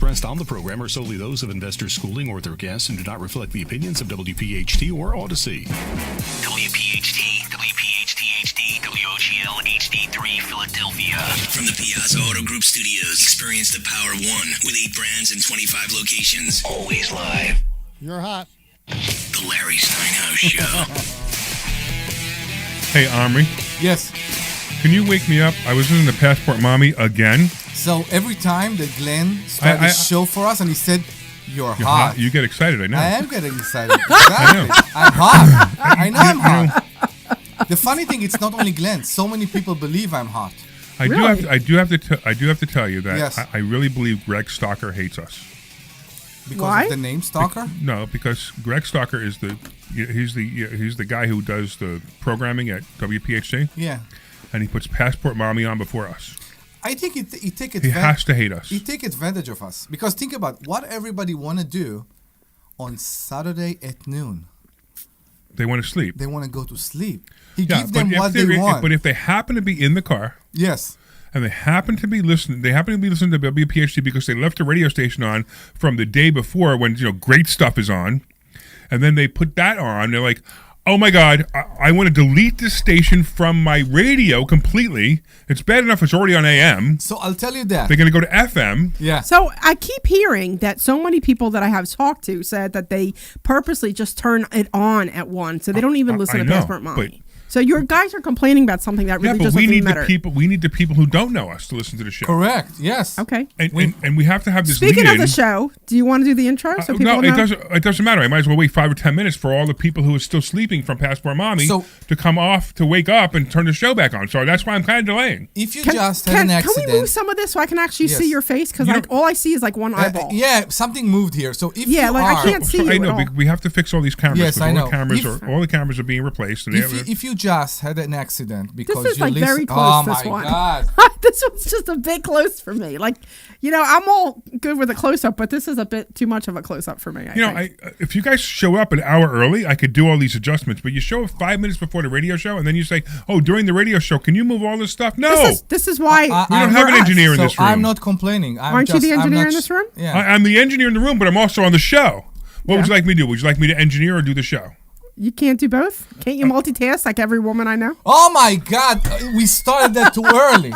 expressed on the program are solely those of Investors Schooling or their guests and do not reflect the opinions of WPHT or Odyssey. WPHT, WPHT-HD, WOGL HD3 Philadelphia. From the Piazza Auto Group Studios, experience the power of one with 8 brands and 25 locations. Always live. You're hot. The Larry Steinhouse Show. Hey, Omri. Yes. Can you wake me up? I was listening to Passport Mommy again. So every time that Glenn started the show for us and he said, you're hot. You get excited, I know. I am getting excited. Exactly. I'm hot. I know I'm hot. The funny thing, it's not only Glenn. So many people believe I'm hot. I do have to tell you that Yes. I really believe Greg Stalker hates us. Because of the name Stalker? No, because Greg Stalker is he's the guy who does the programming at WPHC. Yeah. And he puts Passport Mommy on before us. I think he take advantage. He has to hate us. He take advantage of us because think about what everybody want to do on Saturday at noon. They want to sleep. They want to go to sleep. He gives them what they want. But if they happen to be in the car, yes, and they happen to be listening to WPHT because they left the radio station on from the day before when great stuff is on, and then they put that on. They're like, oh my God, I want to delete this station from my radio completely. It's bad enough it's already on AM. So I'll tell you that. They're going to go to FM. Yeah. So I keep hearing that so many people that I have talked to said that they purposely just turn it on at 1, so they don't even listen to Passport Mommy. So your guys are complaining about something that really doesn't matter. We need the people who don't know us to listen to the show. Correct. Yes. Okay. And we have to have this. Speaking of the show, do you want to do the intro so people know? It doesn't matter. I might as well wait 5 or 10 minutes for all the people who are still sleeping from Passport Mommy to come off to wake up and turn the show back on. So that's why I'm kind of delaying. If you just had an accident, can we move some of this so I can actually see your face? Because all I see is like one eyeball. Yeah, something moved here. So if I can't see you. I know. We have to fix all these cameras. Yes, I know. All the cameras are being replaced. And if you just had an accident because this is you very close. Oh this my one. God! This one's just a bit close for me. Like, I'm all good with a close up, but this is a bit too much of a close up for me. If you guys show up an hour early, I could do all these adjustments. But you show up 5 minutes before the radio show, and then you say, "Oh, during the radio show, can you move all this stuff?" No, this is why we don't have an engineer in this room. I'm not complaining. Aren't you the engineer in this room? Yeah, I'm the engineer in the room, but I'm also on the show. What would you like me to do? Would you like me to engineer or do the show? You can't do both? Can't you multitask like every woman I know? Oh my God, we started that too early.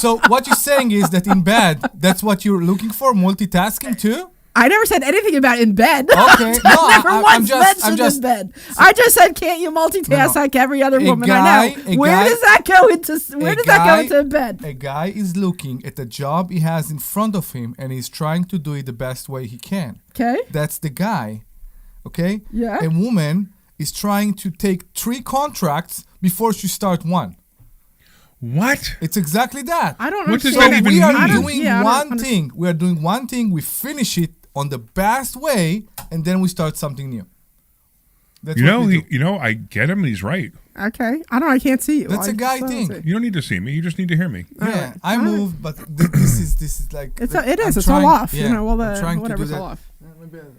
So what you're saying is that in bed, that's what you're looking for, multitasking too? I never said anything about in bed. Okay, I'm just in bed. I just said, can't you multitask like every other woman I know? Where does that go into bed? A guy is looking at the job he has in front of him, and he's trying to do it the best way he can. Okay. That's the guy. Okay. Yeah. A woman is trying to take 3 contracts before she starts one. What? It's exactly that. I don't understand. What does that even mean? We are doing one thing. We finish it on the best way, and then we start something new. That's what we do. I get him, and he's right. Okay. I can't see you. That's a guy thing. You don't need to see me. You just need to hear me. Yeah, I moved, but this is like... It's all off. Yeah, whatever's all off.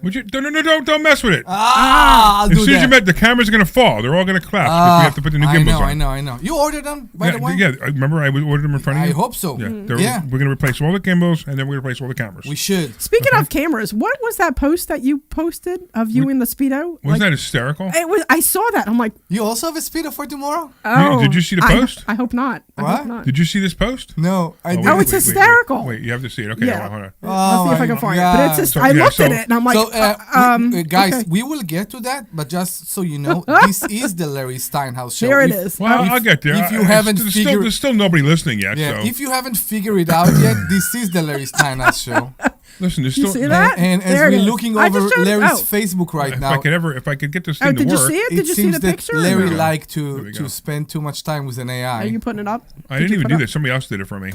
Would you? Don't mess with it. I'll do that. As soon as the cameras are going to fall. They're all going to collapse because we have to put the new gimbals on. I know. You ordered them, by the way? Yeah, remember I ordered them in front of you? I hope so. Yeah, we're going to replace all the gimbals, and then we're going to replace all the cameras. We should. Speaking of cameras, what was that post that you posted of you in the Speedo? Wasn't that hysterical? It was. I saw that. I'm like... You also have a Speedo for tomorrow? Oh. Did you see the post? I hope not. What? Did you see this post? No, I didn't. It's hysterical. Wait, you have to see it. Okay, yeah. hold on. I'll see if I can find it. But it's just, I looked at it and I'm like, guys, we will get to that, but just so you know, this is the Larry Steinhouse show. There it is. Well, I'll get there. If you haven't figured, there's still nobody listening yet. Yeah, so. If you haven't figured it out yet, this is the Larry Steinhouse show. Listen, there's you still. See that? And as we're looking over Larry's Facebook right now, if I could get this thing to work. Did you see it? Did you see the picture? Larry liked to spend too much time with an AI. Are you putting it up? I didn't even do that. Somebody else did it for me.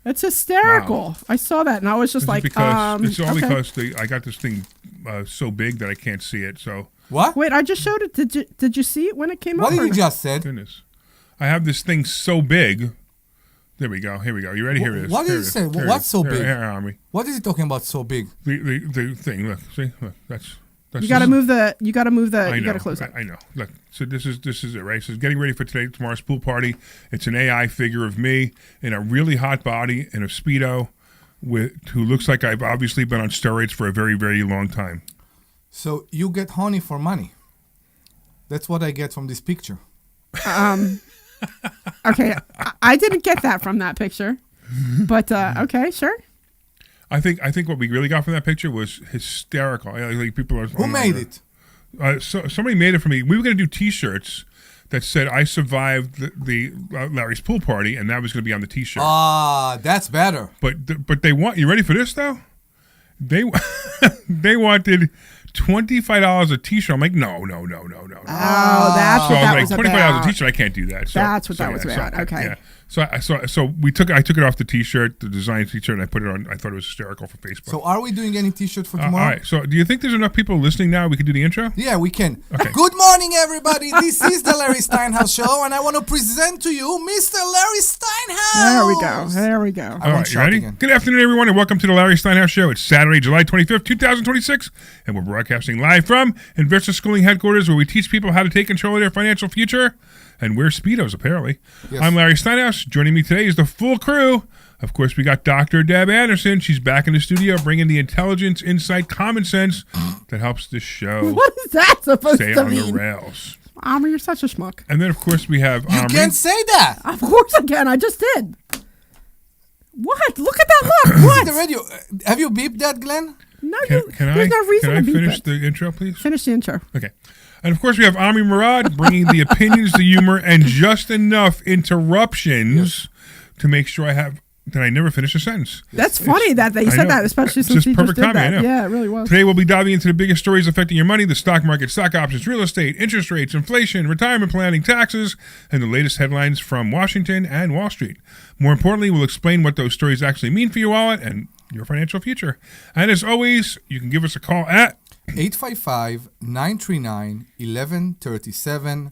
It's hysterical. Wow. I saw that and I was just like, it's all because I got this thing so big that I can't see it. So what? Wait, I just showed it. Did you see it when it came up? What did you just said? Goodness, I have this thing so big. There we go. Here we go. You ready? Here it is. What did you say? What's so big? Here, what is he talking about? So big? The thing. Look, see, look, that's. You got to move the. You got to close it. I know. Look, so this is it, right? So it's getting ready for tomorrow's pool party. It's an AI figure of me in a really hot body in a Speedo. who looks like I've obviously been on steroids for a very, very long time. So you get honey for money. That's what I get from this picture. Okay, I didn't get that from that picture, but okay, sure. I think what we really got from that picture was hysterical. Like people are. Who made it? So somebody made it for me. We were going to do T-shirts that said "I survived the Larry's pool party," and that was going to be on the T-shirt. That's better. But they want you ready for this though? They wanted $25 a T-shirt. I'm like, no. Oh, that's so what I that was was like, $25 about. a T-shirt. I can't do that. So, That's what that was about. Okay. Yeah. So I took it off the T-shirt, the design T-shirt, and I put it on. I thought it was hysterical for Facebook. So are we doing any T-shirt for tomorrow? All right. So do you think there's enough people listening now? We can do the intro. Yeah, we can. Okay. Good morning, everybody. This is the Larry Steinhouse Show, and I want to present to you Mr. Larry Steinhouse. There we go. All right, you ready? Again. Good afternoon, everyone, and welcome to the Larry Steinhouse Show. It's Saturday, July 25th, 2026, and we're broadcasting live from Investor Schooling Headquarters, where we teach people how to take control of their financial future and wear Speedos, apparently. Yes. I'm Larry Steinhouse. Joining me today is the full crew. Of course, we got Dr. Deb Anderson. She's back in the studio, bringing the intelligence, insight, common sense that helps this show What is that supposed stay to on mean? the rails. Omri, you're such a schmuck. And then, of course, we have You Omri. can't say that. Of course I can. I just did. What? Look at that look. This What? is the radio. Have you beeped that, Glenn? No, Can there's no reason can I to beep finish it. the intro, please? Finish the intro. Okay. And of course, we have Omri Morad bringing the opinions, the humor, and just enough interruptions to make sure that I never finish a sentence. That's funny that they I said know. that, especially It's since just you just perfect did timing, I that. know. Yeah, it really was. Today, we'll be diving into the biggest stories affecting your money: the stock market, stock options, real estate, interest rates, inflation, retirement planning, taxes, and the latest headlines from Washington and Wall Street. More importantly, we'll explain what those stories actually mean for your wallet and your financial future. And as always, you can give us a call at 855-939-1137.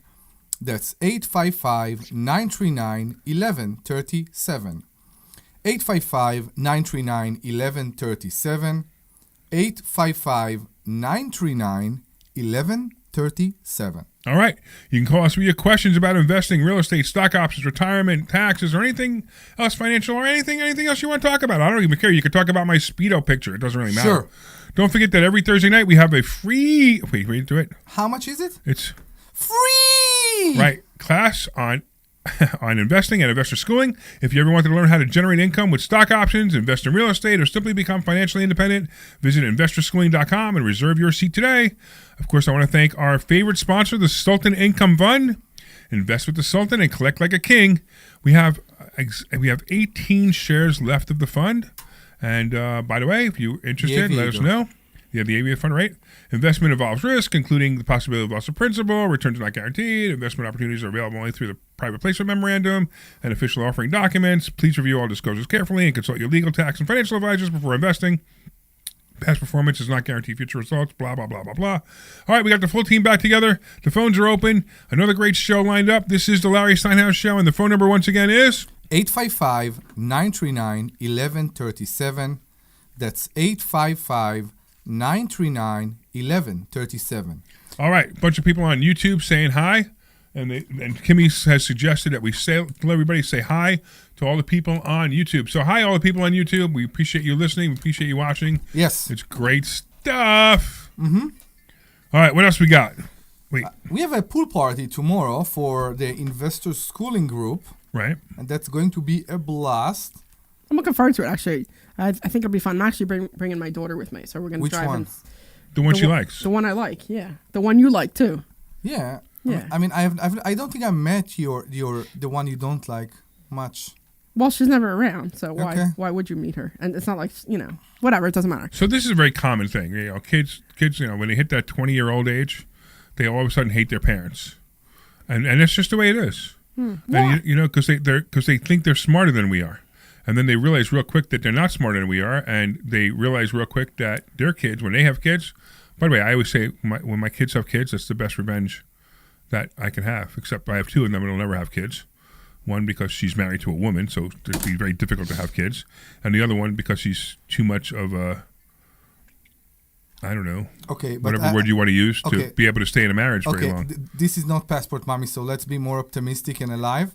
That's 855-939-1137. 855-939-1137. 855-939-1137. All right. You can call us with your questions about investing, real estate, stock options, retirement, taxes, or anything else financial, or anything else you want to talk about. I don't even care. You can talk about my Speedo picture. It doesn't really matter. Sure. Don't forget that every Thursday night we have a free... Wait, do it. How much is it? It's... Free! Right. Class on investing and investor schooling. If you ever wanted to learn how to generate income with stock options, invest in real estate, or simply become financially independent, visit investorschooling.com and reserve your seat today. Of course, I want to thank our favorite sponsor, the Sultan Income Fund. Invest with the Sultan and collect like a king. We have 18 shares left of the fund. And by the way, if you're interested, let us know. Yeah, the ABA fund, right? Investment involves risk, including the possibility of loss of principal. Returns are not guaranteed. Investment opportunities are available only through the private placement memorandum and official offering documents. Please review all disclosures carefully and consult your legal, tax, and financial advisors before investing. Past performance does not guarantee future results, blah, blah, blah, blah, blah. All right, we got the full team back together. The phones are open. Another great show lined up. This is the Larry Steinhouse Show, and the phone number once again is... 855-939-1137. That's 855-939-1137. All right, a bunch of people on YouTube saying hi, and Kimmy has suggested that we let everybody say hi to all the people on YouTube. So hi, all the people on YouTube. We appreciate you listening. We appreciate you watching. Yes. It's great stuff. Mm-hmm. All right, what else we got? Wait. We have a pool party tomorrow for the Investor Schooling Group. Right. And that's going to be a blast. I'm looking forward to it, actually. I think it'll be fun. I'm actually bringing my daughter with me, so we're going to drive. Which one? And, the one she likes. The one I like, yeah. The one you like, too. Yeah. Yeah. I mean, I don't think I met the one you don't like much. Well, she's never around, so why would you meet her? And it's not like, whatever, it doesn't matter. So this is a very common thing. Kids, when they hit that 20-year-old age, they all of a sudden hate their parents. And that's just the way it is. And because they think they're smarter than we are. And then they realize real quick that they're not smarter than we are, and they realize real quick that their kids, when they have kids, by the way, I always say when my kids have kids, that's the best revenge that I can have, except I have two of them and they'll never have kids. One, because she's married to a woman, so it'd be very difficult to have kids. And the other one, because she's too much of a I don't know. Okay, but whatever word you want to use to be able to stay in a marriage very long. This is not Passport Mommy, so let's be more optimistic and alive.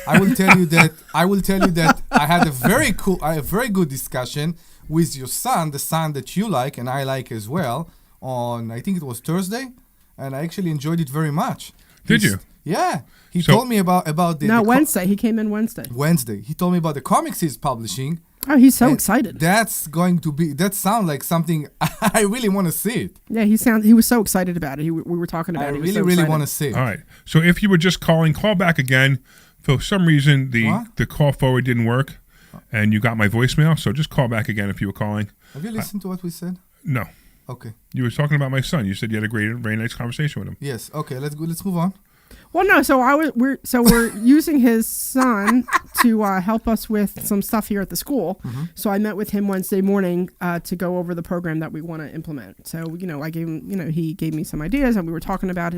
I will tell you that I had a very good discussion with your son, the son that you like and I like as well, on I think it was Thursday, and I actually enjoyed it very much. Did you? Yeah. He told me about the Wednesday. He came in Wednesday. He told me about the comics he's publishing. Oh, he's so excited. That sounds like something I really want to see it. Yeah, he was so excited about it. We were talking about it. I really want to see it. All right. So if you were just calling, call back again. For some reason, the call forward didn't work, and you got my voicemail. So just call back again if you were calling. Have you listened to what we said? No. Okay. You were talking about my son. You said you had a very nice conversation with him. Yes. Okay. Let's move on. Well, no. So we're using his son to help us with some stuff here at the school. Mm-hmm. So I met with him Wednesday morning to go over the program that we want to implement. So I gave him, he gave me some ideas, and we were talking about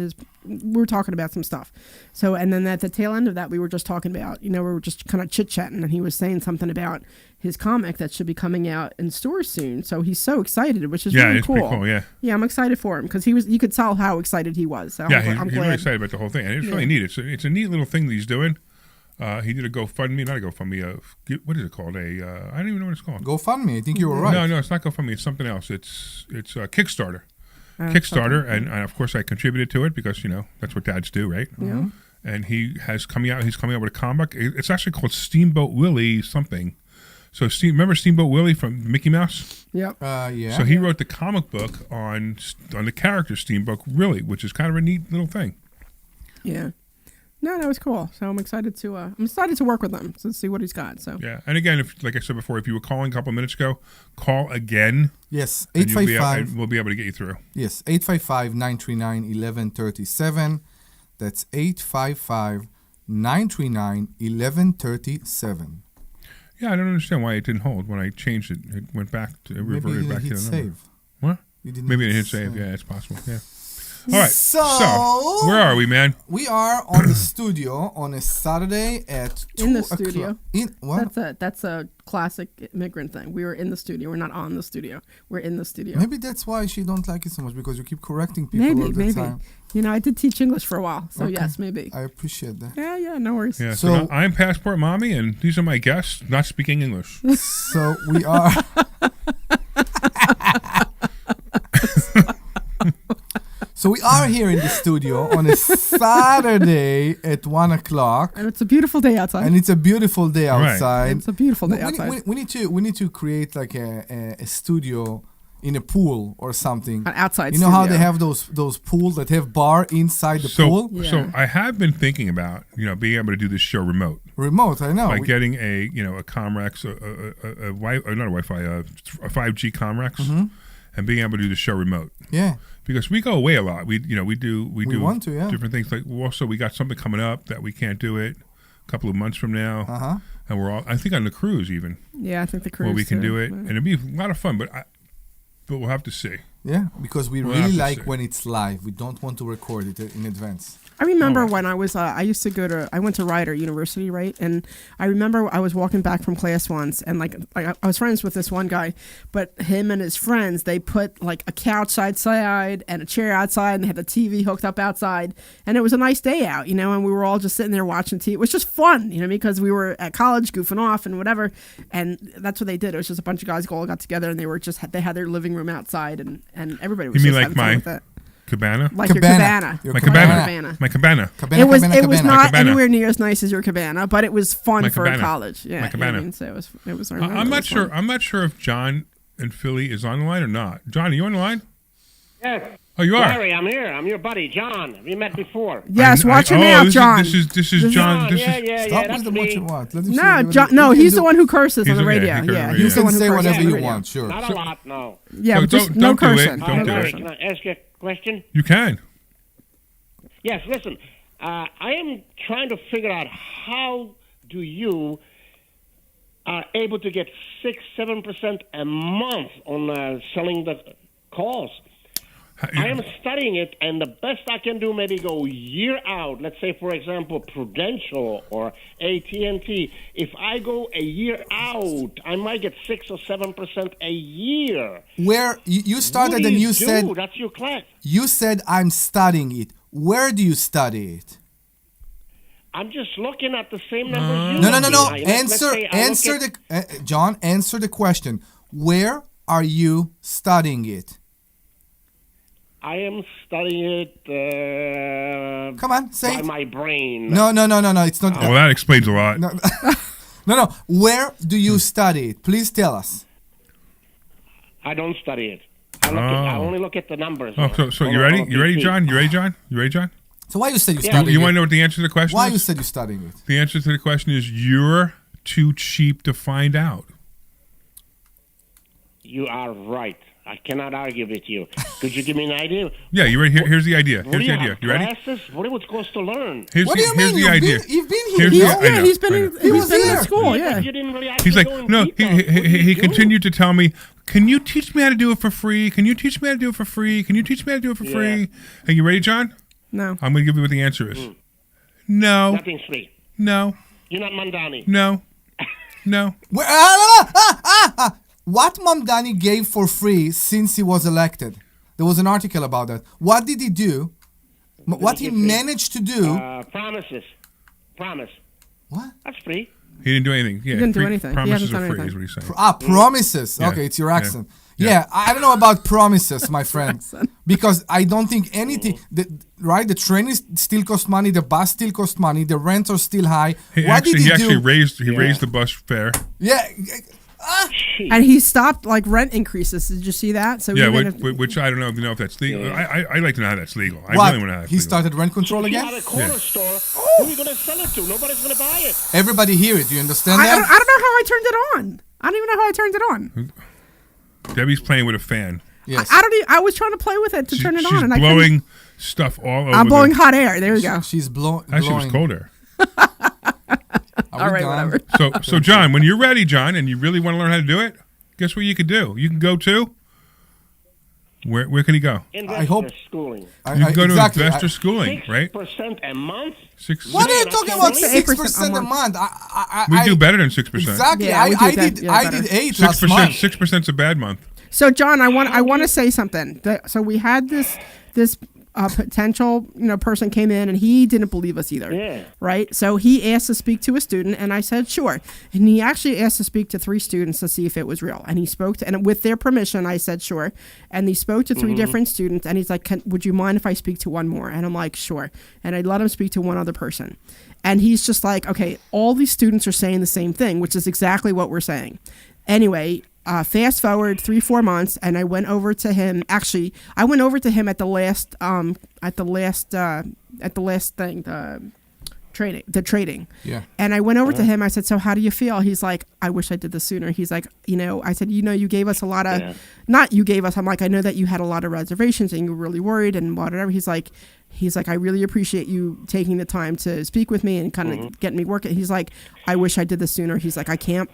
some stuff. So and then at the tail end of that, we were just talking about, we were just kind of chit chatting, and he was saying something about his comic that should be coming out in stores soon. So he's so excited, which is really cool. Pretty cool. Yeah. Yeah, I'm excited for him because you could tell how excited he was. So yeah, I'm he's really excited about the whole thing, and it's really neat. It's a neat little thing that he's doing. He did a GoFundMe, not a GoFundMe. What is it called? I don't even know what it's called. GoFundMe. I think you were right. No, it's not GoFundMe. It's something else. It's Kickstarter. Kickstarter, and of course I contributed to it because that's what dads do, right? Yeah. And he's coming out with a comic. It's actually called Steamboat Willie something. So remember Steamboat Willie from Mickey Mouse? Yep. Yeah. So he wrote the comic book on the character Steamboat Willie, which is kind of a neat little thing. Yeah. No, that was cool. So I'm excited to work with him to see what he's got. So yeah, and again, like I said before, if you were calling a couple of minutes ago, call again. Yes, 855. We'll be able to get you through. Yes, 855-939-1137. That's 855-939-1137. Yeah, I don't understand why it didn't hold when I changed it. It went back to reverted back to the number. Save. What? Maybe it hit save. Yeah, it's possible. Yeah. All right. So where are we, man? We are on the studio on a Saturday at 2 in the studio. In what? That's a classic immigrant thing. We were in the studio. We're not on the studio. We're in the studio. Maybe that's why she don't like it so much, because you keep correcting people all the time. I did teach English for a while, so yes, maybe. I appreciate that. Yeah, no worries. Yeah, so I'm Passport Mommy, and these are my guests not speaking English. So we are. So we are here in the studio on a Saturday at 1 o'clock, and it's a beautiful day outside. Right. It's a beautiful day outside. We need to create like a studio in a pool or something. An outside. You know how they have those pools that have bar inside the pool. Yeah. So I have been thinking about being able to do this show remote. Remote, I know. By getting a Comrex, a 5G Comrex, and being able to do the show remote. Yeah. Because we go away a lot. We do want to, yeah. different things. Like also we got something coming up that we can't do it a couple of months from now. And we're all, I think, on the cruise even. Yeah, I think the cruise. Well, we can do it, and it'd be a lot of fun. But we'll have to see. Yeah, because we really like when it's live. We don't want to record it in advance. I remember when I was, I went to Rider University, right? And I remember I was walking back from class once, and I was friends with this one guy, but him and his friends, they put like a couch outside and a chair outside, and they had the TV hooked up outside, and it was a nice day out, and we were all just sitting there watching TV. It was just fun, because we were at college goofing off and whatever, and that's what they did. It was just a bunch of guys all got together, and they had their living room outside, and everybody was just having fun with it. Cabana? Like your cabana. My cabana. My cabana. It was not anywhere near as nice as your cabana, but it was fun for college. Yeah, my cabana. So it was. I'm not sure. I'm not sure if John and Philly is on the line or not. John, are you on the line? Yes. Oh, you are. Larry, I'm here. I'm your buddy, John. Have you met before? Yes. Watch your mouth, John. This is John. Stop with the watch your mouth. No, John. No, he's the one who curses on the radio. Yeah, he's the one who say whatever you want. Sure. Not a lot, no. Yeah, but just no cursing. Don't do it. Can I ask you a question? You can. Yes, listen. I am trying to figure out how do you are able to get 6-7% a month on selling the calls. I am studying it, and the best I can do, maybe go a year out. Let's say, for example, Prudential or AT&T. If I go a year out, I might get 6 or 7% a year. Where you started What do and you do? said That's your class. you said I'm studying it. Where do you study it? I'm just looking at the same numbers you No. look at. Let's say I Answer look the John. Answer the question. Where are you studying it? I am studying it Come on, say by it. my brain. No. It's not. Well, that explains a lot. No. Where do you study it? Please tell us. I don't study it. I only look at the numbers. Oh, so you ready? You ready, John? You ready, John? So why you said you Yeah. studying You it? want to know what the answer to the question Why is? you said you're studying it? The answer to the question is you're too cheap to find out. You are right. I cannot argue with you. Could you give me an idea? Yeah, you ready? Here's the idea. What Here's do the you idea. have You ready? classes? What are we supposed to learn? Here's What the, do you here's mean? the idea. You've been here. Here's you the- know? I know, he's been I in, know. he's was been here. in school. Yeah. You didn't really He's like, go in no. detail. What do you He do? continued to tell me, "Can you teach me how to do it for free? Can you teach me how to do it for free? Can you teach me how to do it for free?" Are you ready, John? No. I'm going to give you what the answer is. No, Nothing's free. no, You're not Mandani. no, no. What Mamdani gave for free since he was elected? There was an article about that. What did he do? What he managed to do? Promises. Promise. What? That's free. He didn't do anything. Yeah, didn't do free- anything. He Promises hasn't are done free, anything. is what he's saying. Promises. Yeah. Okay, it's your Yeah. accent. Yeah. Yeah, I don't know about promises, my friend, because I don't think anything. Right, the train still costs money, the bus still costs money, the rents are still high. He What did he actually do? raised the bus fare. Yeah, And he stopped like rent increases. Did you see that? So Yeah, even if- which I don't know if that's legal. I like to know how that's legal. I what? really want to know how that's He legal. started rent control If you again. have a corner store, who are you going to sell it to? Nobody's going to buy it. Everybody hear it. Do you understand I that? don't know how I turned it on. I don't even know how I turned it on. Debbie's playing with a fan. Yes. I don't. I was trying to play with it to turn it She's on, and I blowing couldn't. stuff all over. I'm blowing hot air. There you go. She's blowing. Actually, it was cold air. All right, whatever. So John, when you're ready, John, and you really want to learn how to do it, guess what you could do? You can go to. Where can he go? Investor hope- schooling. You can go to exactly. investor schooling, right? 6% a month? What are you Man, I talking can't about? believe it. 6% a 8% month. We do better than 6%. Exactly. Yeah, we do I that. did. Yeah, I better. did 8 last 6%. month. 6% is a bad month. So John, I want to say something. So we had this potential person came in and he didn't believe us either. Yeah. Right. So he asked to speak to a student and I said sure. And he actually asked to speak to 3 students to see if it was real. And he spoke to, and with their permission, I said sure. And he spoke to 3 different students and he's like, would you mind if I speak to one more? And I'm like, sure. And I let him speak to one other person. And he's just like, okay, all these students are saying the same thing, which is exactly what we're saying. Anyway, fast forward 3-4 months, and I went over to him. Actually, I went over to him at the last thing, the trading. Yeah. And I went over to him. I said, "So how do you feel?" He's like, "I wish I did this sooner." He's like, I said, you gave us a lot of, not you gave us. I'm like, I know that you had a lot of reservations and you were really worried and whatever. He's like, I really appreciate you taking the time to speak with me and kind of getting me working. He's like, I wish I did this sooner. He's like, I can't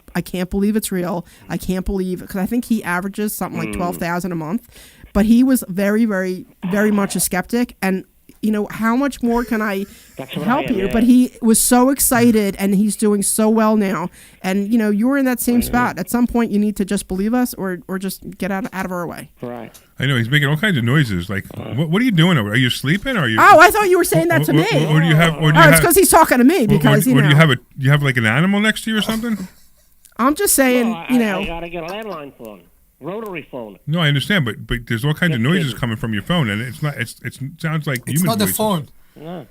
believe it's real. I can't believe, because I think he averages something like 12,000 a month, but he was very, very, very much a skeptic. And how much more can I help you? Yeah. But he was so excited and he's doing so well now. And you're in that same spot. At some point you need to just believe us or just get out of our way. Right. I know he's making all kinds of noises. Like, what are you doing over? Are you sleeping? Or are you? Oh, I thought you were saying that to me. Or do you have? Or do you Oh, have? it's because he's talking to me because, or do you have you have like an animal next to you or something? I'm just saying, I got to get a landline phone, rotary phone. No, I understand, but there's all kinds of noises coming from your phone, and it's not. It sounds like It's human not the voices. phone. No.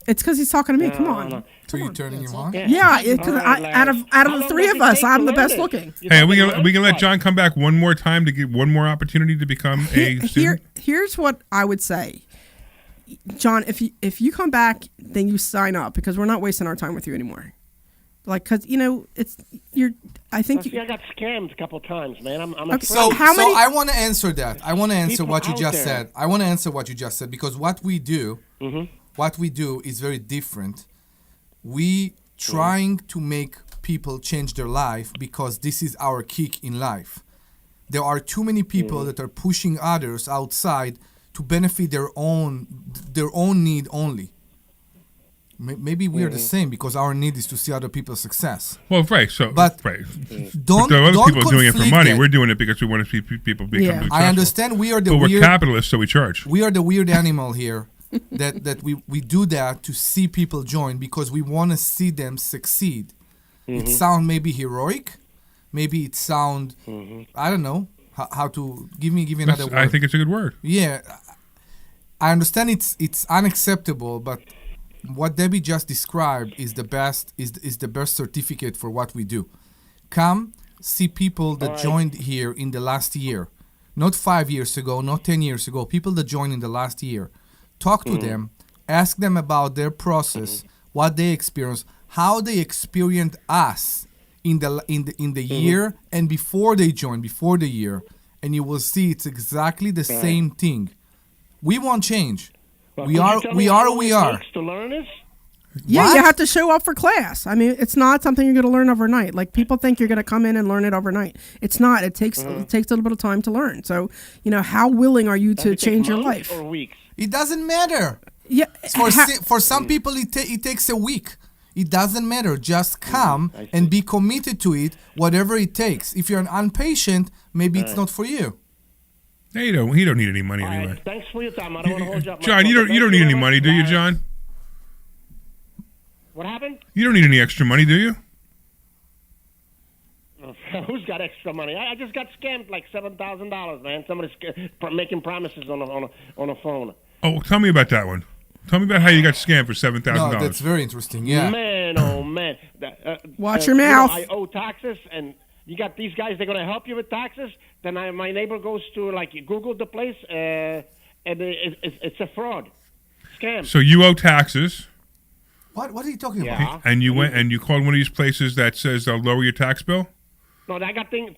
it's because he's talking to me. Come on. no. So you turning him on? Yeah, because All right, out of How the long 3 does of it us, take I'm to the learn best this? looking. You Hey, talking we can let about- John come back one more time to get one more opportunity to become a student. Here's what I would say, John. If you come back, then you sign up because we're not wasting our time with you anymore. Like, because I think See, I got scammed a couple times, man. I'm Okay, afraid. So, How many- I want to answer that. I want to answer People what you out just there. said. I want to answer what you just said because what we do is very different. We trying to make people change their life because this is our kick in life. There are too many people that are pushing others outside to benefit their own need only. Maybe we are the same because our need is to see other people's success. Well, right. So, But right. Don't But there are other don't people doing it for conflict money. that. We're doing it because we want to see people become Yeah. successful. I understand we are the But we're weird. capitalists, so we charge. We are the weird animal here that we do that to see people join because we want to see them succeed. It sound maybe heroic, maybe it sound I don't know how to give me another word. I think it's a good word. Yeah, I understand it's unacceptable, but what Debbie just described is the best certificate for what we do. Come see people that joined here in the last year, not 5 years ago, not 10 years ago. People that joined in the last year. Talk to them, ask them about their process, what they experienced, how they experienced us in the year and before they joined, before the year, and you will see it's exactly the same thing. We want change. We are who we are. To learn this? Yeah, What? you have to show up for class. I mean, it's not something you're going to learn overnight. Like people think you're going to come in and learn it overnight. It's not. It takes a little bit of time to learn. So, how willing are you to change your Months life? or weeks? It doesn't matter. Yeah, For some people, it takes a week. It doesn't matter. Just come and be committed to it, whatever it takes. If you're an impatient, maybe it's not for you. Hey, he don't need any money All anyway. right, thanks for your time. I don't want to hold you up. John, you don't need any money, do you, John? What happened? You don't need any extra money, do you? Who's got extra money? I just got scammed like $7,000, man. Somebody's making promises on a phone. Oh, tell me about that one. Tell me about how you got scammed for $7,000. No, that's very interesting. Yeah. Man, oh man. Watch your mouth. I owe taxes, and you got these guys. They're gonna help you with taxes. Then my neighbor goes to Google the place, and it's a fraud, scam. So you owe taxes, What are you talking Yeah. about? and you went and you called one of these places that says they'll lower your tax bill. No, I got thing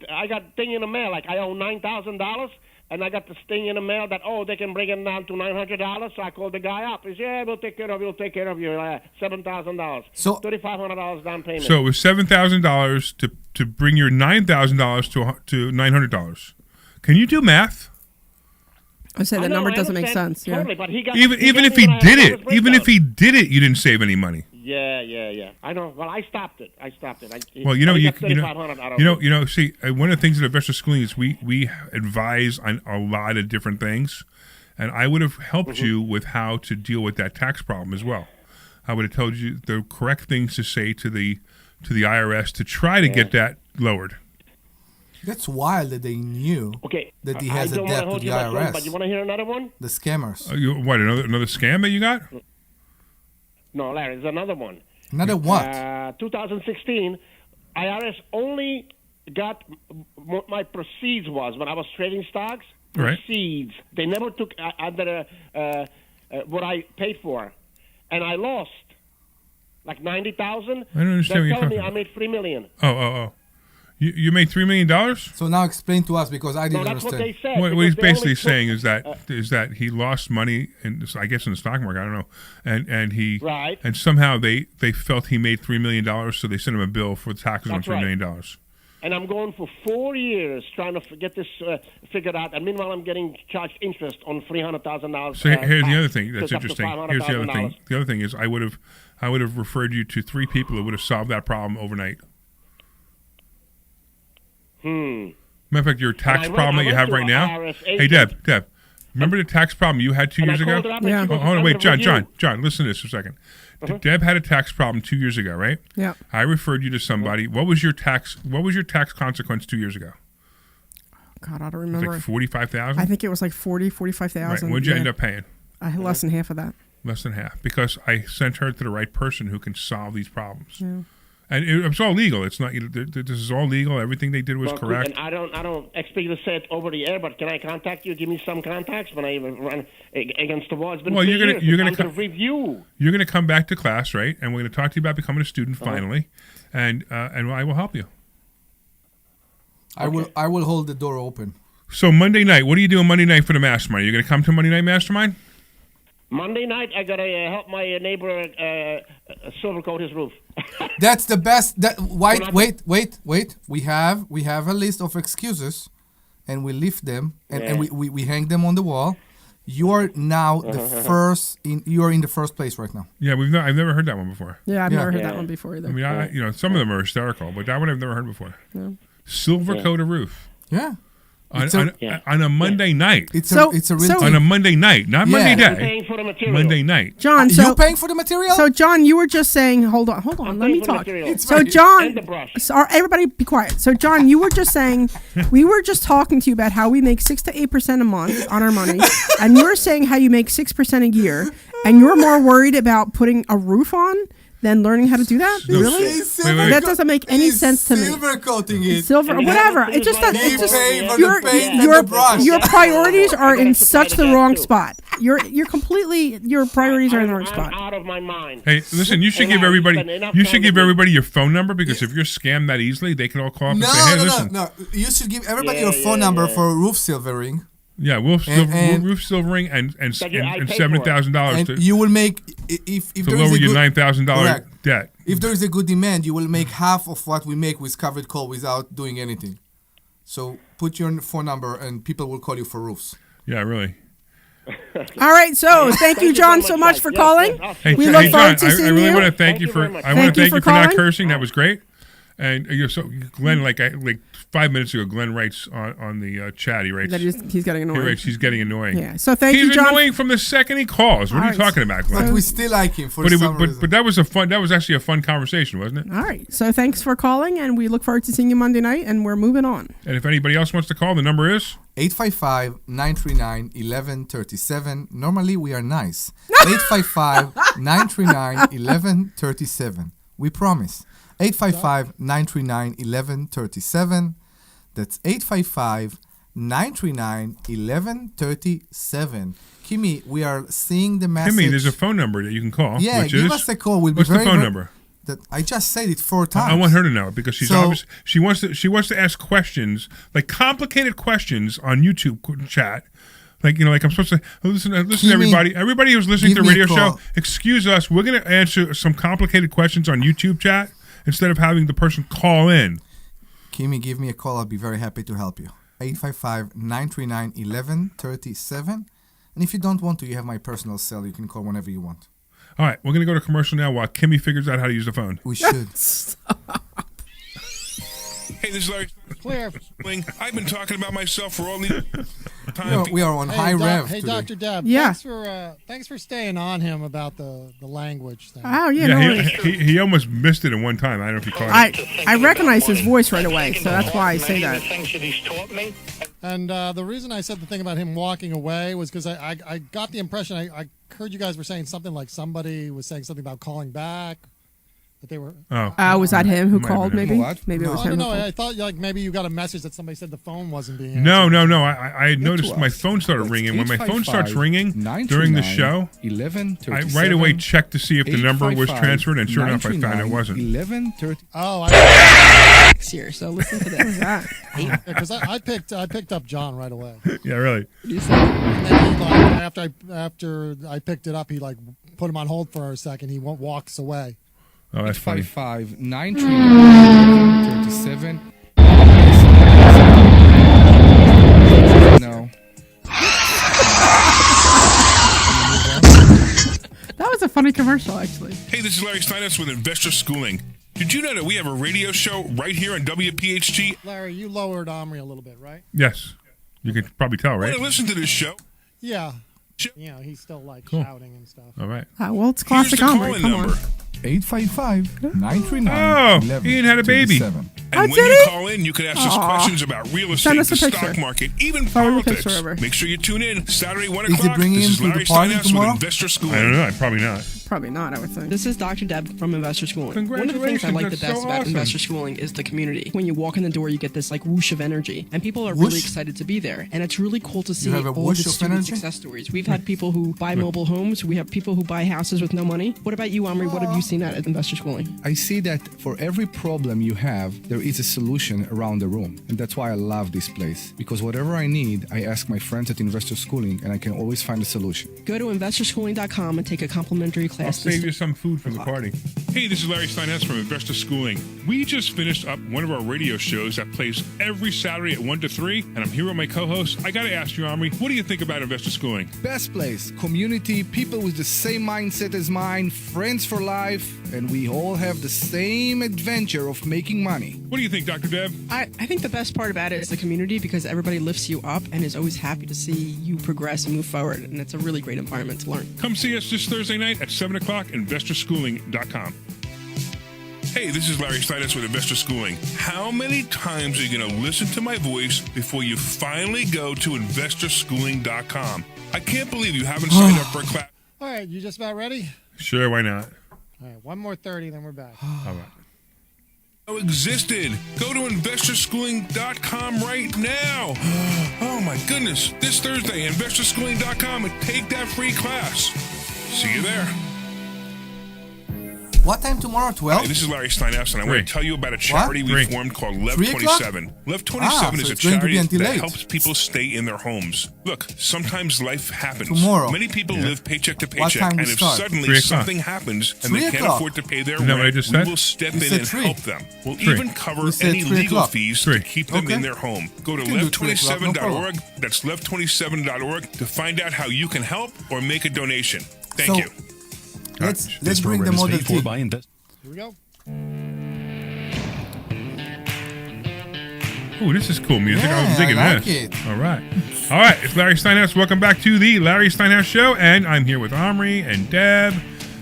in the mail. Like I owe $9,000, and I got this thing in the mail that they can bring it down to $900. So I called the guy up. He said, "Yeah, we'll take care of you. We'll take care of you. $7,000. So- $3,500 down payment." So it was $7,000 to bring your $9,000 to $900. Can you do math? I say I the know, number I doesn't make understand sense. Yeah. Totally, but he got, Even got if me he when I did was it, breakdown. you didn't save any money. Yeah. I know. Well, I stopped it. Well, you know, I you got $3,500 out of it. See, one of the things at Investor Schooling is we advise on a lot of different things, and I would have helped you with how to deal with that tax problem as well. I would have told you the correct things to say to the IRS to try to get that lowered. That's wild that they knew Okay. that he I has a don't wanna debt to hold the you back, IRS. but you want to hear another one? The scammers. What, another scam that you got? No, Larry, there's another one. Another what? 2016, IRS only got what my proceeds was when I was trading stocks. Right. Proceeds. They never took under what I paid for, and I lost like 90,000. I don't understand what They're you're telling me talking I made $3 million. Oh. You made $3 million? So now explain to us because I No, didn't that's what understand. they said. What he's because they basically only saying is that he lost money, I guess in the stock market. I don't know, and he Right. and somehow they felt he made $3 million, so they sent him a bill for taxes on That's $3 million. And I'm going for 4 years trying to get this figured out. And meanwhile, I'm getting charged interest on $300,000. So here's the other thing that's Took up to interesting. Here's the other thing. $500,000. The other thing is I would have referred you to 3 people who would have solved that problem overnight. Matter of fact, your tax I problem that you went have to right a now. IRS Hey, agent. Deb, remember the tax problem you had 2 And I years ago? called her up and Yeah. she goes, Hold on, "It's wait, under review." John, listen to this for a second. Deb had a tax problem 2 years ago, right? Yeah. I referred you to somebody. What was your tax consequence 2 years ago? God, I don't It was remember. like 45,000. I think it was like 45,000. Right. What'd you end up paying? Less than half of that. Less than half, because I sent her to the right person who can solve these problems. Yeah. And it's all legal. It's not. This is all legal. Everything they did was Well, correct. And I don't expect you to say it over the air, but can I contact you? Give me some contacts when I even run against the wall. It's been Well, 3 you're gonna- years. you're It's gonna under review. You're going to come back to class, right? And we're going to talk to you about becoming a student finally, and I will help you. I will hold the door open. So Monday night, what are you doing Monday night for the mastermind? Are you going to come to Monday night mastermind? Monday night, I gotta help my neighbor silver coat his roof. That's the best. Wait. We have a list of excuses, and we lift them and we hang them on the wall. You are now the first. You are in the first place right now. Yeah, I've never heard that one before. Yeah, I've never heard Yeah. that one before either. I mean, some of them are hysterical, but that one I've never heard before. Silver coat a roof Yeah. on a Monday night. It's So- a real so- thing. On a Monday night, not Yeah. Monday I'm day. paying for the material. Monday night. John, You so paying for the material? so John, you were just saying, hold on, let paying me for the talk. material. So right. John, And the brush. so everybody be quiet. So John, you were just saying, we were just talking to you about how we make 6 to 8% a month on our money, and you were saying how you make 6% a year, and you're more worried about putting a roof on than learning how to do that. No, Really? He's Wait, wait. That doesn't make any he's sense to me. Silver coating it. Silver, And whatever. that It just is doesn't. He It just pay for your the paint and your the brush. your priorities are in I gotta supply such the the gas, wrong too. spot. Your priorities are in the wrong I'm spot. out of my mind. Hey, listen, you should And give I everybody spend enough you time should give with everybody your phone number because if you're scammed that easily, they can all call up and No, say, "Hey, no, listen, no. You should give everybody Yeah, your phone yeah, number yeah. for roof silvering, yeah, roof and- silvering and I pay for it. $70,000 and to you will make if to there is lower a your good, $9,000 Correct. debt." if there is a good demand, you will make half of what we make with covered call without doing anything. So put your phone number and people will call you for roofs. Yeah, really. All right. So thank you, John, very so much, much for guys. calling. Yes, Hey, We hey, look John, forward to I seeing really you. want to thank you you for very much. I want to thank you for not calling. cursing. That was great. And you're so Glenn, like 5 minutes ago, Glenn writes on the chat. He writes, That he's getting he annoying. writes, he's getting annoying. Yeah. So thank He's you, John. annoying from the second he calls. What are you All right. talking about, Glenn? But we still like him for But, some reason. but that was actually a fun conversation, wasn't it? All right. So thanks for calling, and we look forward to seeing you Monday night. And we're moving on. And if anybody else wants to call, the number is 855-939-1137. Normally we are nice. 855-939-1137. We promise. 855-939-1137. That's 855-939-1137. Kimi, we are seeing the message. Timmy. There's a phone number that you can call. Yeah, which give is, us a call. We'll what's be very, the phone very- number? That I just said it 4 times. I want her to know it because she's So- obvious. She wants to ask questions, like complicated questions on YouTube chat. Like like I'm supposed to listen to Kimi, everybody. Everybody who's listening to give the me a radio show, call. excuse us. We're gonna answer some complicated questions on YouTube chat instead of having the person call in. Kimi, give me a call. I'll be very happy to help you. 855-939-1137. And if you don't want to, you have my personal cell. You can call whenever you want. All right, we're gonna go to commercial now while Kimmy figures out how to use the phone. We should. Hey, this is Larry. Clear. I've been talking about myself for all these No, we are on high rev Hey, today. Dr. Deb. Yeah. Thanks for staying on him about the language thing. Oh yeah. No worries. he almost missed it in one time. I don't know if you caught it. I recognize his voice right away, so that's why I say that. And the reason I said the thing about him walking away was because I got the impression I heard you guys were saying something like somebody was saying something about calling back. That they were. Oh, Was that him who Might have called? been him. Maybe. What? Maybe it No. was I him. don't who know. called. I thought like maybe you got a message that somebody said the phone wasn't being answered. no. I had noticed my phone started ringing. When my phone starts ringing during the show, I right away checked to see if the number was transferred, and sure enough, I found it wasn't. 11:30. Oh, Here, so listen to this. because I picked up John right away. Yeah, really. And then he, like, after I picked it up, he like put him on hold for a second. He walks away. Oh, that's funny. 855-939-1137. No. That was a funny commercial, actually. Hey, this is Larry Steinhouse with Investor Schooling. Did you know that we have a radio show right here on WPHT? Larry, you lowered Omri a little bit, right? Yes, you can probably tell, Want right? to listen to this show? Yeah. You know, he's still like Cool. shouting and stuff. All right. Well, it's Here's the classic Omri. call-in Come number. on. 855-939-1137. He had a baby. And when did you he? call in, you can ask us Aw. questions about real Send estate, us the a stock picture. market, even Forward a politics. picture over. Make sure you tune in Saturday, 1 Is he o'clock. bringing This him is to the Larry party Steinhouse tomorrow? with Investor Schooling. I don't know. Probably not. Probably not, I would think. This is Dr. Deb from Investor Schooling. One of the things I Congratulations, like the that's best so about awesome. Investor Schooling is the community. When you walk in the door, you get this like whoosh of energy, and people are really Whoosh? excited to be there. And it's really cool to see have a all the whoosh of student energy? success stories. We've had people who buy mobile homes. We have people who buy houses with no money. What about you, Omri? What have you seen at Investor Schooling? I see that for every problem you have, there is a solution around the room. And that's why I love this place. Because whatever I need, I ask my friends at Investor Schooling, and I can always find a solution. Go to investorschooling.com and take a complimentary class class. Save you some food from the party. Hey, this is Larry Steinhouse from Investor Schooling. We just finished up one of our radio shows that plays every Saturday at 1 to 3, and I'm here with my co-host. I got to ask you, Omri, what do you think about Investor Schooling? Best place, community, people with the same mindset as mine, friends for life, and we all have the same adventure of making money. What do you think, Dr. Deb? I think the best part about it is the community, because everybody lifts you up and is always happy to see you progress and move forward, and it's a really great environment to learn. Come see us this Thursday night at 7 o'clock, investorschooling.com. Hey, this is Larry Steinhouse with Investor Schooling. How many times are you going to listen to my voice before you finally go to investorschooling.com? I can't believe you haven't signed up for a class. All right, you just about ready? Sure, why not? All right, one more 30, then we're back. All right. Existed. Go to investorschooling.com right now. Oh my goodness. This Thursday, investorschooling.com, and take that free class. See you there. What time tomorrow? 12? Hey, this is Larry Steinhouse, and I want to tell you about a charity we formed called Lev 3 o'clock? 27. Lev 27 is so a it's going to be charity until that late. helps people stay in their homes. Look, sometimes life happens. Tomorrow. Many people live paycheck to What paycheck, time and we if start? 3 suddenly o'clock. something happens and 3 they can't o'clock. afford to pay their Isn't that what I rent, just we said? will step You in said and 3. help them. We'll 3. even cover You said any 3 legal o'clock. fees 3. to keep them Okay. in their home. Go to can do 3 o'clock, no problem. lev27.org. That's lev27.org to find out how you can help or make a donation. Thank So, you. Let's bring the Model T. Here we go. Ooh, this is cool music. Yeah, I'm digging I like this. it. All right. All right. It's Larry Steinhouse. Welcome back to the Larry Steinhouse Show. And I'm here with Omri and Deb.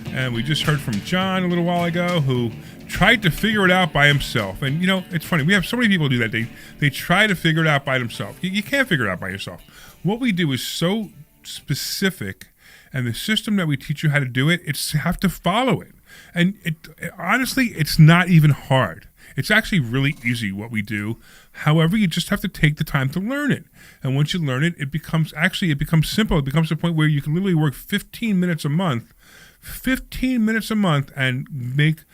And we just heard from John a little while ago, who tried to figure it out by himself. And, you know, it's funny. We have so many people do that. They try to figure it out by themselves. You can't figure it out by yourself. What we do is so specific, and the system that we teach you how to do it, it's you have to follow it. And honestly, it's not even hard. It's actually really easy what we do. However, you just have to take the time to learn it. And once you learn it, it becomes simple. It becomes a point where you can literally work 15 minutes a month, and make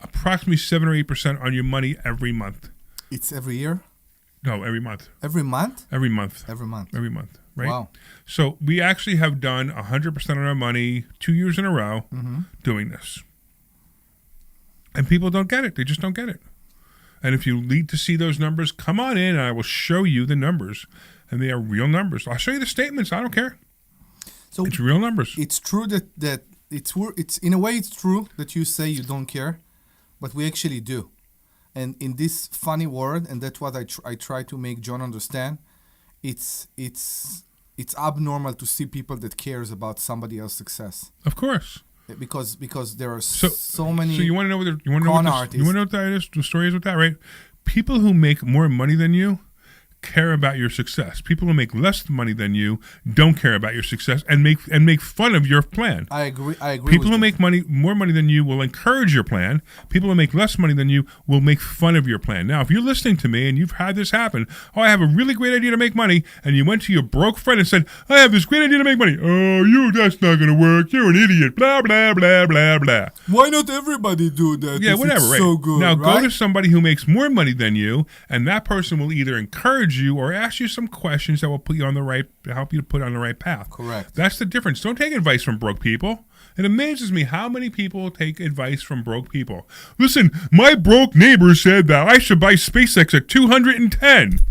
approximately 7 or 8% on your money every month. It's every year? No, every month. Every month? Every month. Every month. Every month, right? Wow. So we actually have done 100% on our money 2 years in a row doing this. And people don't get it. They just don't get it. And if you need to see those numbers, come on in and I will show you the numbers. And they are real numbers. I'll show you the statements. I don't care. So it's real numbers. It's true that it's in a way it's true that you say you don't care, but we actually do. And in this funny world, and that's what I try to make John understand, it's abnormal to see people that cares about somebody else's success. Of course. Because there are so many. So you want to know what con artists. you want to know what the story is with that, right? People who make more money than you care about your success. People who make less money than you don't care about your success and make fun of your plan. I agree. People who make more money than you will encourage your plan. People who make less money than you will make fun of your plan. Now, if you're listening to me and you've had this happen, I have a really great idea to make money, and you went to your broke friend and said, I have this great idea to make money. Oh, that's not going to work. You're an idiot. Blah, blah, blah, blah, blah. Why not everybody do that? Yeah, if whatever, it's right. So good, now, right? go to somebody who makes more money than you, and that person will either encourage you or ask you some questions that will put you on the right, help you to put on the right path. Correct. That's the difference. Don't take advice from broke people. It amazes me how many people take advice from broke people. Listen, my broke neighbor said that I should buy SpaceX at 210.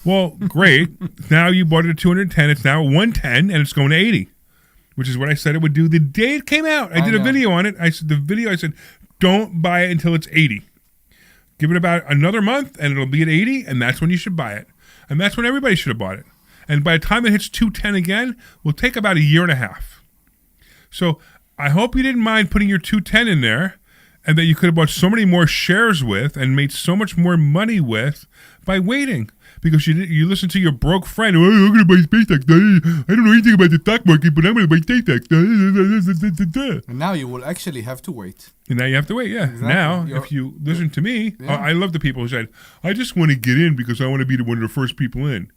Well, great. Now you bought it at 210. It's now 110, and it's going to 80, which is what I said it would do the day it came out. I did a video on it. I said, don't buy it until it's 80. Give it about another month, and it'll be at 80, and that's when you should buy it. And that's when everybody should have bought it. And by the time it hits 210 again, will take about a year and a half. So I hope you didn't mind putting your 210 in there, and that you could have bought so many more shares with and made so much more money with by waiting. Because you listen to your broke friend, oh, I'm going to buy SpaceX. I don't know anything about the stock market, but I'm going to buy SpaceX. And now you will actually have to wait. And now you have to wait, yeah. Exactly. Now, if you listen to me, I love the people who said, I just want to get in because I want to be one of the first people in.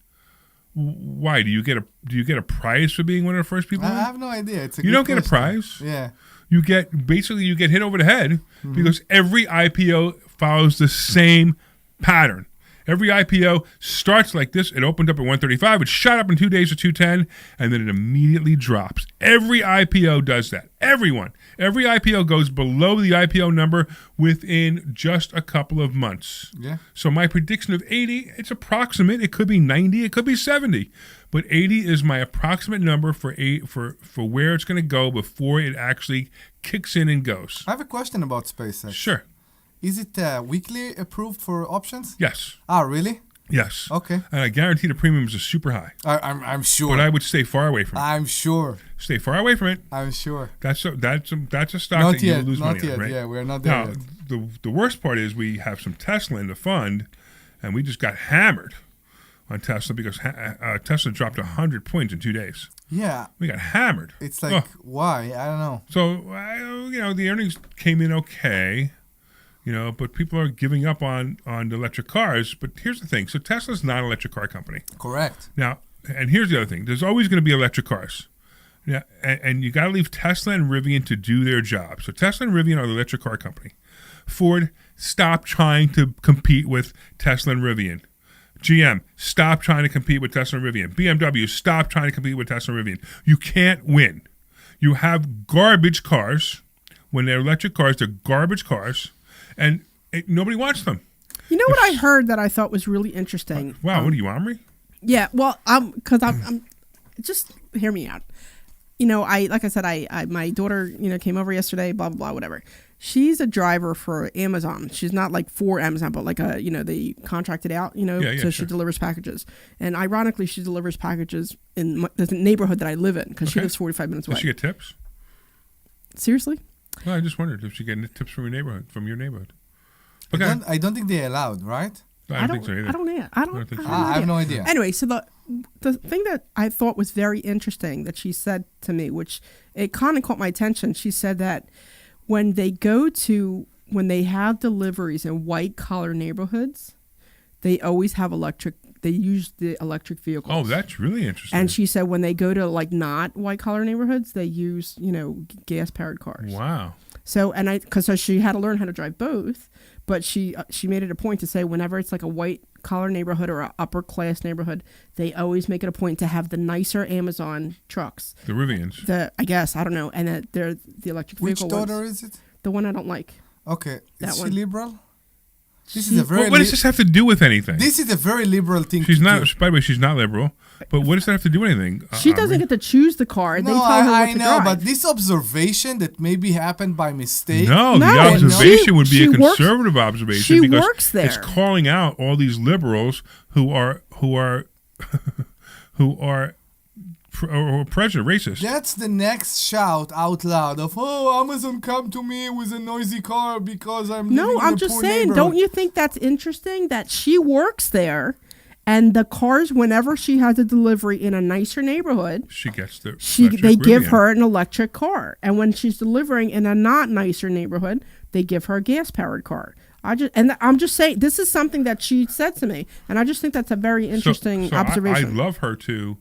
Why? Do you get a prize for being one of the first people in? I have no idea. You don't get a prize. Yeah. You get hit over the head because every IPO follows the same pattern. Every IPO starts like this. It opened up at 135. It shot up in 2 days to 210, and then it immediately drops. Every IPO does that. Everyone. Every IPO goes below the IPO number within just a couple of months. Yeah. So my prediction of 80, it's approximate. It could be 90. It could be 70. But 80 is my approximate number for where it's going to go before it actually kicks in and goes. I have a question about SpaceX. Sure. Is it weekly approved for options? Yes. Ah, really? Yes. Okay. And I guarantee the premiums are super high. I'm sure. But I would stay far away from it. I'm sure. Stay far away from it. I'm sure. That's a stock Not that yet. you lose Not money yet. on, right? Yeah, we're not there Now, yet. the worst part is we have some Tesla in the fund, and we just got hammered on Tesla because Tesla dropped 100 points in 2 days. Yeah. We got hammered. It's like, why? I don't know. So, the earnings came in okay, but people are giving up on the electric cars. But here's the thing. So Tesla's not an electric car company. Correct. Now, and here's the other thing. There's always going to be electric cars. Yeah, and you got to leave Tesla and Rivian to do their job. So Tesla and Rivian are the electric car company. Ford, stop trying to compete with Tesla and Rivian. GM, stop trying to compete with Tesla and Rivian. BMW, stop trying to compete with Tesla and Rivian. You can't win. You have garbage cars. When they're electric cars, they're garbage cars, and nobody wants them. You know what I heard that I thought was really interesting? Wow, what are you, Omri? Yeah, well, because I'm just hear me out. Like I said, my daughter, came over yesterday, blah, blah, blah, whatever. She's a driver for Amazon. She's not like for Amazon, but like they contracted out, so she delivers packages. And ironically, she delivers packages in the neighborhood that I live in because she lives 45 minutes away. Does she get tips? Seriously? Well, I just wondered if she get tips from your neighborhood. Okay. I don't think they're allowed, right? I don't think so either. I don't think so. I have no idea. Anyway, so the thing that I thought was very interesting that she said to me, which it kind of caught my attention, she said that when they have deliveries in white collar neighborhoods, they always have they use the electric vehicles. Oh, that's really interesting. And she said when they go to like not white collar neighborhoods, they use, gas powered cars. Wow. So, because she had to learn how to drive both, but she made it a point to say whenever it's like a white collar neighborhood or a upper class neighborhood, they always make it a point to have the nicer Amazon trucks. The Rivians. I guess, I don't know. And that they're the electric vehicle Which daughter is it? The one I don't like. Okay. Is she one. liberal? This is a very what does this have to do with anything? This is a very liberal thing She's to not. do. By the way, she's not liberal. But what does that have to do with anything? She doesn't get to choose the car. They tell her what I to know, drive. but this observation that maybe happened by mistake. No, the observation would be a conservative observation she because works there. it's calling out all these liberals who are prejudice racist. That's the next shout out loud of Amazon come to me with a noisy car because I'm living in I'm a just poor saying. neighborhood. Don't you think that's interesting that she works there, and the cars whenever she has a delivery in a nicer neighborhood, she gets the they give her an electric car, and when she's delivering in a not nicer neighborhood, they give her a gas powered car. I'm just saying this is something that she said to me, and I just think that's a very interesting observation. I'd love her to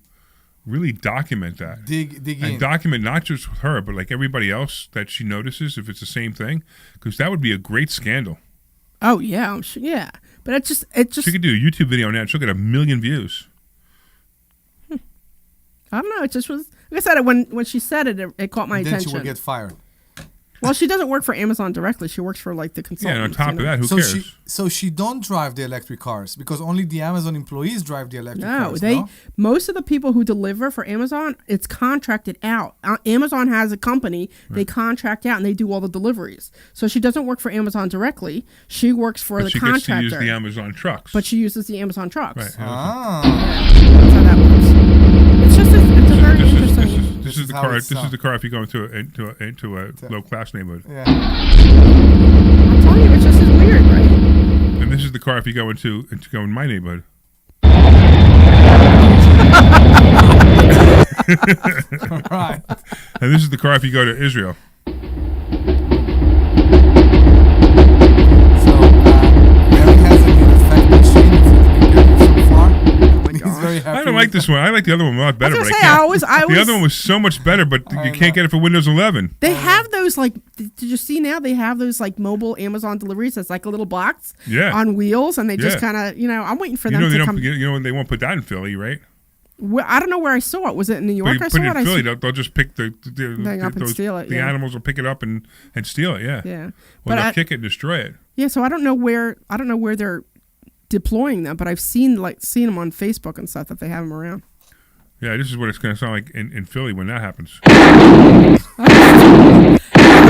really document that. Dig in. And document not just with her, but like everybody else that she notices if it's the same thing, because that would be a great scandal. Oh yeah, I'm sure, yeah. But it just she could do a YouTube video on that. She'll get 1 million views. I don't know. It just was like I said. When she said it, it caught my attention. Then she will get fired. Well, she doesn't work for Amazon directly. She works for like the consultants. Yeah, and on top of that, who cares? So she don't drive the electric cars because only the Amazon employees drive the electric cars. Most of the people who deliver for Amazon, it's contracted out. Amazon has a company, they contract out and they do all the deliveries. So she doesn't work for Amazon directly. She works for the contractor. She gets to use the Amazon trucks. But she uses the Amazon trucks. Right. That's how that works. It's just it's a very interesting. This is the car. This is the car if you go into a low class neighborhood. Yeah. I'm telling you, it's just as weird, right? And this is the car if you go in my neighborhood. Right. And this is the car if you go to Israel. So Larry hasn't been affected so far. When he's very happy. I don't like like this one. I like the other one a lot better. I was But gonna I say, can't. I always The other one was so much better, but you can't get it for Windows 11. They have those like. Did you see now? They have those like mobile Amazon deliveries. That's like a little box on wheels, and they just kind of I'm waiting for them to come. They won't put that in Philly, right? I don't know where I saw it. Was it in New York? But I put saw it it. in Philly. They'll just pick the up and steal it. The animals will pick it up and steal it. Yeah. Yeah. Or But they'll kick it and destroy it. Yeah. So I don't know where they're deploying them, but I've seen them on Facebook and stuff that they have them around. Yeah, this is what it's going to sound like in Philly when that happens. It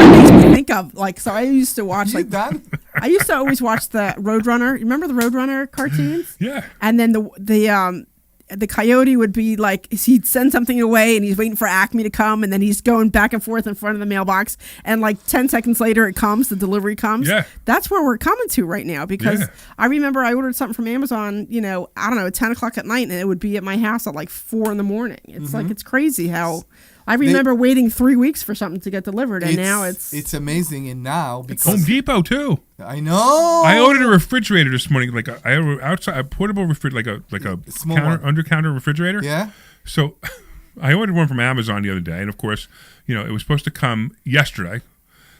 makes me think of so I used to watch done? I used to always watch the Roadrunner. You remember the Roadrunner cartoons? Yeah. And then the coyote would be like, he'd send something away and he's waiting for Acme to come, and then he's going back and forth in front of the mailbox, and like 10 seconds later it comes, the delivery comes. Yeah. That's where we're coming to right now, because I remember I ordered something from Amazon, I don't know, at 10 o'clock at night, and it would be at my house at like 4 a.m. It's like, it's crazy how I remember waiting 3 weeks for something to get delivered, and now it's amazing. And now because Home Depot too. I know. I ordered a refrigerator this morning, like I have a portable refrigerator, like a small under counter refrigerator. Yeah. So I ordered one from Amazon the other day, and of course, it was supposed to come yesterday.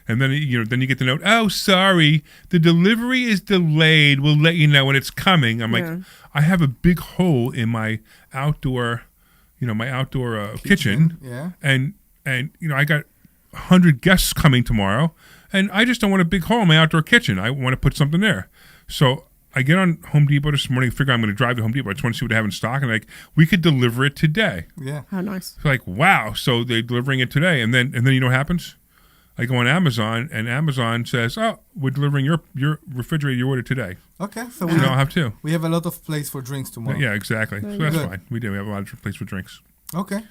And then then you get the note, "Oh, sorry, the delivery is delayed. We'll let you know when it's coming." I'm like, I have a big hole in my outdoor kitchen. Yeah. And I got 100 guests coming tomorrow, and I just don't want a big hole in my outdoor kitchen. I want to put something there. So I get on Home Depot this morning, figure I'm going to drive to Home Depot. I just want to see what they have in stock, and we could deliver it today. Yeah. how nice. So wow. So they're delivering it today, and then you know what happens? I go on Amazon, and Amazon says, "Oh, we're delivering your refrigerator you ordered today." Okay. So we don't have two. We have a lot of place for drinks tomorrow. Yeah, exactly. So that's fine. We do. We have a lot of place for drinks. Okay.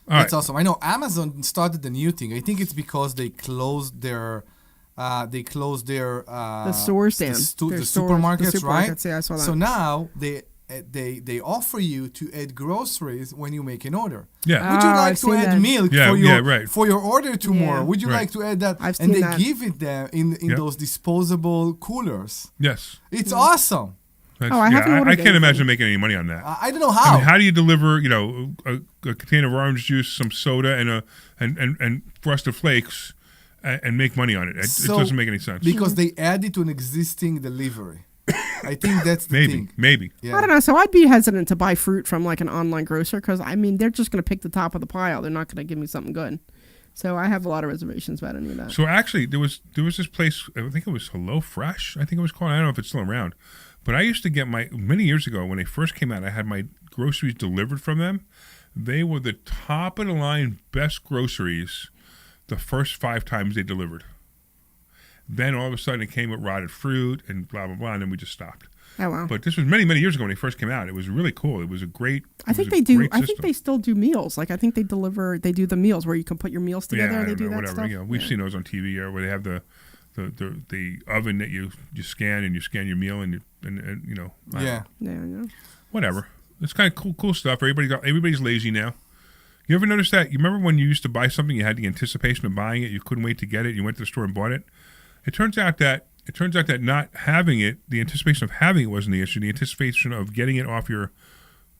That's awesome. I know Amazon started a new thing. I think it's because they closed their the stores down. The supermarkets, right? Yeah, I saw that. So now they offer you to add groceries when you make an order. Yeah. Would you like I've to seen add that. milk for your order tomorrow? Yeah. Would you like to add that? I've and seen they that. give it there in those disposable coolers. Yes. It's awesome. I haven't ordered I can't anything. imagine making any money on that. I don't know how. I mean, how do you deliver, a container of orange juice, some soda, and Frosted Flakes, and make money on it? It doesn't make any sense. Because they add it to an existing delivery. I think that's the thing. Maybe. Yeah. I don't know. So I'd be hesitant to buy fruit from like an online grocer, because they're just going to pick the top of the pile. They're not going to give me something good. So I have a lot of reservations about any of that. So actually, there was this place. I think it was Hello Fresh. I think it was called. I don't know if it's still around. But I used to get many years ago when they first came out, I had my groceries delivered from them. They were the top of the line best groceries the first 5 times they delivered. Then all of a sudden it came with rotted fruit and blah, blah, blah, and then we just stopped. Oh, wow. But this was many, many years ago when they first came out. It was really cool. It was a great I think they do. I think they still do meals. Like I think they do the meals where you can put your meals together. Yeah, and they do know, that whatever. stuff. We've seen those on TV where they have the oven that you scan, and you scan your meal, and Yeah. Whatever. It's kind of cool stuff. Everybody's lazy now. You ever notice that? You remember when you used to buy something, you had the anticipation of buying it, you couldn't wait to get it, you went to the store and bought it. It turns out that not having it, the anticipation of having it wasn't the issue. The anticipation of getting it off your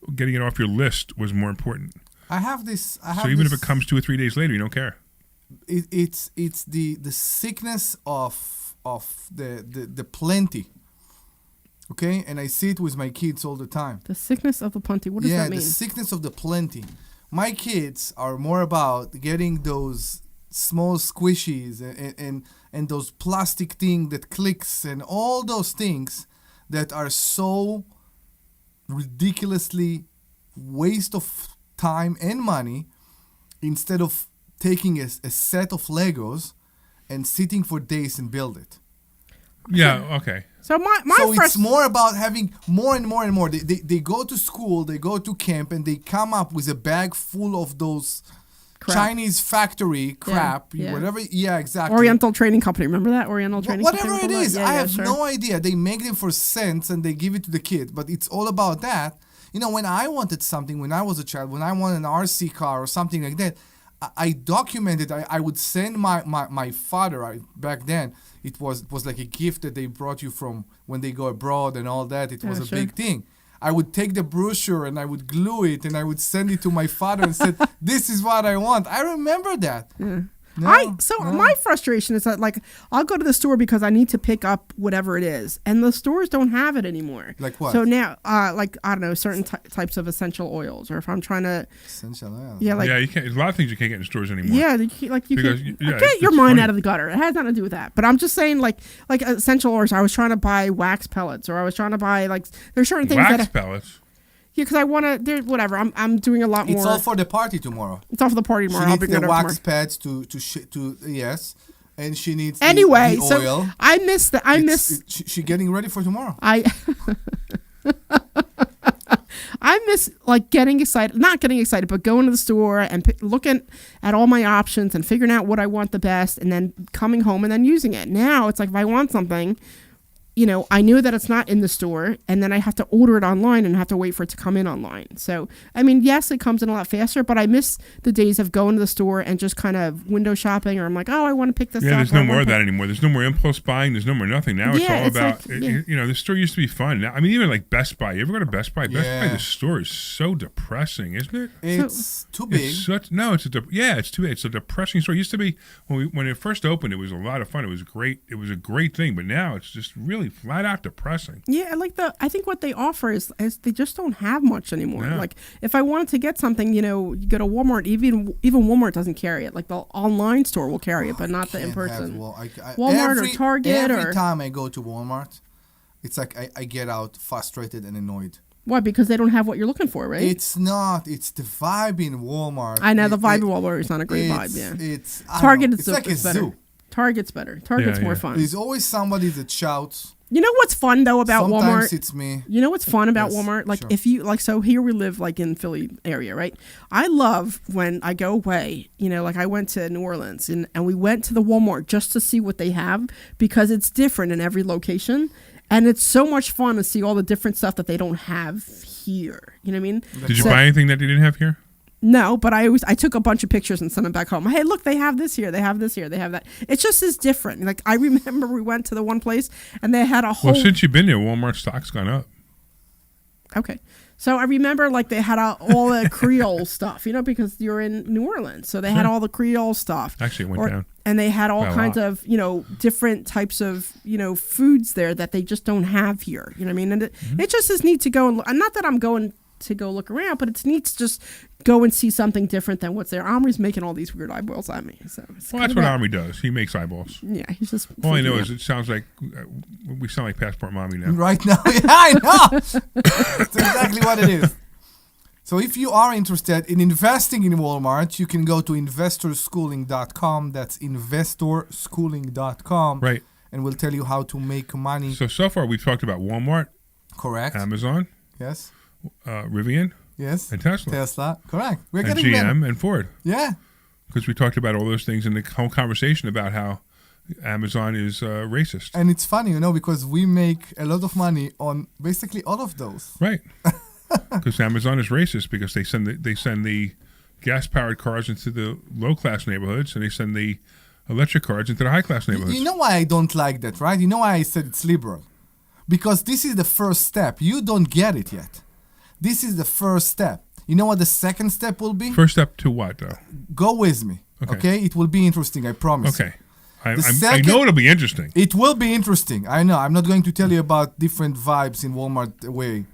list was more important. So even if it comes 2 or 3 days later, you don't care. It's the sickness of the plenty. Okay, and I see it with my kids all the time. The sickness of the plenty. What does that mean? Yeah, the sickness of the plenty. My kids are more about getting those small squishies and those plastic thing that clicks and all those things that are so ridiculously waste of time and money, instead of taking a set of Legos and sitting for days and build it. Yeah, okay. So it's more about having more and more and more. They go to school, they go to camp, and they come up with a bag full of those Chinese factory crap, whatever. Yeah, exactly. Oriental Trading Company. Remember that? Oriental Trading Company? Whatever it is. I have no idea. They make them for cents and they give it to the kid, but it's all about that. When I wanted something when I was a child, when I wanted an RC car or something like that, I documented. I would send my father. Back then, it was like a gift that they brought you from when they go abroad and all that. It was a big thing. I would take the brochure and I would glue it and I would send it to my father and said, "This is what I want." I remember that. Yeah. No, My frustration is that like I'll go to the store because I need to pick up whatever it is, and the stores don't have it anymore. Like what? So now, like I don't know, certain types of essential oils, or if I'm trying to, essential oil. yeah, like you can't. There's a lot of things you can't get in stores anymore. yeah, you Because, can yeah, get your it's mind funny. out of the gutter. It has nothing to do with that. But I'm just saying, like essential oils. I was trying to buy wax pellets, or I was trying to buy like there's certain things Wax that pellets. yeah, because I want to. Whatever. I'm doing a lot more. It's all for the party tomorrow. It's all for the party tomorrow. She I'll needs bring the it up wax tomorrow. pads to yes, and she needs Anyway, the so oil. I miss the She getting ready for tomorrow. I miss like getting excited, not getting excited, but going to the store and looking at all my options and figuring out what I want the best, and then coming home and then using it. Now it's like if I want something, you know, I knew that it's not in the store, and then I have to order it online and have to wait for it to come in online. So, I mean, yes, it comes in a lot faster, but I miss the days of going to the store and just kind of window shopping, or I'm like, oh, I want to pick this up. Yeah, there's no more of that anymore. There's no more impulse buying. There's no more nothing. Now it's Yeah, all it's about, like, yeah. you know, the store used to be fun. Now, I mean, even like Best Buy. You ever go to Best Buy? Best Buy, Yeah. the store is so depressing, isn't it? It's too big. It's such it's too big. It's a depressing store. It used to be when it first opened, it was a lot of fun. It was great. It was a great thing. But now it's just really flat out depressing. Yeah, I think what they offer is they just don't have much anymore. Yeah. Like if I wanted to get something, you know, you go to Walmart. Even Walmart doesn't carry it. Like the online store will carry it, but not the in person. Walmart or Target every time I go to Walmart, it's like I get out frustrated and annoyed. Why? Because they don't have what you're looking for, right? It's not. It's the vibe in Walmart. I know the vibe in Walmart is not a great vibe. Yeah, It's Target it's like a better. zoo. Target's better. Target's more yeah. fun. There's always somebody that shouts. You know what's fun though about Sometimes Walmart? it's me. You know what's fun about Yes, Walmart? Like sure. if you like, so here we live like in Philly area, right? I love when I go away, you know, like I went to New Orleans and we went to the Walmart just to see what they have because it's different in every location. And it's so much fun to see all the different stuff that they don't have here. You know what I mean? Did you buy anything that they didn't have here? No, but I took a bunch of pictures and sent them back home. Hey, look, they have this here, they have this here, they have that. It just is different. Like I remember we went to the one place and they had a whole. Well, since you've been there, Walmart stock's gone up. Okay. So I remember like they had all the Creole stuff, you know, because you're in New Orleans. So they had all the Creole stuff. Actually, it went down. And they had all By a kinds lot. of, you know, different types of, you know, foods there that they just don't have here. You know what I mean? And it just is neat to go and look. And not that I'm going to go look around, but it's neat to just go and see something different than what's there. Omri's making all these weird eyeballs at me. So Well, that's what Omri does. He makes eyeballs. Yeah, he's just. All I know freaking is out. it sounds like we sound like Passport Mommy now. Right now, yeah, I know. That's exactly what it is. So if you are interested in investing in Walmart, you can go to investorschooling.com. That's investorschooling.com. Right. And we'll tell you how to make money. So far we've talked about Walmart, Correct. Amazon, Yes. Rivian, Yes. and Tesla, Tesla. Correct. We're and getting GM better. and Ford. Yeah. Because we talked about all those things in the whole conversation about how Amazon is racist. And it's funny, you know, because we make a lot of money on basically all of those. Right. Because Amazon is racist because they send the gas-powered cars into the low-class neighborhoods and they send the electric cars into the high-class neighborhoods. You know why I don't like that, right? You know why I said it's liberal? Because this is the first step. You don't get it yet. This is the first step. You know what the second step will be? First step to what, though? Go with me. Okay? It will be interesting, I promise. Okay. I second- know it'll be interesting. It will be interesting. I know. I'm not going to tell you about different vibes in Walmart way.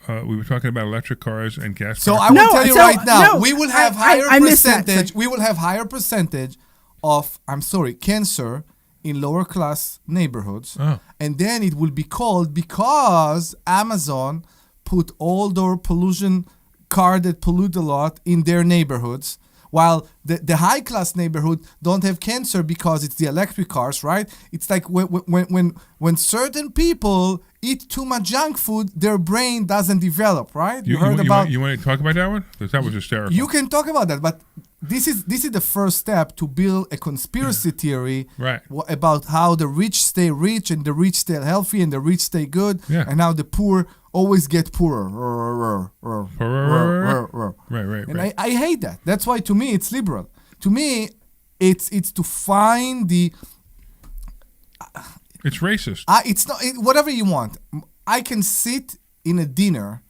We were talking about electric cars and gas. So cars. I will tell you right now, we will have I missed that. percentage. We will have higher percentage of cancer in lower class neighborhoods, and then it will be called because Amazon put all their pollution car that pollute a lot in their neighborhoods. While the high class neighborhood don't have cancer because it's the electric cars, right? It's like when certain people eat too much junk food, their brain doesn't develop, right? You want to talk about that one? Because that was hysterical. You can talk about that, but this is the first step to build a conspiracy theory Right. About how the rich stay rich and the rich stay healthy and the rich stay good, and how the poor always get poorer. Right. And I hate that. That's why to me it's liberal. To me, it's to find the. It's racist. It's not whatever you want. I can sit in a dinner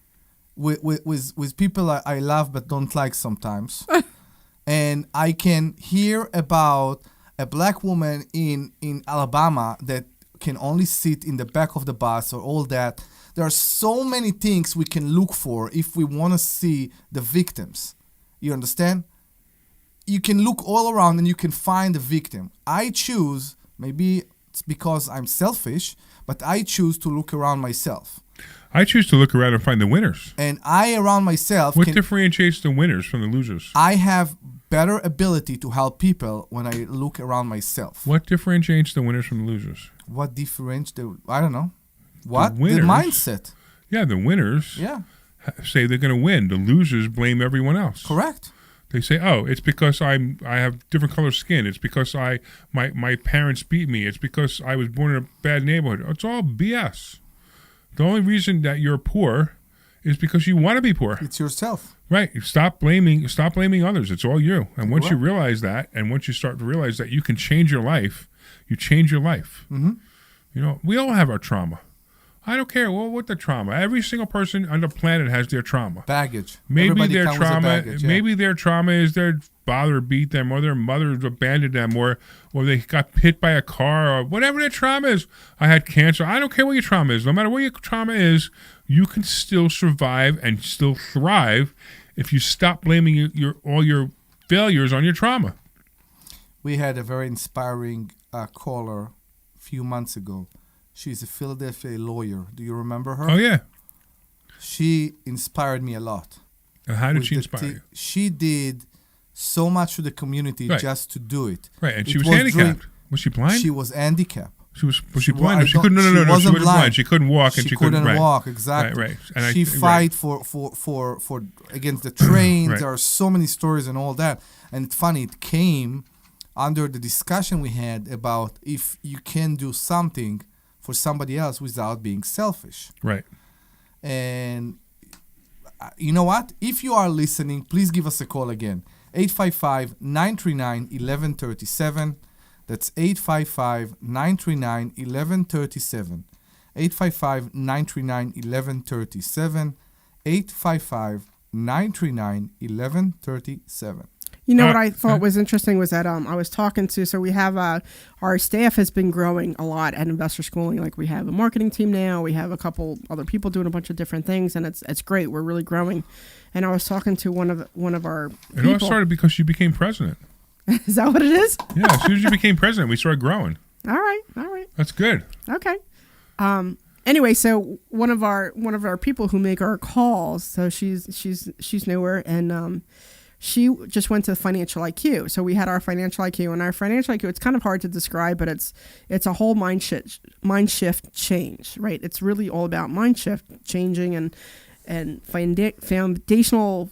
with people I love but don't like sometimes, and I can hear about a black woman in Alabama that can only sit in the back of the bus or all that. There are so many things we can look for if we want to see the victims. You understand? You can look all around and you can find the victim. I choose, maybe it's because I'm selfish, but I choose to look around myself. I choose to look around and find the winners. And I around myself. What differentiates the winners from the losers? I have better ability to help people when I look around myself. What differentiates the winners from the losers? What differentiates I don't know. What? The mindset. Yeah, the winners say they're going to win. The losers blame everyone else. Correct. They say, "Oh, it's because I have different color skin. It's because my parents beat me. It's because I was born in a bad neighborhood." It's all BS. The only reason that you're poor is because you want to be poor. It's yourself. Right. Stop blaming others. It's all you. And once you realize that, and once you start to realize that you can change your life, you change your life. Mm-hmm. You know, we all have our trauma. I don't care what the trauma. Every single person on the planet has their trauma. Baggage. Maybe Everybody their comes with trauma. baggage, yeah. Maybe their trauma is their father beat them, or their mother abandoned them, or they got hit by a car, or whatever their trauma is. I had cancer. I don't care what your trauma is. No matter what your trauma is, you can still survive and still thrive if you stop blaming all your failures on your trauma. We had a very inspiring caller a few months ago. She's a Philadelphia lawyer. Do you remember her? Oh, yeah. She inspired me a lot. How did she inspire you? She did so much to the community just to do it. Right, and she was handicapped. Was she blind? She was handicapped. Was she blind? She couldn't. No. She wasn't blind. She couldn't walk, and she couldn't walk. Exactly. Right. And she fight for against the trains. Right. There are so many stories and all that. And it's funny. It came under the discussion we had about if you can do something for somebody else without being selfish. Right. And you know what? If you are listening, please give us a call again. 855-939-1137. That's 855-939-1137. 855-939-1137. 855-939-1137. You know what I thought was interesting was that I was talking to, so we have our staff has been growing a lot at Investor Schooling. Like we have a marketing team now, we have a couple other people doing a bunch of different things, and it's great. We're really growing. And I was talking to one of our people. It all started because you became president. Is that what it is? Yeah, as soon as you became president, we started growing. All right. That's good. Okay. Anyway, so one of our people who make our calls, so she's newer, and she just went to Financial IQ. So we had our Financial IQ, and our Financial IQ, it's kind of hard to describe, but it's a whole mind shift change, right? It's really all about mind shift changing and foundational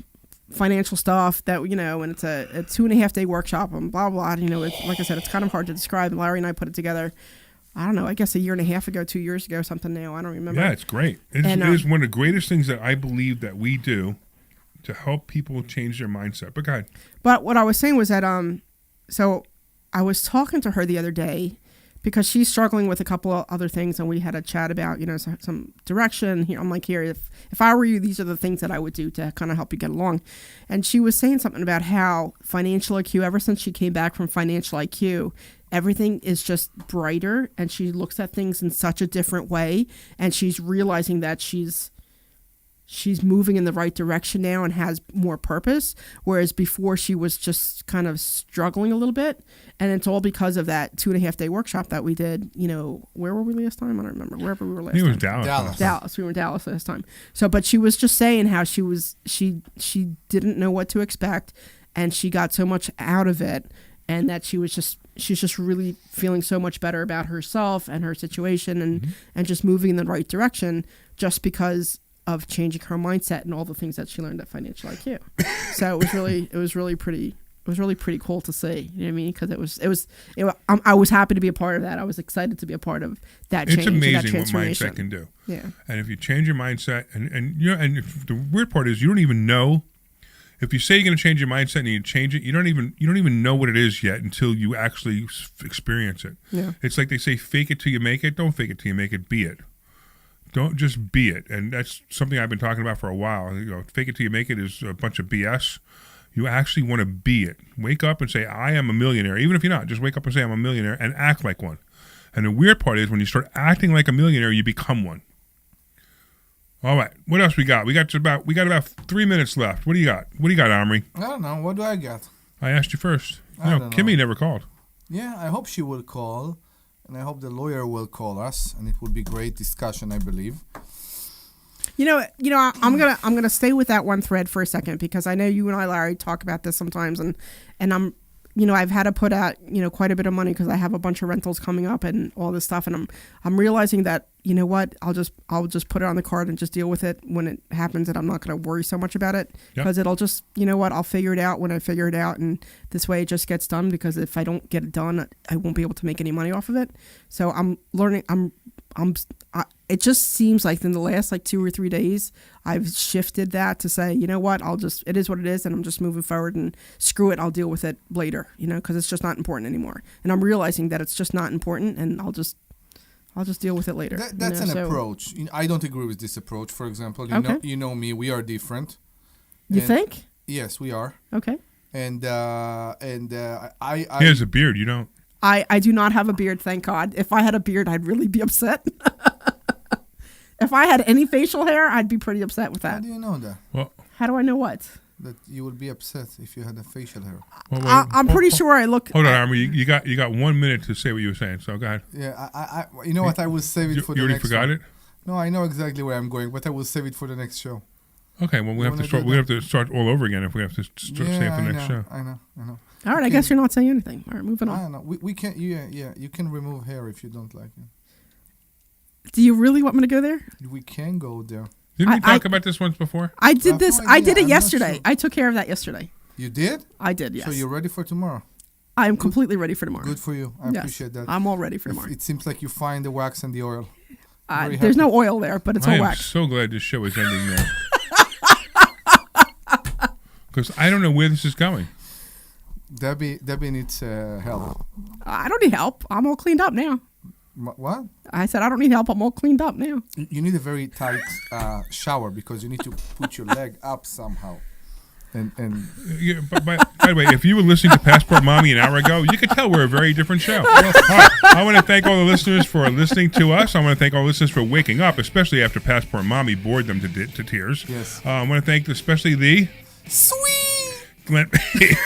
financial stuff that, you know, and it's a 2.5 day workshop and blah, blah, you know, it's, like I said, it's kind of hard to describe. Larry and I put it together, I don't know, I guess 1.5 years ago, 2 years ago, something now. I don't remember. Yeah, it's great. It is one of the greatest things that I believe that we do to help people change their mindset. But go ahead. But what I was saying was that, so I was talking to her the other day because she's struggling with a couple of other things, and we had a chat about, you know, some direction. I'm like, here, if I were you, these are the things that I would do to kind of help you get along. And she was saying something about how Financial IQ, ever since she came back from Financial IQ, everything is just brighter, and she looks at things in such a different way, and she's realizing that she's moving in the right direction now and has more purpose, whereas before she was just kind of struggling a little bit. And it's all because of that 2.5 day workshop that we did. You know, where were we last time? I don't remember. Wherever we were last time. It was Dallas. Dallas. We were in Dallas last time. So, but she was just saying how she didn't know what to expect, and she got so much out of it, and that she's just really feeling so much better about herself and her situation, and just moving in the right direction just because of changing her mindset and all the things that she learned at Financial IQ. So it was really pretty cool to see. You know what I mean? Because I was happy to be a part of that. I was excited to be a part of that change. It's amazing that transformation. what mindset can do. Yeah. And if you change your mindset, and you know, and the weird part is you don't even know. If you say you're going to change your mindset and you change it, you don't even know what it is yet until you actually experience it. Yeah. It's like they say, fake it till you make it. Don't fake it till you make it. Be it. Don't just be it. And that's something I've been talking about for a while. Fake it till you make it is a bunch of BS. You actually want to be it. Wake up and say, I am a millionaire. Even if you're not, just wake up and say, I'm a millionaire, and act like one. And the weird part is when you start acting like a millionaire, you become one. All right. What else we got? We got about 3 minutes left. What do you got? What do you got, Omri? I don't know. What do I got? I asked you first. I don't know. Kimmy never called. Yeah, I hope she will call, and I hope the lawyer will call us, and it will be great discussion, I believe. I'm gonna stay with that one thread for a second because I know you and I, Larry, talk about this sometimes, and I'm, I've had to put out, quite a bit of money because I have a bunch of rentals coming up and all this stuff, and I'm realizing that, what, I'll just put it on the card and just deal with it when it happens, and I'm not gonna worry so much about it because it'll just, what, I'll figure it out when I figure it out, and this way it just gets done because if I don't get it done, I won't be able to make any money off of it. So I'm learning. It just seems like in the last 2 or 3 days, I've shifted that to say, what, it is what it is, and I'm just moving forward and screw it, I'll deal with it later, because it's just not important anymore. And I'm realizing that it's just not important, and I'll just deal with it later. That's an approach. I don't agree with this approach. For example, you know me, we are different. You think? Yes, we are. Okay. And I He has a beard, you don't. I do not have a beard, thank God. If I had a beard, I'd really be upset. If I had any facial hair, I'd be pretty upset with that. How do you know that? Well, how do I know what? That you would be upset if you had a facial hair. I'm pretty sure I look. Hold on, Omri. You got 1 minute to say what you were saying. So go ahead. Yeah, I you know what? I will save it for the next. You already forgot it? No, I know exactly where I'm going, but I will save it for the next show. Okay, well we have to start. We have to start all over again if we have to start saying for the next show. I know. All right, I guess you're not saying anything. All right, moving on. I don't know. We can. Yeah. You can remove hair if you don't like it. Do you really want me to go there? We can go there. Didn't we talk about this once before? I did this. No I did it I'm yesterday. sure. I took care of that yesterday. You did? I did. Yes. So you're ready for tomorrow? I am completely ready for tomorrow. Good for you. I appreciate that. I'm all ready for tomorrow. It seems like you find the wax and the oil. There's no oil there, but it's all wax. I'm so glad this show is ending now. Because I don't know where this is going. Debbie needs help. I don't need help. I'm all cleaned up now. What? I said I don't need help. I'm all cleaned up now. You need a very tight shower because you need to put your leg up somehow. And yeah, by the way, if you were listening to Passport Mommy an hour ago, you could tell we're a very different show. Right. I want to thank all the listeners for listening to us. I want to thank all the listeners for waking up, especially after Passport Mommy bored them to tears. Yes. I want to thank especially the sweet Glenn Page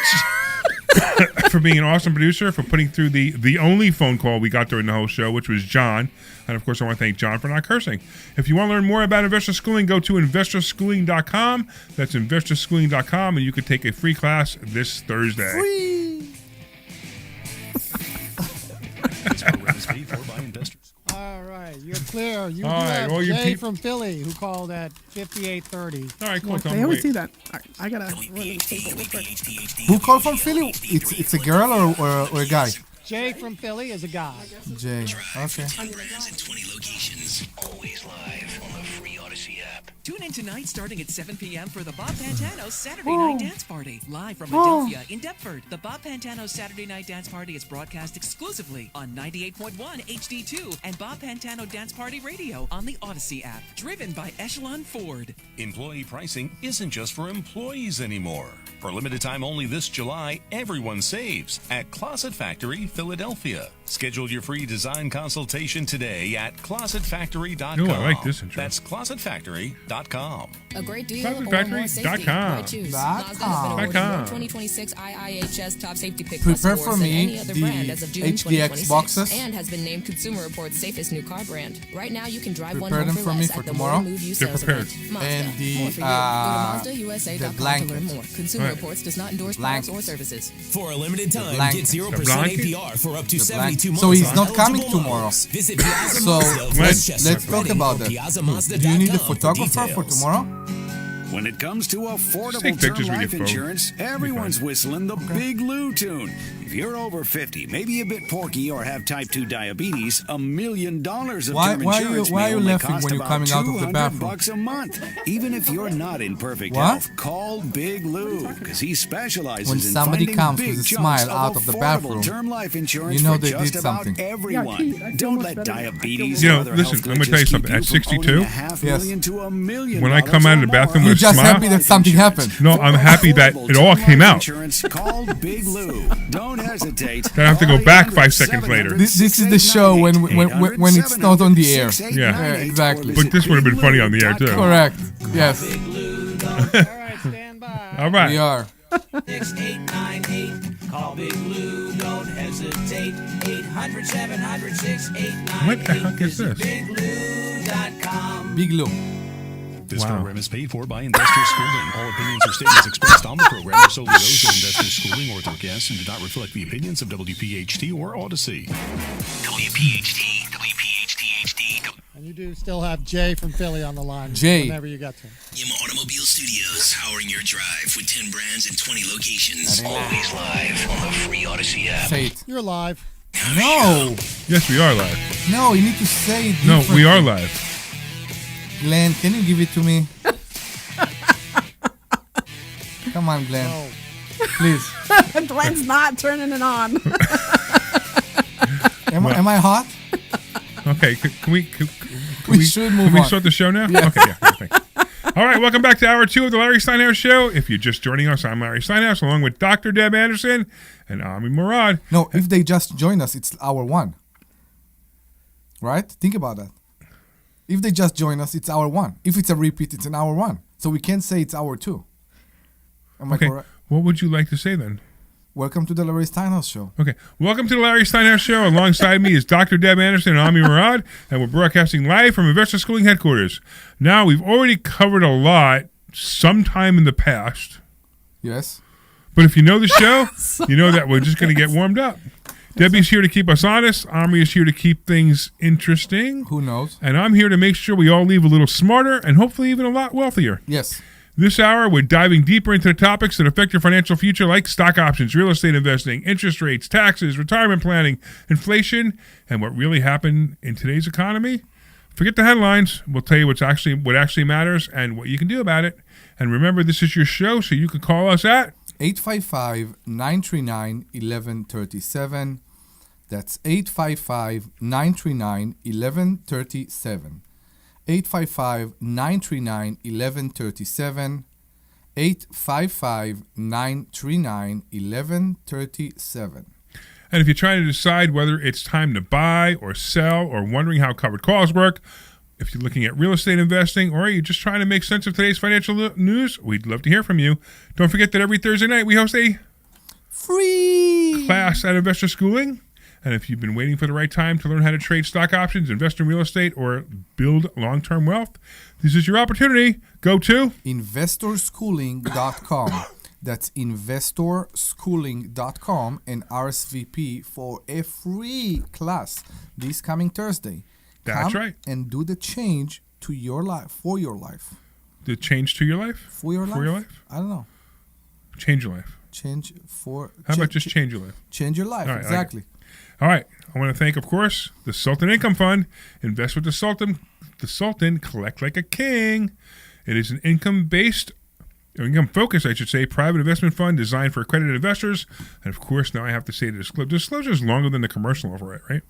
for being an awesome producer, for putting through the only phone call we got during the whole show, which was John. And, of course, I want to thank John for not cursing. If you want to learn more about investor schooling, go to investorschooling.com. That's investorschooling.com, and you can take a free class this Thursday. Free! All right, you're clear. You All have right, all you Jay from Philly who called at 5830. All right, cool. I always do that. All right, I got to run the table real quick. Who called from Philly? It's a girl or a guy? Jay from Philly is a guy. Jay. Okay. 120 locations, always live on the free Odyssey app. Tune in tonight starting at 7 p.m. for the Bob Pantano Saturday Night Dance Party. Live from Adelphia in Deptford. The Bob Pantano Saturday Night Dance Party is broadcast exclusively on 98.1 HD2 and Bob Pantano Dance Party Radio on the Odyssey app. Driven by Echelon Ford. Employee pricing isn't just for employees anymore. For limited time only this July, everyone saves at Closet Factory, Philadelphia. Schedule your free design consultation today at closetfactory.com. Ooh, I like this intro. That's closetfactory.com. A great deal Closetfactory.com. or more safety. Why choose? Mazda has been awarded .com. more 2026 IIHS Top Safety Pick Prepare Plus for scores than me any other brand as of June HDX 2026, boxes. and has been named Consumer Reports safest new car brand. Right now, you can drive one Prepare home them for for me less for at the tomorrow. More Move You They're sales prepared. event. Mazda, And the, more for you. Go to MazdaUSA.com to blanket. learn more. Consumer Right. Reports does not endorse Blanket. products or services. For a limited time, blanket. get 0% The blanket? APR for up to The 72 blanket. months. So he's on not coming eligible tomorrow. models. Visit Piazza So Mazda of let's Westchester, talk Reading, about or that. PiazzaMazda.com Do you need a for photographer for details. tomorrow? When it comes to affordable take term pictures with life your phone. insurance, everyone's whistling the Big Lou tune. If you're over 50, maybe a bit porky, or have type 2 diabetes, $1 million of term insurance why are may you only laughing cost when you're about coming out of the bathroom? $200 a month. Even if you're not in perfect What? health, call Big Lou, because he specializes When in somebody finding comes big with a chunks smile out of the affordable bathroom, term life insurance you know for they just did about something. everyone. Don't let diabetes You or know, other listen, health I'm gonna tell you glitches something. keep At from owning 62, $500,000 to $1 million when I come out of the bathroom You're with a just smile, happy that something happened. no, I'm happy that it all came out. Insurance, call Big Lou. Don't hesitate. Then I have to go back 5 seconds later. This is the show when it's not on the air. Yeah. Exactly. But this would have been funny on the air too. Correct. Yes. All right. We are. 6898. Call Big Lou. Don't hesitate. 800-700-6898. What the heck is this? BigLou.com. Big Lou. This Wow. program is paid for by Investor Schooling. All opinions or statements expressed on the program are solely those of Investor Schooling or their guests and do not reflect the opinions of WPHT or Odyssey. WPHT, WPHT-HD. And you do still have Jay from Philly on the line. Jay. Whenever you get to him. Yama Automobile Studios, powering your drive with 10 brands and 20 locations. Always live on the free Odyssey app. Say it. You're live. No. Yes, we are live. No, you need to say it No, we are differently. live. Glenn, can you give it to me? Come on, Glenn. Oh. Please. Glenn's not turning it on. Am I hot? Okay, can we should move Can we on. start the show now? Yes. Okay, yeah. Thanks. All right, welcome back to Hour 2 of the Larry Steinhouse Show. If you're just joining us, I'm Larry Steinhouse, along with Dr. Deb Anderson and Omri Morad. No, if they just join us, it's hour 1. Right? Think about that. If they just join us, it's hour 1. If it's a repeat, it's an hour 1. So we can't say it's hour 2. Am I Okay, correct? what would you like to say then? Welcome to the Larry Steinhouse Show. Okay, welcome to the Larry Steinhouse Show. Alongside me is Dr. Deb Anderson and Omri Morad, and we're broadcasting live from Investor Schooling headquarters. Now, we've already covered a lot sometime in the past, Yes. but if you know the show, you know that we're just going to get warmed up. Debbie's here to keep us honest. Omri is here to keep things interesting. Who knows? And I'm here to make sure we all leave a little smarter and hopefully even a lot wealthier. Yes. This hour, we're diving deeper into the topics that affect your financial future, like stock options, real estate investing, interest rates, taxes, retirement planning, inflation, and what really happened in today's economy. Forget the headlines. We'll tell you what actually matters and what you can do about it. And remember, this is your show, so you can call us at 855-939-1137. That's 855-939-1137. 855-939-1137. 855-939-1137. And if you're trying to decide whether it's time to buy or sell or wondering how covered calls work, if you're looking at real estate investing or you're just trying to make sense of today's financial news, we'd love to hear from you. Don't forget that every Thursday night we host a free class at Investor Schooling. And if you've been waiting for the right time to learn how to trade stock options, invest in real estate, or build long-term wealth, this is your opportunity. Go to investorschooling.com. That's investorschooling.com and RSVP for a free class this coming Thursday. That's Come right. And do the change to your life, for your life. The change to your life? For your life? For your life? I don't know. Change your life. Change for... How about just change your life? Change your life, All right, exactly. All right. I want to thank, of course, the Sultan Income Fund. Invest with the Sultan. The Sultan, collect like a king. It is an income-focused, I should say, private investment fund designed for accredited investors. And, of course, now I have to say the disclosure is longer than the commercial over it, right?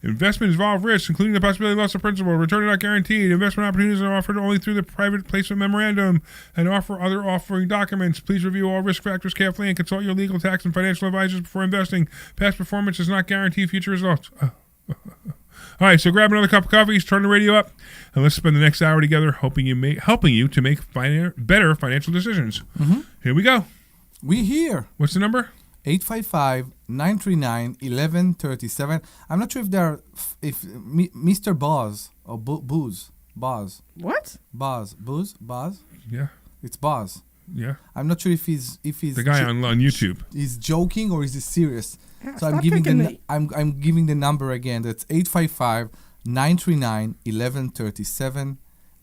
Investment involve risks, including the possibility of loss of principal. Return are not guaranteed. Investment opportunities are offered only through the private placement memorandum and other offering documents. Please review all risk factors carefully and consult your legal, tax, and financial advisors before investing. Past performance does not guarantee future results. All right, so grab another cup of coffee, turn the radio up, and let's spend the next hour together helping you to make better financial decisions. Mm-hmm. Here we go. We here. What's the number? 855-939-1137. I'm not sure if Mr. Boz or Booz. Boz. What? Boz. Booz? Boz? Yeah. It's Boz. Yeah. I'm not sure if he's the guy on YouTube. He's joking or is he serious? Yeah, so I'm giving the number again. That's 855-939-1137.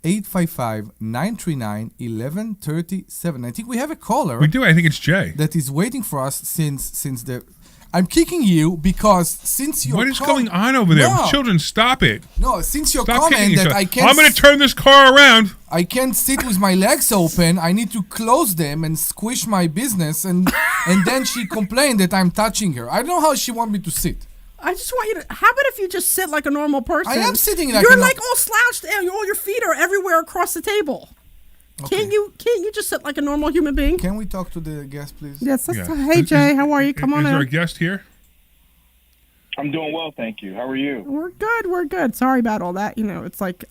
855-939-1137. I think we have a caller. We do. I think it's Jay. That is waiting for us since the... I'm kicking you because since you're... What is going on over there? No. Children, stop it. No, since your Stop comment kicking that yourself. I can't... I'm going to turn this car around. I can't sit with my legs open. I need to close them and squish my business. And then she complained that I'm touching her. I don't know how she want me to sit. I just want you to. How about if you just sit like a normal person? I am sitting like you're a like all slouched and all your feet are everywhere across the table. Okay. Can't you just sit like a normal human being? Can we talk to the guest, please? Yes. Hey Jay, how are you? Come on in. Is there in. a guest here? I'm doing well, thank you. How are you? We're good. Sorry about all that. You know, it's like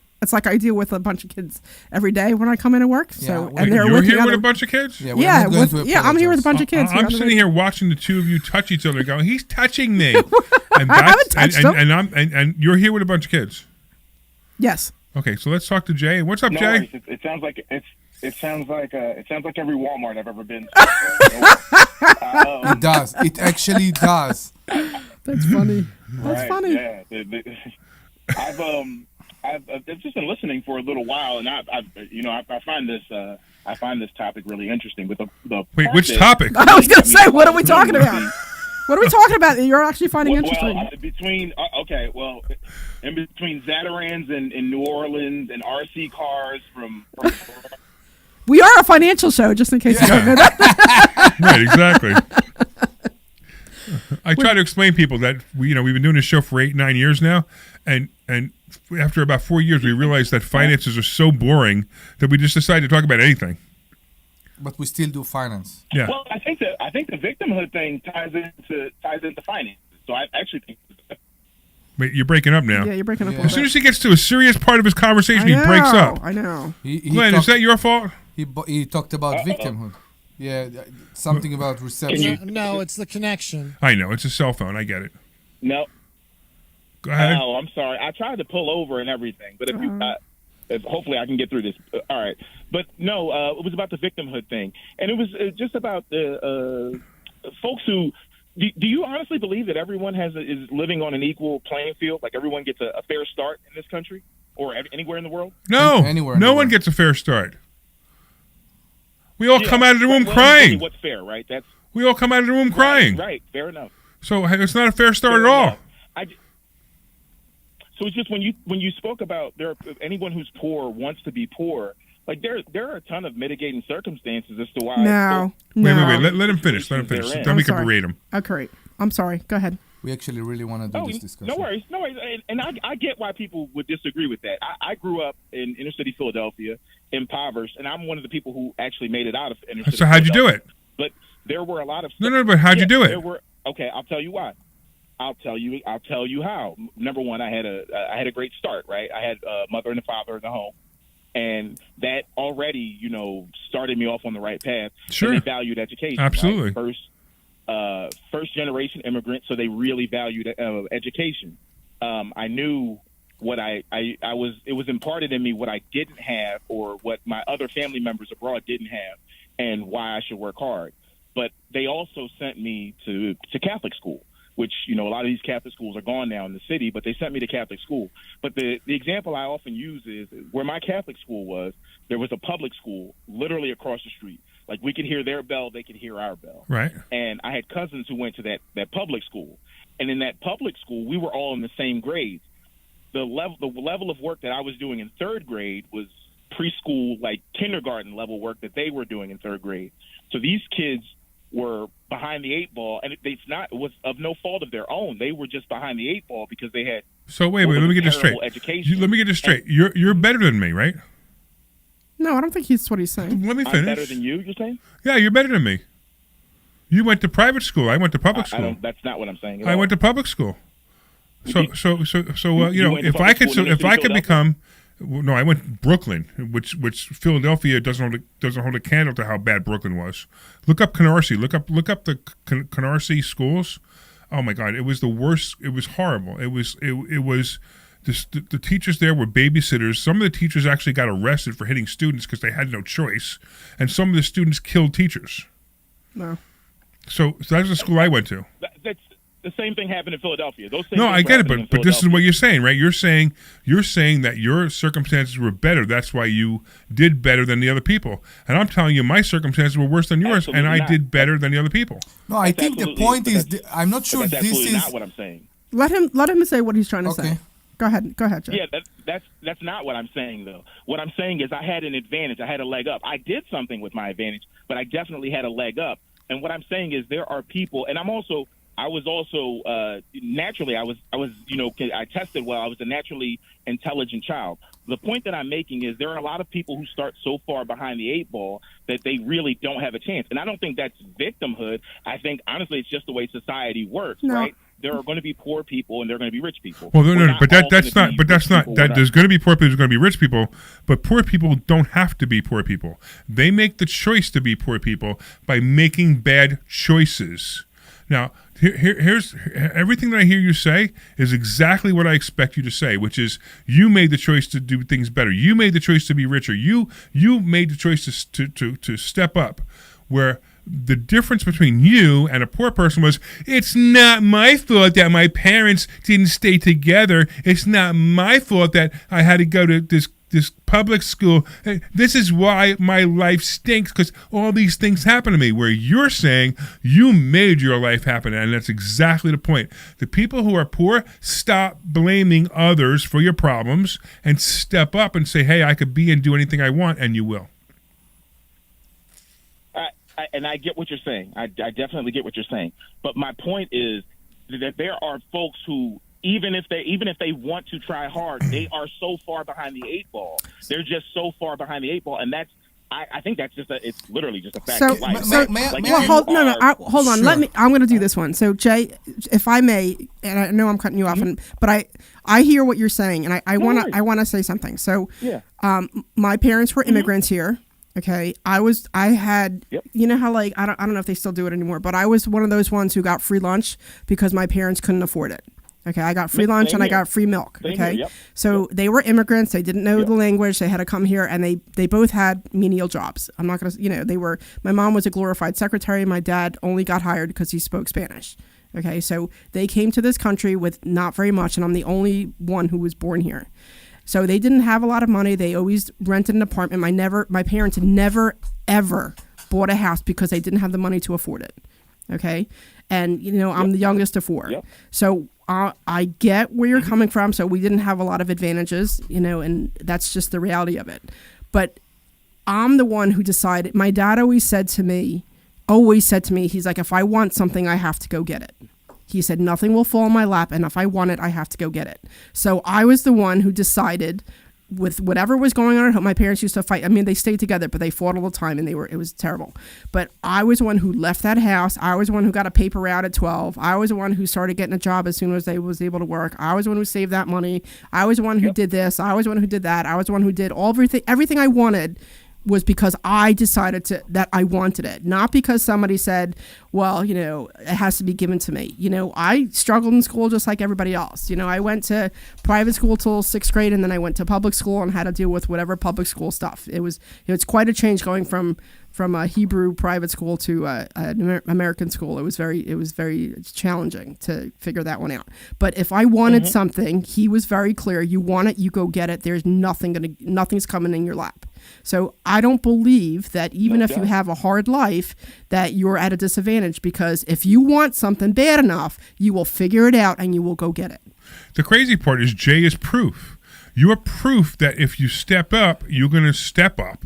I deal with a bunch of kids every day when I come into work. So Yeah, and they're You're with here the with a other- bunch of kids? Yeah, we're not going to I'm here with a bunch of kids. I'm sitting here watching the two of you touch each other, going, "He's touching me," and I haven't touched him. and you're here with a bunch of kids. Yes. Okay, so let's talk to Jay. What's up, No Jay? worries. It sounds like it sounds like every Walmart I've ever been to. It does. It actually does. That's funny. That's Right, funny. Yeah. I've just been listening for a little while, and I find this topic really interesting. But the Wait, part which that- topic? I was gonna say, what are we talking about? What are we talking about that you're actually finding interesting? In between Zatarans and New Orleans and RC cars from We are a financial show, just in case you don't know that. Right, exactly. I try to explain to people that we've been doing this show for 8-9 years now, and after about 4 years, we realized that finances are so boring that we just decided to talk about anything. But we still do finance. Yeah. Well, I think the victimhood thing ties into finances. So I actually think. Wait, you're breaking up now. Yeah, you're breaking up. As soon as he gets to a serious part of his conversation, he breaks up. I know. Glenn, is that your fault? He talked about victimhood. Yeah, something about reception. No, it's the connection. I know, it's a cell phone. I get it. No. Go ahead. Oh, I'm sorry. I tried to pull over and everything, but if hopefully I can get through this. All right. But no, it was about the victimhood thing, and it was just about the folks who. Do you honestly believe that everyone is living on an equal playing field? Like everyone gets a fair start in this country or anywhere in the world? No, no one gets a fair start. We all come out of the room crying. What's fair, right? We all come out of the room crying. Right. Fair enough. So it's not a fair start at all. So it's just when you spoke about anyone who's poor wants to be poor. Like there are a ton of mitigating circumstances as to why. No. Wait. Let him finish. Let him finish. Then we can berate him. Okay. I'm sorry. Go ahead. We actually really want to do this discussion. No worries. And I get why people would disagree with that. I grew up in inner city Philadelphia, impoverished, and I'm one of the people who actually made it out of inner city. So how'd you do it? But there were a lot of but how'd you do it? Okay, I'll tell you why. I'll tell you how. Number one, I had a great start. Right, I had a mother and a father in the home, and that already started me off on the right path. Sure, and they valued education. Absolutely. Right? First generation immigrant, so they really valued education. I knew what it was imparted in me what I didn't have or what my other family members abroad didn't have, and why I should work hard. But they also sent me to Catholic school, which, a lot of these Catholic schools are gone now in the city, but they sent me to Catholic school. But the example I often use is where my Catholic school was, there was a public school literally across the street. Like we could hear their bell, they could hear our bell. Right. And I had cousins who went to that public school. And in that public school, we were all in the same grades. The level of work that I was doing in third grade was preschool, like kindergarten level work that they were doing in third grade. So these kids were behind the eight ball, and it was of no fault of their own. They were just behind the eight ball because they had. So wait, let me get this straight. Let me get this straight. You're better than me, right? No, I don't think that's what he's saying. Let me finish. I'm better than you, you're saying? Yeah, you're better than me. You went to private school. I went to public school. That's not what I'm saying. I went to public school. So if I could become. No, I went Brooklyn, which Philadelphia doesn't hold a candle to how bad Brooklyn was. Look up Canarsie. Look up the Canarsie schools. Oh my God, it was the worst. It was horrible. It was the teachers there were babysitters. Some of the teachers actually got arrested for hitting students because they had no choice, and some of the students killed teachers. No. So that's the school I went to. The same thing happened in Philadelphia. Those same No, things I were get it, happening in but this is Philadelphia. what you're saying, right? You're saying that your circumstances were better. That's why you did better than the other people. And I'm telling you, my circumstances were worse than yours, Absolutely and I not. did better than the other people. No, I That's think the absolutely- point but is, that's- I'm not sure That's this absolutely is. not what I'm saying. Let him say what he's trying to say. Go ahead, Joe. Yeah, that's not what I'm saying though. What I'm saying is I had an advantage. I had a leg up. I did something with my advantage, but I definitely had a leg up. And what I'm saying is there are people, and I was also naturally I was I tested well. I was a naturally intelligent child. The point that I'm making is there are a lot of people who start so far behind the eight ball that they really don't have a chance. And I don't think that's victimhood. I think honestly it's just the way society works, right? There are going to be poor people and there are going to be rich people. Well, no, We're but all that's gonna not. be But that's rich not. people. That We're there's going to be poor people. There's going to be rich people. But poor people don't have to be poor people. They make the choice to be poor people by making bad choices. Now, here's everything that I hear you say is exactly what I expect you to say, which is you made the choice to do things better. You made the choice to be richer. You made the choice to step up. Where the difference between you and a poor person was, it's not my fault that my parents didn't stay together. It's not my fault that I had to go to this public school. This is why my life stinks, because all these things happen to me. Where you're saying you made your life happen, and that's exactly the point. The people who are poor, stop blaming others for your problems and step up and say, hey, I could be and do anything I want, and you will. And I get what you're saying. I definitely get what you're saying. But my point is that there are folks who, even if they want to try hard, they are so far behind the eight ball. They're just so far behind the eight ball, and that's. I think that's it's literally just a fact of life. Hold on. Sure. I'm going to do this one. So Jay, if I may, and I know I'm cutting you off, but I hear what you're saying, and I want to say something. So, my parents were immigrants here. Okay, I had, you know how like I don't know if they still do it anymore, but I was one of those ones who got free lunch because my parents couldn't afford it. Okay, I got free lunch and I got free milk. Okay, so they were immigrants. They didn't know the language. They had to come here, and they both had menial jobs. I'm not gonna, they were. My mom was a glorified secretary. My dad only got hired because he spoke Spanish. Okay, so they came to this country with not very much, and I'm the only one who was born here. So they didn't have a lot of money. They always rented an apartment. My parents never, ever bought a house because they didn't have the money to afford it. Okay? And, I'm the youngest of four. So I get where you're coming from. So we didn't have a lot of advantages, and that's just the reality of it. But I'm the one who decided. My dad always said to me, he's like, if I want something, I have to go get it. He said, nothing will fall in my lap, and if I want it, I have to go get it. So I was the one who decided, with whatever was going on at home, my parents used to fight. I mean, they stayed together, but they fought all the time, and it was terrible. But I was the one who left that house. I was the one who got a paper route at 12. I was the one who started getting a job as soon as they was able to work. I was the one who saved that money. I was the one who did this. I was the one who did that. I was the one who did everything I wanted. Was because I decided that I wanted it, not because somebody said, well, it has to be given to me. I struggled in school just like everybody else. I went to private school till 6th grade, and then I went to public school and had to deal with whatever public school stuff. It's quite a change going from a Hebrew private school to an American school. It was very challenging to figure that one out. But if I wanted something, he was very clear. You want it, you go get it. There's nothing's coming in your lap. So I don't believe that even if you have a hard life, that you're at a disadvantage, because if you want something bad enough, you will figure it out and you will go get it. The crazy part is Jay is proof. You are proof that if you step up, you're going to step up.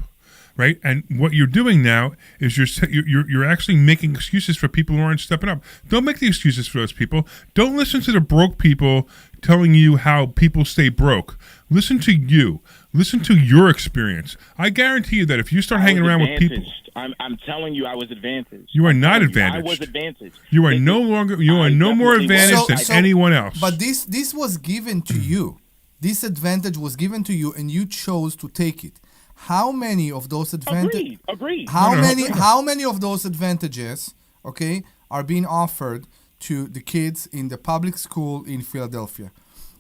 Right, and what you're doing now is you're actually making excuses for people who aren't stepping up. Don't make the excuses for those people. Don't listen to the broke people telling you how people stay broke. Listen to you. Listen to your experience. I guarantee you that if you start hanging around with people, I'm telling you, I was advantaged. You are not advantaged. I was advantaged. You are no longer. You are no more advantaged than anyone else. But this was given to you. This advantage was given to you, and you chose to take it. How many of those advantages? Agreed. How many of those advantages, are being offered to the kids in the public school in Philadelphia?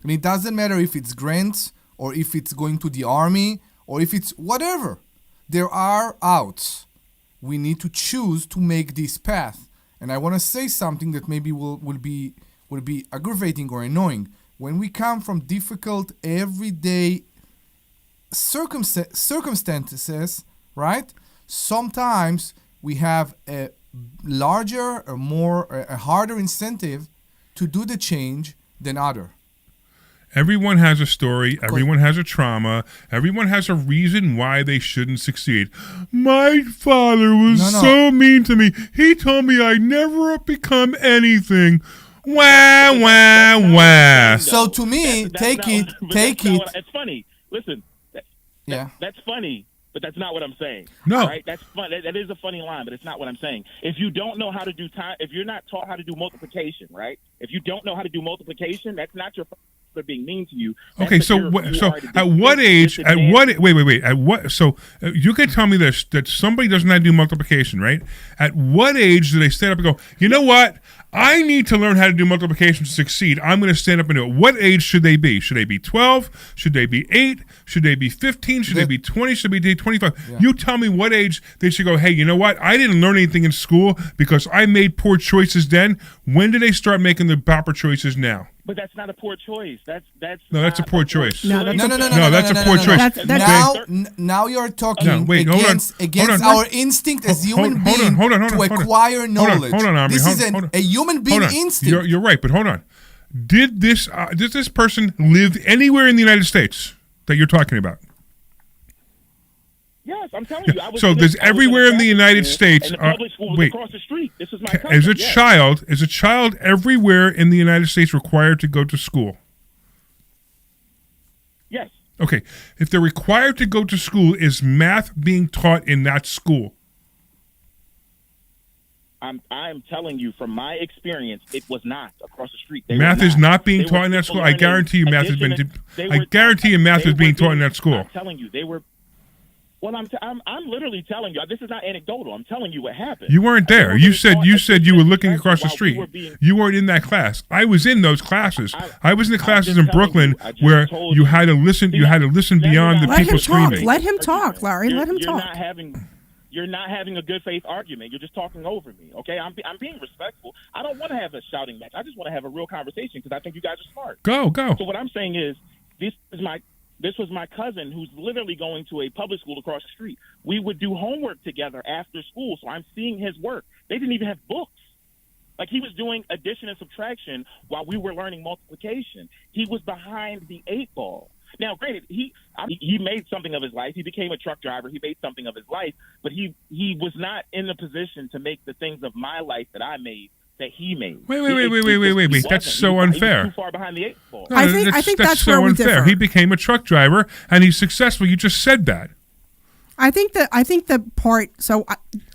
I mean, it doesn't matter if it's grants or if it's going to the army or if it's whatever. There are outs. We need to choose to make this path, and I want to say something that maybe will be aggravating or annoying. When we come from difficult everyday circumstances, right? Sometimes we have a larger, a harder incentive to do the change than other. Everyone has a story. Everyone has a trauma. Everyone has a reason why they shouldn't succeed. My father was so mean to me. He told me I'd never become anything. Wah, wah, wah. So to me, take it. It's funny. Listen. Yeah. That's funny, but that's not what I'm saying. No. Right? That's fun. That is a funny line, but it's not what I'm saying. If you don't know how to do time, if you're not taught how to do multiplication, right? If you don't know how to do multiplication, that's not your father being mean to you. Okay, so at what age? Wait. At what? So you can tell me this: that somebody doesn't know how to do multiplication, right? At what age do they stand up and go, you know what? I need to learn how to do multiplication to succeed. I'm going to stand up and do it. What age should they be? Should they be 12? Should they be 8? Should they be 15? Should they be 20? Should they be 25? Yeah. You tell me what age they should go, hey, you know what? I didn't learn anything in school because I made poor choices then. When do they start making the proper choices now? But that's not a poor choice. That's a poor choice. No, that's a poor choice. Now you're talking against our instinct as human beings to acquire knowledge. Hold on, Omri. This is a human being instinct. You're right, but hold on. Did this person live anywhere in the United States that you're talking about? Yes, I'm telling you. So there's everywhere in the United States. And the public school was across the street. This is my cousin. Is a child everywhere in the United States required to go to school? Yes. Okay. If they're required to go to school, is math being taught in that school? I'm telling you from my experience, it was not across the street. Math is not being taught in that school. I guarantee you, math has been. Math is being taught in that school. I'm telling you, they were. Well, I'm literally telling you. This is not anecdotal. I'm telling you what happened. You weren't there. You said you were looking across the street. You weren't in that class. I was in those classes. I was in the classes in Brooklyn where you had to listen. You had to listen beyond the people screaming. Let him talk, Larry. Let him talk. You're not having a good faith argument. You're just talking over me. Okay, I'm being respectful. I don't want to have a shouting match. I just want to have a real conversation because I think you guys are smart. Go. So what I'm saying is this was my cousin who's literally going to a public school across the street. We would do homework together after school, so I'm seeing his work. They didn't even have books. Like, he was doing addition and subtraction while we were learning multiplication. He was behind the 8 ball. Now, granted, he made something of his life. He became a truck driver. He made something of his life, but he was not in the position to make the things of my life that I made that he made. Wait. That's so unfair. He was too far behind the 8 ball. I think that's so where we differ. He became a truck driver and he's successful. You just said that. I think the part. So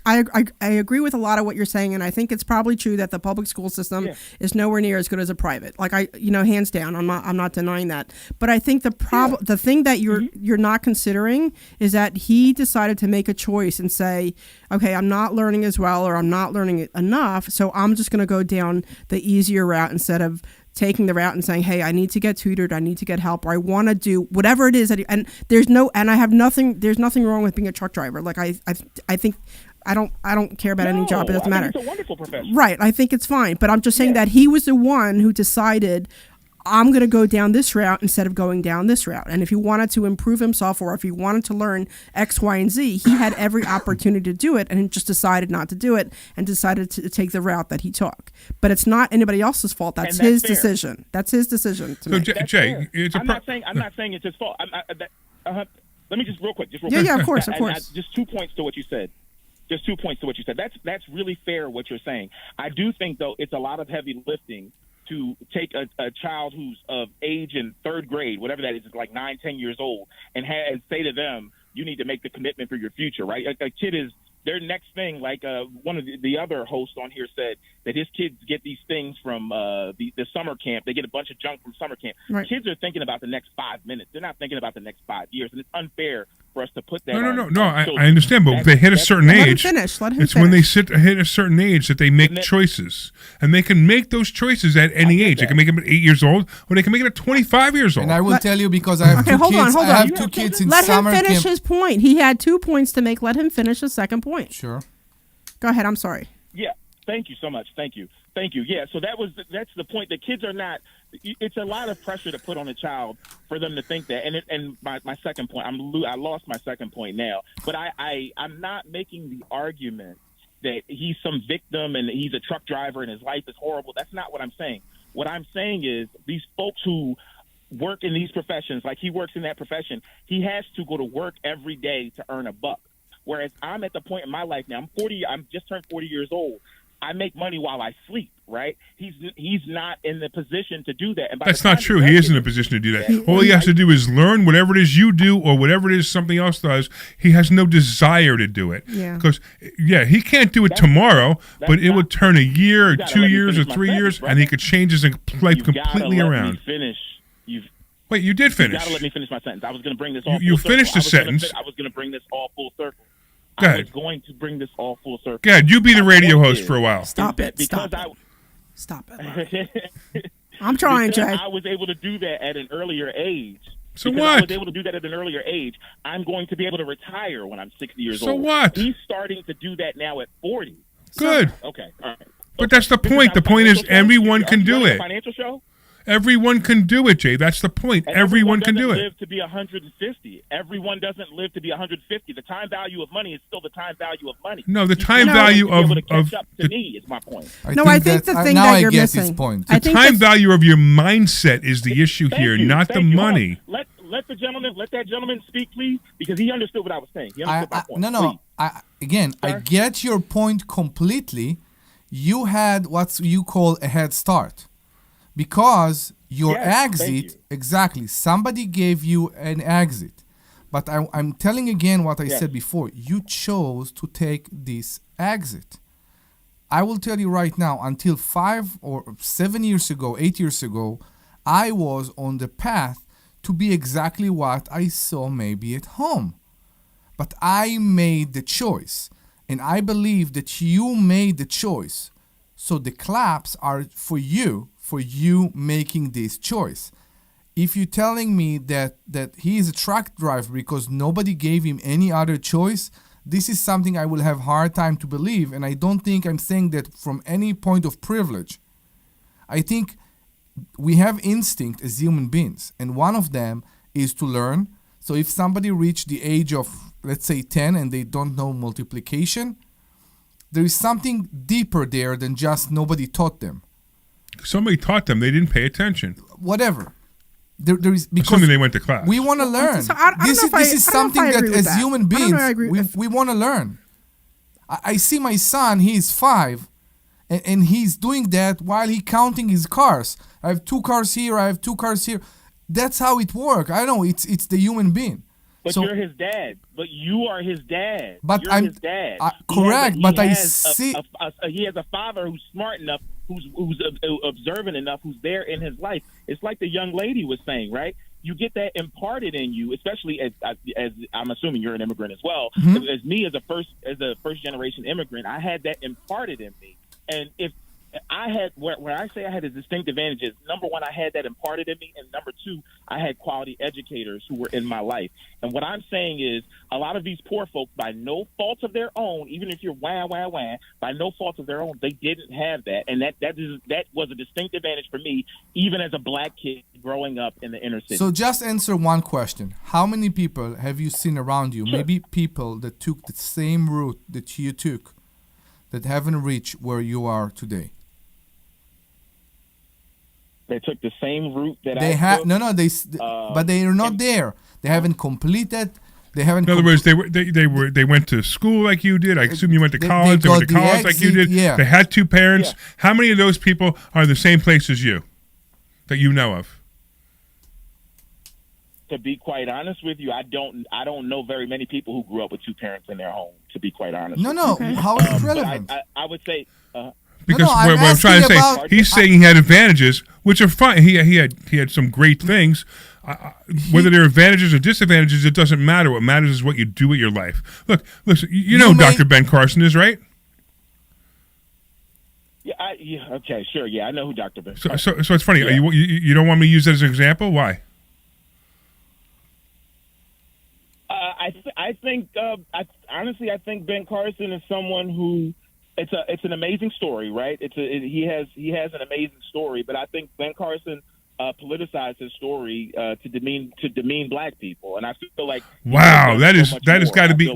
I agree with a lot of what you're saying, and I think it's probably true that the public school system is nowhere near as good as a private. Like, hands down, I'm not denying that. But I think the thing that you're not considering is that he decided to make a choice and say, okay, I'm not learning as well, or I'm not learning it enough, so I'm just going to go down the easier route instead of taking the route and saying, hey, I need to get tutored, I need to get help, or I want to do whatever it is and there's nothing wrong with being a truck driver. Like, I think I don't care about any job. It doesn't matter. It's a wonderful profession. Right. I think it's fine. But I'm just saying that he was the one who decided, I'm going to go down this route instead of going down this route. And if he wanted to improve himself, or if he wanted to learn X, Y, and Z, he had every opportunity to do it, and he just decided not to do it and decided to take the route that he took. But it's not anybody else's fault. That's his decision. That's his decision to make. Jay, I'm not saying it's his fault. Let me just real quick. Yeah, of course. Just 2 points to what you said. That's really fair what you're saying. I do think, though, it's a lot of heavy lifting to take a child who's of age in 3rd grade, whatever that is, like 9, 10 years old, and say to them, you need to make the commitment for your future, right? A kid is their next thing. Like one of the other hosts on here said that his kids get these things from the summer camp. They get a bunch of junk from summer camp. Right. Kids are thinking about the next 5 minutes. They're not thinking about the next 5 years, and it's unfair for us to put that. No. I understand, but they hit a certain age. Let him finish. When they hit a certain age that they make choices, and they can make those choices at any age. They can make them at 8 years old, or they can make it at 25 years old. And I will tell you, because I have two kids. I have 2 kids in summer camp. Let him finish his point. He had 2 points to make. Let him finish his second point. Sure. Go ahead. I'm sorry. Yeah. thank you so much. Thank you. Yeah. So that's the point. The kids are not. It's a lot of pressure to put on a child for them to think that. And my second point. I lost my second point now. But I'm not making the argument that he's some victim and he's a truck driver and his life is horrible. That's not what I'm saying. What I'm saying is these folks who work in these professions, like he works in that profession, he has to go to work every day to earn a buck. Whereas I'm at the point in my life now, I'm 40. I'm just turned 40 years old. I make money while I sleep, right? He's not in the position to do that. And that's not true. He is in a position to do that. All he has to do is learn whatever it is you do or whatever it is something else does. He has no desire to do it. Because, he can't do it tomorrow, but it would turn a year or 2 years or 3 years, and he could change his life completely around. Wait, you did finish. You got to let me finish my sentence. I was going to bring this all You full finished circle. the sentence. I was going to bring this all full circle. Go ahead. I was going to bring this all full circle. Go ahead. You be the radio host for a while. Stop it. Because Stop it. I'm trying, Jay. I was able to do that at an earlier age. So because what? I was able to do that at an earlier age. I'm going to be able to retire when I'm 60 years old. So what? He's starting to do that now at 40. Good. Okay. All right. But that's the point. The point is everyone can do it. Financial show? Everyone can do it, Jay. That's the point. And everyone can do doesn't it. live to be 150. Everyone doesn't live to be 150. The time value of money is still the time value of money. No, the time value of me is my point. I think the thing that you're missing. The time value of your mindset is the issue here, not the money. Let that gentleman speak, please, because he understood what I was saying. He understood my point. No. I get your point completely. You had what you call a head start. Because your exit, exactly, somebody gave you an exit. But I'm telling again what I said before. You chose to take this exit. I will tell you right now, until 5 or 7 years ago, 8 years ago, I was on the path to be exactly what I saw maybe at home. But I made the choice. And I believe that you made the choice. So the claps are for you making this choice. If you're telling me that he is a truck driver because nobody gave him any other choice, this is something I will have hard time to believe, and I don't think I'm saying that from any point of privilege. I think we have instinct as human beings, and one of them is to learn. So if somebody reached the age of, let's say, 10 and they don't know multiplication, there is something deeper there than just nobody taught them. Somebody taught them. They didn't pay attention. Whatever. There is because assuming they went to class. We want to learn. This is something that as human beings we want to learn. I see my son. He is 5, and he's doing that while he counting his cars. I have 2 cars here. I have 2 cars here. That's how it works. I know it's the human being. But you're his dad. But you are his dad. But you're his dad. Correct. I see. He has a father who's smart enough, who's observant enough, who's there in his life. It's like the young lady was saying, right? You get that imparted in you, especially as I'm assuming you're an immigrant as well. Mm-hmm. As me, as a first generation immigrant, I had that imparted in me. And if I had, where I say I had a distinct advantages, number one, I had that imparted in me, and number two, I had quality educators who were in my life. And what I'm saying is, a lot of these poor folks, by no fault of their own, even if you're wah, by no fault of their own, they didn't have that. And that was a distinct advantage for me, even as a black kid growing up in the inner city. So just answer one question. How many people have you seen around you, maybe people that took the same route that you took, that haven't reached where you are today? They took the same route that they I took. But they are not there. They haven't completed. They haven't. In other words, they went to school like you did. I assume you went to college. They went to college like you did. Yeah. They had 2 parents. Yeah. How many of those people are in the same place as you, that you know of? To be quite honest with you, I don't know very many people who grew up with 2 parents in their home. To be quite honest. No. Okay. How is it relevant? I would say. Because what I'm trying to say, he's saying he had advantages, which are fine. He had some great things. Whether they're advantages or disadvantages, it doesn't matter. What matters is what you do with your life. Look, listen. You know who Dr. Ben Carson is, right? Yeah. Okay. Sure. Yeah. I know who Dr. Ben. So it's funny. Yeah. You don't want me to use that as an example? Why? I think honestly, I think Ben Carson is someone who it's an amazing story, right? He has an amazing story, but I think Ben Carson politicized his story to demean black people, and I feel like that has got to be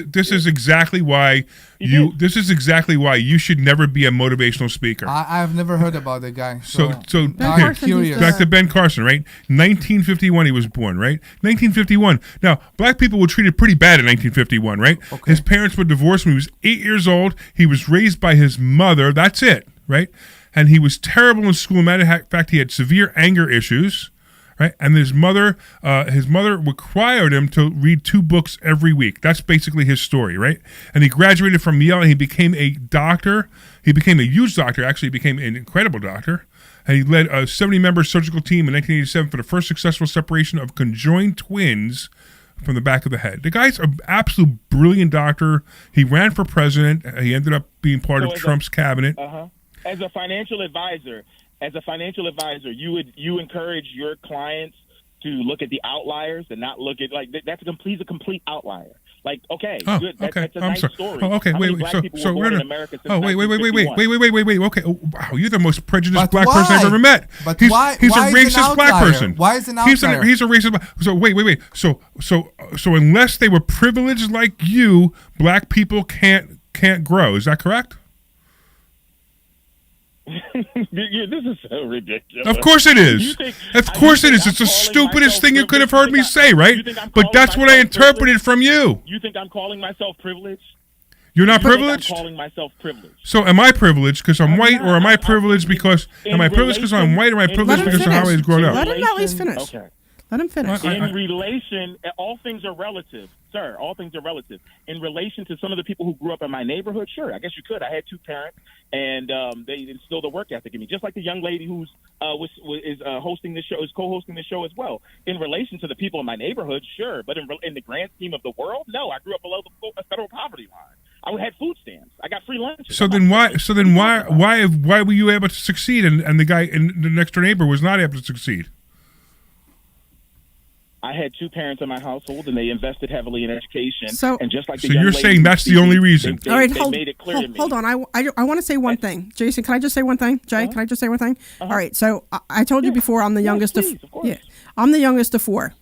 this is exactly why you should never be a motivational speaker. I've never heard about the guy. So I'm curious. Back to Ben Carson, right? 1951 he was born, right? 1951. Now, black people were treated pretty bad in 1951, right? Okay. His parents were divorced when he was 8 years old. He was raised by his mother. That's it, right? And he was terrible in school. Matter of fact, he had severe anger issues, right? And his mother required him to read 2 books every week. That's basically his story, right? And he graduated from Yale, and he became a doctor. He became a huge doctor. Actually, he became an incredible doctor. And he led a 70-member surgical team in 1987 for the first successful separation of conjoined twins from the back of the head. The guy's an absolute brilliant doctor. He ran for president. He ended up being part of Trump's cabinet. As a financial advisor, you encourage your clients to look at the outliers and not look at he's a complete outlier. Like, okay, good. That's a nice story. Oh, okay, wait. Okay. Wow, you're the most prejudiced black person I've ever met. But he's why? He's why a racist black person. Why is an outlier? He's a racist. So wait. So unless they were privileged like you, black people can't grow. Is that correct? This is so ridiculous. Of course it is. Of course it is. It's the stupidest thing you could have heard me say, right? But that's what I interpreted from you. You think I'm calling myself privileged? You're not privileged? I'm calling myself privileged. So am I privileged because I'm white, or am I privileged because I'm white, or am I privileged because of how I was grown up? Let him at least finish. Okay. Let him finish. In relation, all things are relative, sir. All things are relative. In relation to some of the people who grew up in my neighborhood, sure, I guess you could. I had 2 parents, and they instilled a work ethic in me, just like the young lady who's is hosting the show, is co-hosting the show as well. In relation to the people in my neighborhood, sure, but in the grand scheme of the world, no. I grew up below the federal poverty line. I had food stamps. I got free lunch. So then why were you able to succeed, and the guy in the next door neighbor was not able to succeed? I had 2 parents in my household, and they invested heavily in education. So, and just like so you're saying that's the only reason? All right, they made it clear to me. Hold on. I want to say one thing. Jason, can I just say one thing? Jay, can I just say one thing? All right. So I told you before I'm the youngest of I'm the youngest of 4.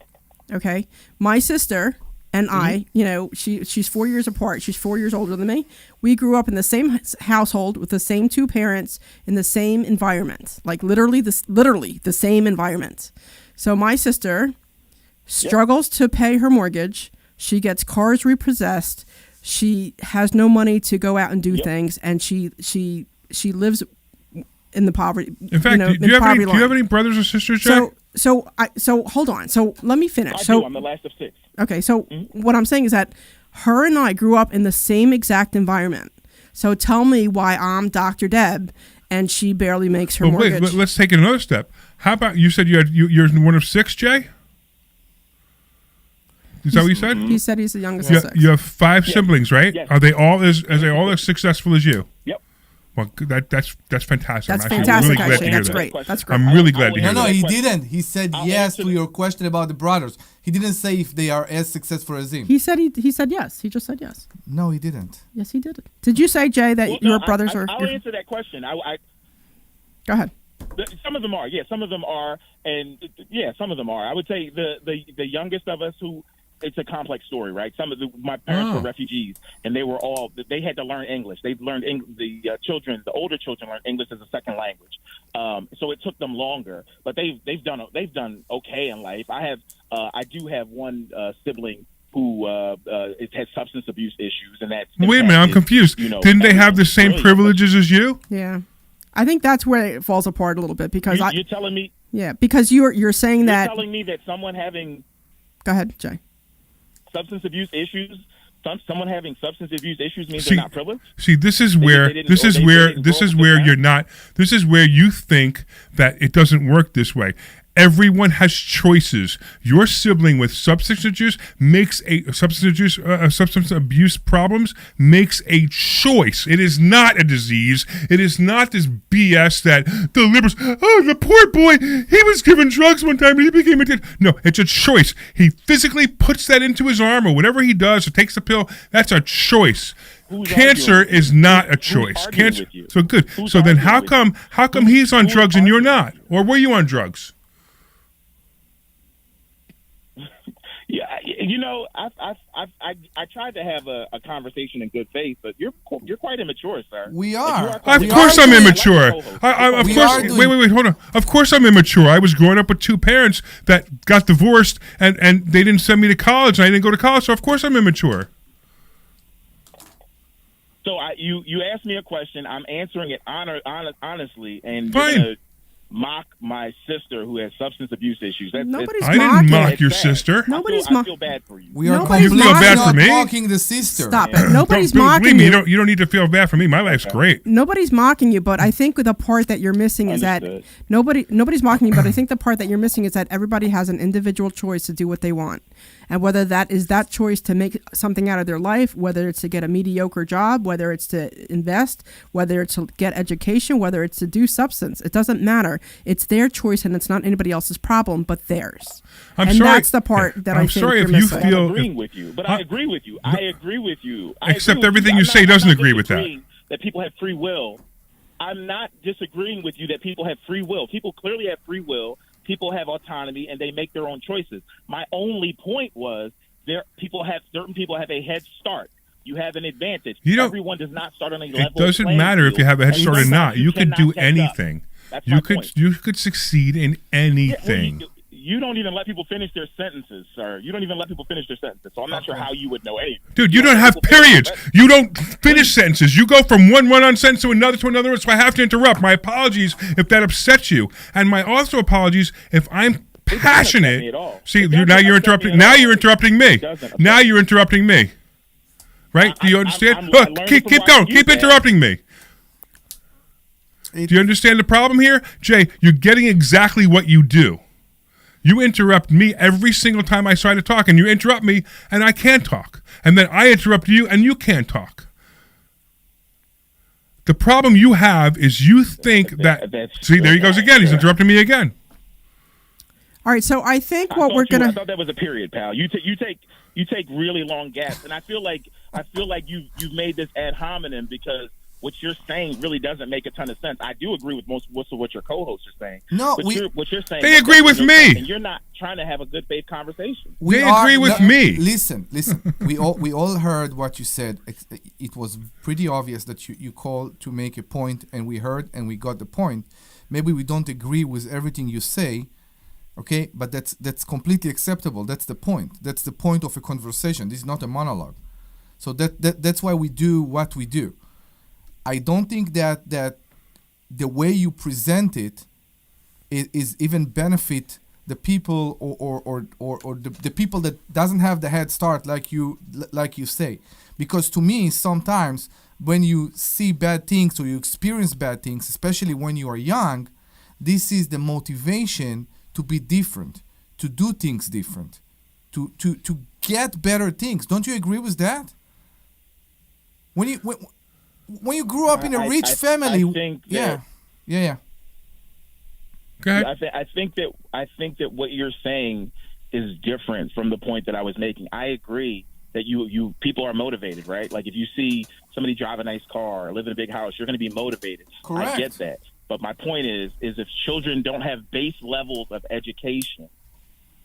Okay, my sister and I, she's 4 years apart. She's 4 years older than me. We grew up in the same household with the same 2 parents in the same environment, like literally the same environment. So my sister struggles to pay her mortgage. She gets cars repossessed. She has no money to go out and do things, and she lives in the poverty. In fact, do you have any brothers or sisters, Jay? So hold on. So let me finish. I'm the last of 6. Okay, so what I'm saying is that her and I grew up in the same exact environment. So tell me why I'm Dr. Deb and she barely makes her mortgage. Wait, let's take it another step. How about you said you're one of 6, Jay? Is that what you said? He said he's the youngest of 6. You have 5 siblings, right? Yes. Are they all as successful as you? Yep. Well, that's fantastic. That's fantastic. Really actually, that's great. That's great. I'm really glad to hear that. No, he didn't. He said yes to your question about the brothers. He didn't say if they are as successful as him. He said yes. He just said yes. No, he didn't. Yes, he did. Did you say, Jay, that your brothers are? I'll answer that question. Go ahead. Some of them are. Yeah, some of them are, and some of them are. I would say the youngest of us who. It's a complex story, right? My parents were refugees, and they had to learn English. They learned the older children learned English as a second language. So it took them longer, but they've done okay in life. I do have one sibling who has substance abuse issues, and that's. Wait a minute, I'm confused. Didn't they have the same privileges as you? Yeah, I think that's where it falls apart a little bit because you're telling me. Yeah, because you're saying that. You're telling me that someone having. Go ahead, Jay. Substance abuse issues. Someone having substance abuse issues means they're not privileged. See, this is where you're not. This is where you think that it doesn't work this way. Everyone has choices. Your sibling with substance abuse problems makes a choice. It is not a disease. It is not this BS that the liberals. Oh, the poor boy. He was given drugs one time and he became addicted. No, it's a choice. He physically puts that into his arm or whatever he does or takes the pill. That's a choice. cancer arguing with is you? not a Who's choice. arguing Cancer. with you? So good. Who's So then, arguing how with come he's on drugs and you're not, or were you on drugs? Yeah, I tried to have a conversation in good faith, but you're quite immature, sir. We Like, are. you quite Of course I'm immature. Of We course. are doing- Wait, hold on. Of course I'm immature. I was growing up with two parents that got divorced, and they didn't send me to college, and I didn't go to college. So of course I'm immature. So you asked me a question. I'm answering it honestly, and Fine. you're gonna mock my sister who has substance abuse issues. Nobody's I didn't mocking. mock your It's sad. sister. Nobody's I feel bad for you. We are Nobody's completely You feel bad not for me? mocking the sister. Stop it. Nobody's Believe mocking me, you. you don't need to feel bad for me. My life's great. Nobody's mocking you, but I think the part that you're missing is that Understood. nobody's mocking you, but I think the part that you're missing is that everybody has an individual choice to do what they want. And whether that is that choice to make something out of their life, whether it's to get a mediocre job, whether it's to invest, whether it's to get education, whether it's to do substance, it doesn't matter. It's their choice and it's not anybody else's problem but theirs. I'm and sorry. that's the part that I I'm think sorry you're if you missing. feel- I'm agreeing with you, but I agree with you. I agree with you. Except everything you say doesn't agree with that. disagreeing that people have free will. I'm not disagreeing with you that people have free will. People clearly have free will. People have autonomy, and they make their own choices. My only point was certain people have a head start. You have an advantage. Everyone does not start on a level. It doesn't playing matter if you field, have a head and start or sometimes not. You could cannot do catch up. anything. That's my point. You could succeed in anything. Yeah, well, you don't even let people finish their sentences, sir. You don't even let people finish their sentences. So I'm not sure how you would know anything. Dude, you don't have periods. You don't finish sentences. You go from one run-on sentence to another, so I have to interrupt. My apologies if that upsets you, and my also apologies if I'm passionate. See, now you're interrupting. Now you're interrupting me. Now you're interrupting me. Right? Do you understand? Look, keep going. Keep interrupting me. Do you understand the problem here, Jay? You're getting exactly what you do. You interrupt me every single time I try to talk, and you interrupt me, and I can't talk. And then I interrupt you, and you can't talk. The problem you have is you think that... See, there he goes again. He's interrupting me again. All right, so I think I thought that was a period, pal. You take really long gaps, and I feel like you've made this ad hominem because what you're saying really doesn't make a ton of sense. I do agree with most of what your co-hosts are saying. No, what you're saying. They agree with me. And you're not trying to have a good faith conversation. They agree with me. Listen. we all heard what you said. It was pretty obvious that you called to make a point, and we heard and we got the point. Maybe we don't agree with everything you say, okay? But that's completely acceptable. That's the point. That's the point of a conversation. This is not a monologue. So that's why we do what we do. I don't think that the way you present it is even benefit the people or the people that doesn't have the head start like you say. Because to me, sometimes when you see bad things or you experience bad things, especially when you are young, this is the motivation to be different, to do things different, to get better things. Don't you agree with that? When you grew up in a rich family, I think that, yeah. Go ahead. I think that what you're saying is different from the point that I was making. I agree that you people are motivated, right? Like if you see somebody drive a nice car or live in a big house, you're going to be motivated. Correct. I get that. But my point is if children don't have base levels of education,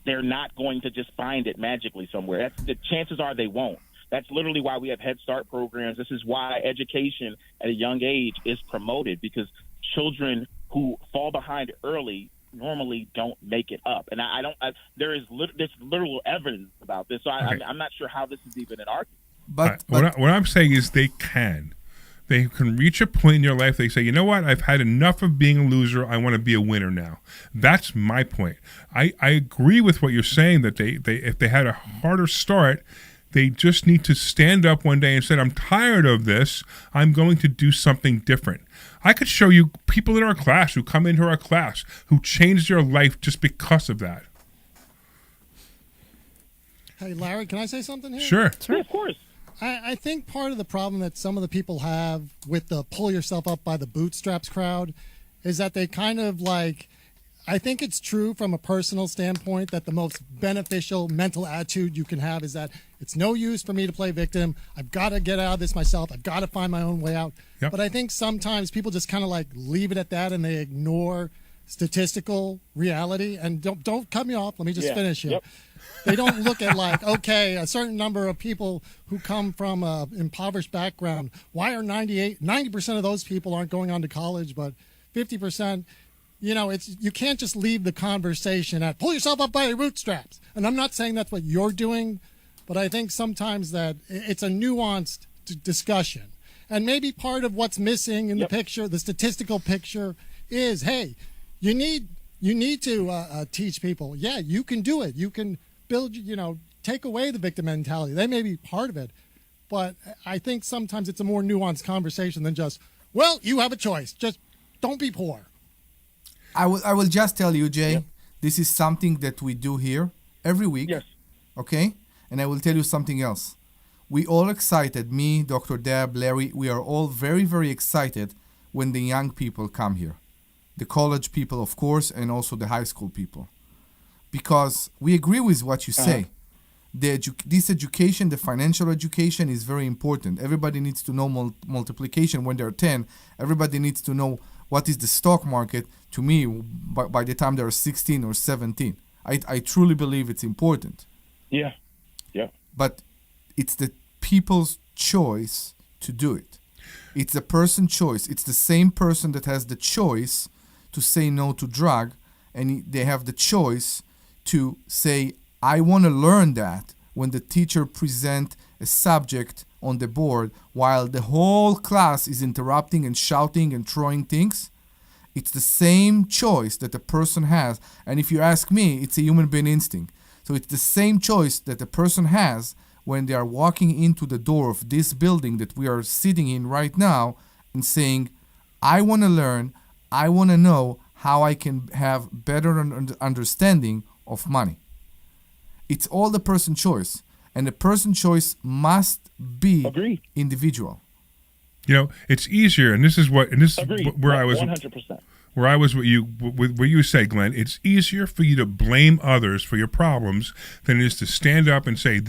they're not going to just find it magically somewhere. The chances are they won't. That's literally why we have Head Start programs. This is why education at a young age is promoted, because children who fall behind early normally don't make it up. And there's literal evidence about this. So I'm not sure how this is even an argument. But what I'm saying is they can. They can reach a point in your life. They say, you know what? I've had enough of being a loser. I want to be a winner now. That's my point. I agree with what you're saying that they if they had a harder start, they just need to stand up one day and say, I'm tired of this. I'm going to do something different. I could show you people in our class who come into our class who changed their life just because of that. Hey, Larry, can I say something here? Sure. Yeah, of course. I think part of the problem that some of the people have with the pull yourself up by the bootstraps crowd is that they kind of like I think it's true from a personal standpoint that the most beneficial mental attitude you can have is that it's no use for me to play victim. I've got to get out of this myself. I've got to find my own way out. Yep. But I think sometimes people just kind of like leave it at that and they ignore statistical reality. And don't cut me off. Let me just finish here. Yep. They don't look at like, okay, a certain number of people who come from an impoverished background, why are 90% of those people aren't going on to college, but 50%, you can't just leave the conversation at pull yourself up by your bootstraps. And I'm not saying that's what you're doing, but I think sometimes that it's a nuanced discussion. And maybe part of what's missing in the picture, the statistical picture, is, hey, you need to teach people, you can do it. You can build, take away the victim mentality. They may be part of it, but I think sometimes it's a more nuanced conversation than just, well, you have a choice. Just don't be poor. I will just tell you, Jay, this is something that we do here every week. Yes. Okay? And I will tell you something else. We all excited, me, Dr. Deb, Larry, we are all very, very excited when the young people come here. The college people, of course, and also the high school people. Because we agree with what you say. This education, the financial education, is very important. Everybody needs to know multiplication when they're 10. Everybody needs to know what is the stock market, to me, by the time they're 16 or 17. I truly believe it's important. Yeah. But it's the people's choice to do it. It's the person's choice. It's the same person that has the choice to say no to drug, and they have the choice to say, I want to learn that when the teacher present a subject on the board while the whole class is interrupting and shouting and throwing things. It's the same choice that the person has. And if you ask me, it's a human being instinct. So it's the same choice that the person has when they are walking into the door of this building that we are sitting in right now and saying, I want to learn, I want to know how I can have better understanding of money. It's all the person's choice. And the person's choice must be individual. It's easier, and this is where I was 100%. Where I was what you say, Glenn. It's easier for you to blame others for your problems than it is to stand up and say,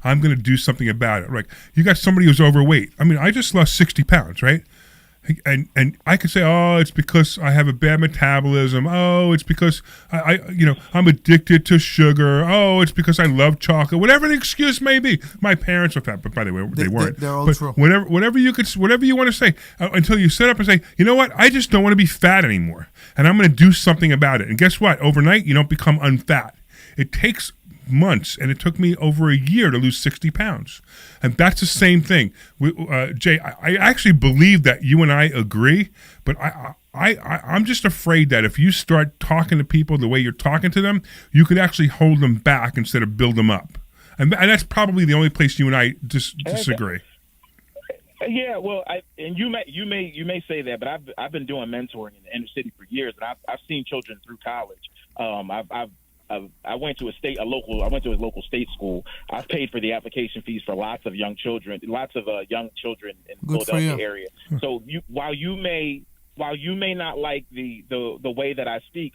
I'm going to do something about it. Like, you got somebody who's overweight. I mean, I just lost 60 pounds, right? And I could say, oh, it's because I have a bad metabolism. Oh, it's because I'm addicted to sugar. Oh, it's because I love chocolate. Whatever the excuse may be. My parents were fat, but by the way, they weren't. They're all true. Whatever you want to say, until you sit up and say, you know what? I just don't want to be fat anymore, and I'm going to do something about it. And guess what? Overnight, you don't become unfat. It takes months, and it took me over a year to lose 60 pounds. And that's the same thing. Jay, I actually believe that you and I agree, but I'm just afraid that if you start talking to people the way you're talking to them, you could actually hold them back instead of build them up. And that's probably the only place you and I disagree. Yeah, well, you may say that, but I've been doing mentoring in the inner city for years, and I've seen children through college. I went to a local state school. I've paid for the application fees for lots of young children in the Philadelphia area. So while you may not like the way that I speak,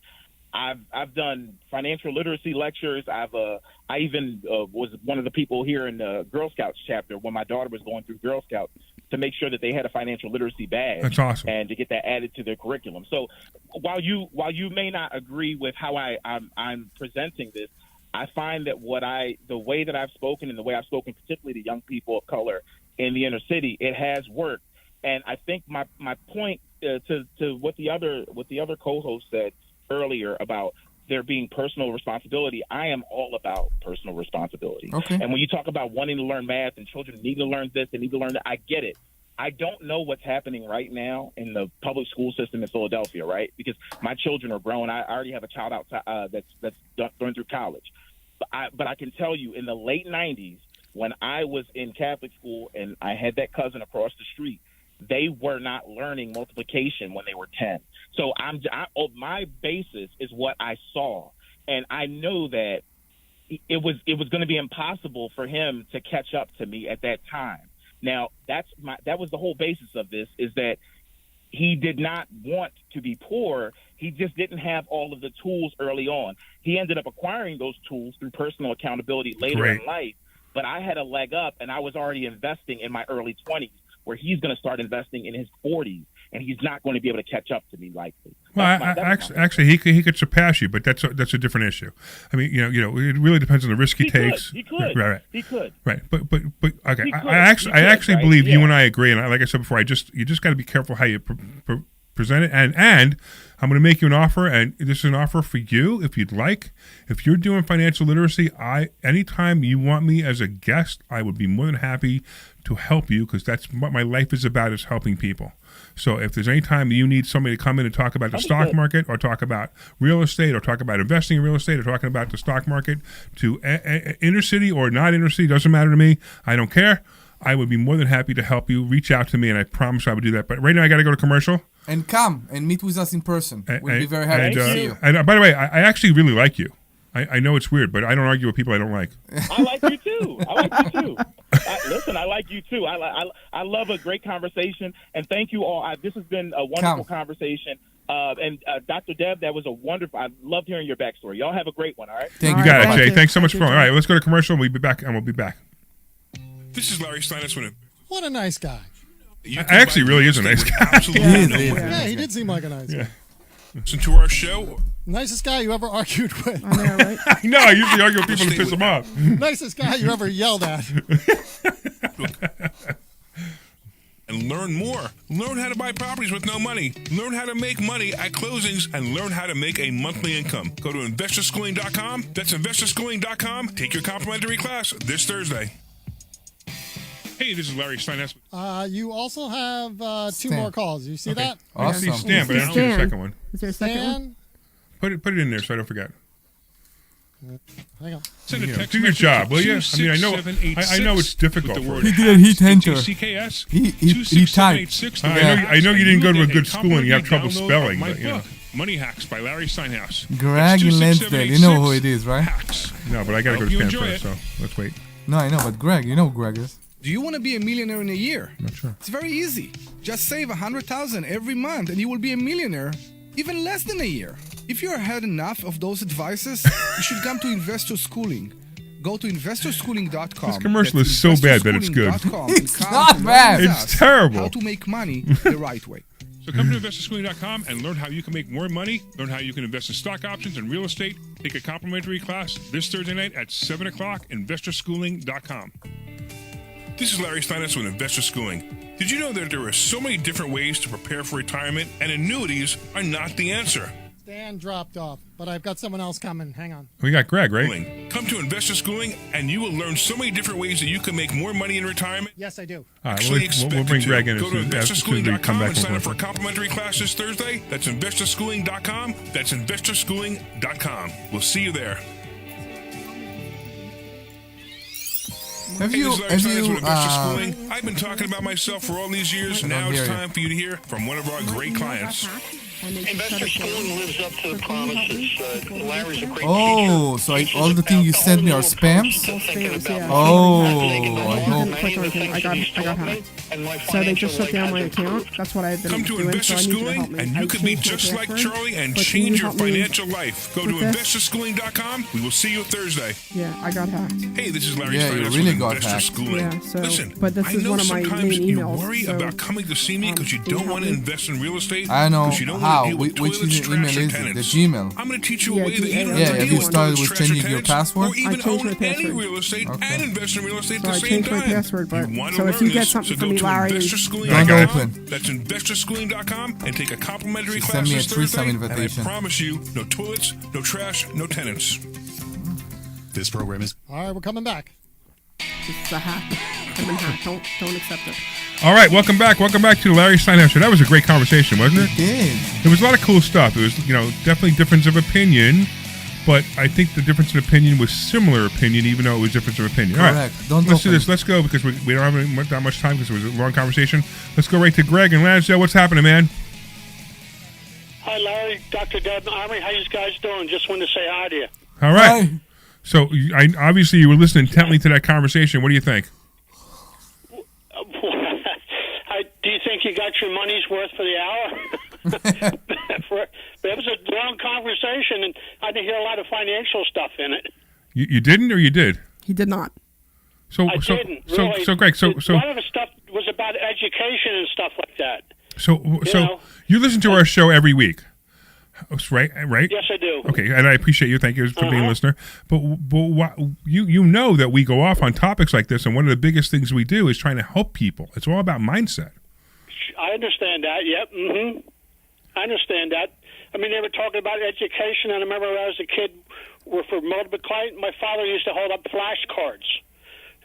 I've done financial literacy lectures. I even was one of the people here in the Girl Scouts chapter when my daughter was going through Girl Scouts to make sure that they had a financial literacy badge. That's awesome. And to get that added to their curriculum. So while you may not agree with how I'm presenting this, I find that the way that I've spoken and the way I've spoken, particularly to young people of color in the inner city, it has worked. And I think my point to what the other co-host said earlier about there being personal responsibility, I am all about personal responsibility. Okay. And when you talk about wanting to learn math and children need to learn this, they need to learn that, I get it. I don't know what's happening right now in the public school system in Philadelphia, right? Because my children are grown. I already have a child outside that's going through college. But I can tell you, in the late 90s, when I was in Catholic school and I had that cousin across the street, they were not learning multiplication when they were 10. So my basis is what I saw, and I know that it was going to be impossible for him to catch up to me at that time. Now that was the whole basis of this, is that he did not want to be poor. He just didn't have all of the tools early on. He ended up acquiring those tools through personal accountability later in life. But I had a leg up, and I was already investing in my early 20s, where he's going to start investing in his 40s, and he's not going to be able to catch up to me likely. Well, actually, he could surpass you, but that's a different issue. I mean, it really depends on the risk he takes. He could. Right. He could. Right. But okay. I actually believe you and I agree, and like I said before, you just got to be careful how you present it, and I'm going to make you an offer, and this is an offer for you if you'd like. If you're doing financial literacy, anytime you want me as a guest, I would be more than happy to help you, because that's what my life is about, is helping people. So if there's any time you need somebody to come in and talk about the stock market, or talk about real estate, or talk about investing in real estate, or talking about the stock market, to inner city or not inner city, doesn't matter to me. I don't care. I would be more than happy to help you. Reach out to me, and I promise I would do that. But right now, I got to go to commercial. And come and meet with us in person. We'll be very happy to see you. And by the way, I actually really like you. I know it's weird, but I don't argue with people I don't like. I like you too. Listen, I like you too. I love a great conversation, and thank you all. This has been a wonderful conversation. And Dr. Deb, that was a wonderful. I loved hearing your backstory. Y'all have a great one. All right. You got it, Jay. Thanks so much for calling. All right, let's go to commercial. We'll be back. This is Larry Steinhouse. What a nice guy. Actually, really is a nice guy. Yeah, he did seem like a nice guy. Listen to our show. Nicest guy you ever argued with. I know, right? I know. I usually argue with people to piss them off. Nicest guy you ever yelled at. And learn more. Learn how to buy properties with no money. Learn how to make money at closings, and learn how to make a monthly income. Go to investorschooling.com. That's investorschooling.com. Take your complimentary class this Thursday. Hey, this is Larry Steinhouse. You also have two more calls. You see that? I see Stan, but I don't see the second one. Is there a second one? Put it in there so I don't forget. Hang on. Send a text do your job, will you? I mean, I know it's difficult. He didn't hit enter. CKS. He typed. I know you didn't go to a good school and you have trouble spelling. My But, book, Money Hacks by Larry Steinhouse. Greg in Lansdale. You know who it is, right? No, but I got to go to Stan first, so let's wait. No, I know, but Greg, you know who Greg is. Do you want to be a millionaire in a year? Not sure. It's very easy. Just save $100,000 every month and you will be a millionaire even less than a year. If you have had enough of those advices, you should come to Investor Schooling. Go to investorschooling.com. This commercial is so bad that it's good. It's not bad. It's terrible. How to make money the right way. So come to investorschooling.com and learn how you can make more money, learn how you can invest in stock options and real estate. Take a complimentary class this Thursday night at 7 o'clock, investorschooling.com. This is Larry Steinhouse with Investor Schooling. Did you know that there are so many different ways to prepare for retirement, and annuities are not the answer? Dan dropped off, but I've got someone else coming. Hang on. We got Greg, right? Come to Investor Schooling, and you will learn so many different ways that you can make more money in retirement. Yes, I do. All right, we'll bring Greg in Go to as soon as we come investorschooling.com back. and sign up for a complimentary class this Thursday. That's investorschooling.com. That's investorschooling.com. We'll see you there. Have you I've been talking about myself for all these years. Now it's time for you to hear from one of our great clients. Investor Schooling lives up to the promises. Larry's a great Oh, so all the things you sent me are spams? Oh, I got hacked. So they just shut down my account. That's what I've been Come to doing. Investor So I need you to help Schooling, me. and you can be just like Charlie and change your financial life. Go to investorschooling.com. We will see you Thursday. Yeah, I got hacked. Hey, this is Larry Yeah, you Steinhouse really with got Investor hacked. Schooling. Yeah, so, Listen, but this I is know one of my sometimes main you emails, worry so, about coming to see me because you don't want to invest in real estate. I know because you don't how. want to deal with Which toilets, email trash, or is it? tenants. The Gmail. I'm going to teach you a way that you don't Yeah, have to have deal you with started toilets, with trash, or changing your tenants, password? or even I changed own my any password. real estate and invest in real estate at So the I same changed my time. password, but You want to so if learn you get this, something so from go me, to Larry, investorschooling.com. Don't open. That's investorschooling.com and take a complimentary She class sent me a this threesome Thursday, invitation. and I promise you, no toilets, no trash, no tenants. This program is... All right, we're coming back. it's a hack. I've been hacked. Don't accept it. All right, welcome back. Welcome back to the Larry Steinhouse Show. That was a great conversation, wasn't it? It did. There was a lot of cool stuff. It was, definitely difference of opinion, but I think the difference in opinion was similar opinion, even though it was difference of opinion. All right, Correct. Don't let's do open. this. Let's go because we don't have that much time because it was a long conversation. Let's go right to Greg and Lansdale. What's happening, man? Hi, Larry, Dr. Deb, Omri. How you guys doing? Just wanted to say hi to you. All right. So obviously you were listening intently to that conversation. What do you think? Do you think you got your money's worth for the hour. It was a long conversation, and I didn't hear a lot of financial stuff in it. You didn't, or you did? He did not. I didn't. Really. So Greg, so a lot of the stuff was about education and stuff like that. So you listen to our show every week, right? Yes, I do. Okay, and I appreciate you. Thank you for being a listener. But you know that we go off on topics like this, and one of the biggest things we do is trying to help people. It's all about mindset. I understand that. Yep. Mm-hmm. I understand that. I mean, they were talking about education, and I remember when I was a kid, for multiple-client, my father used to hold up flashcards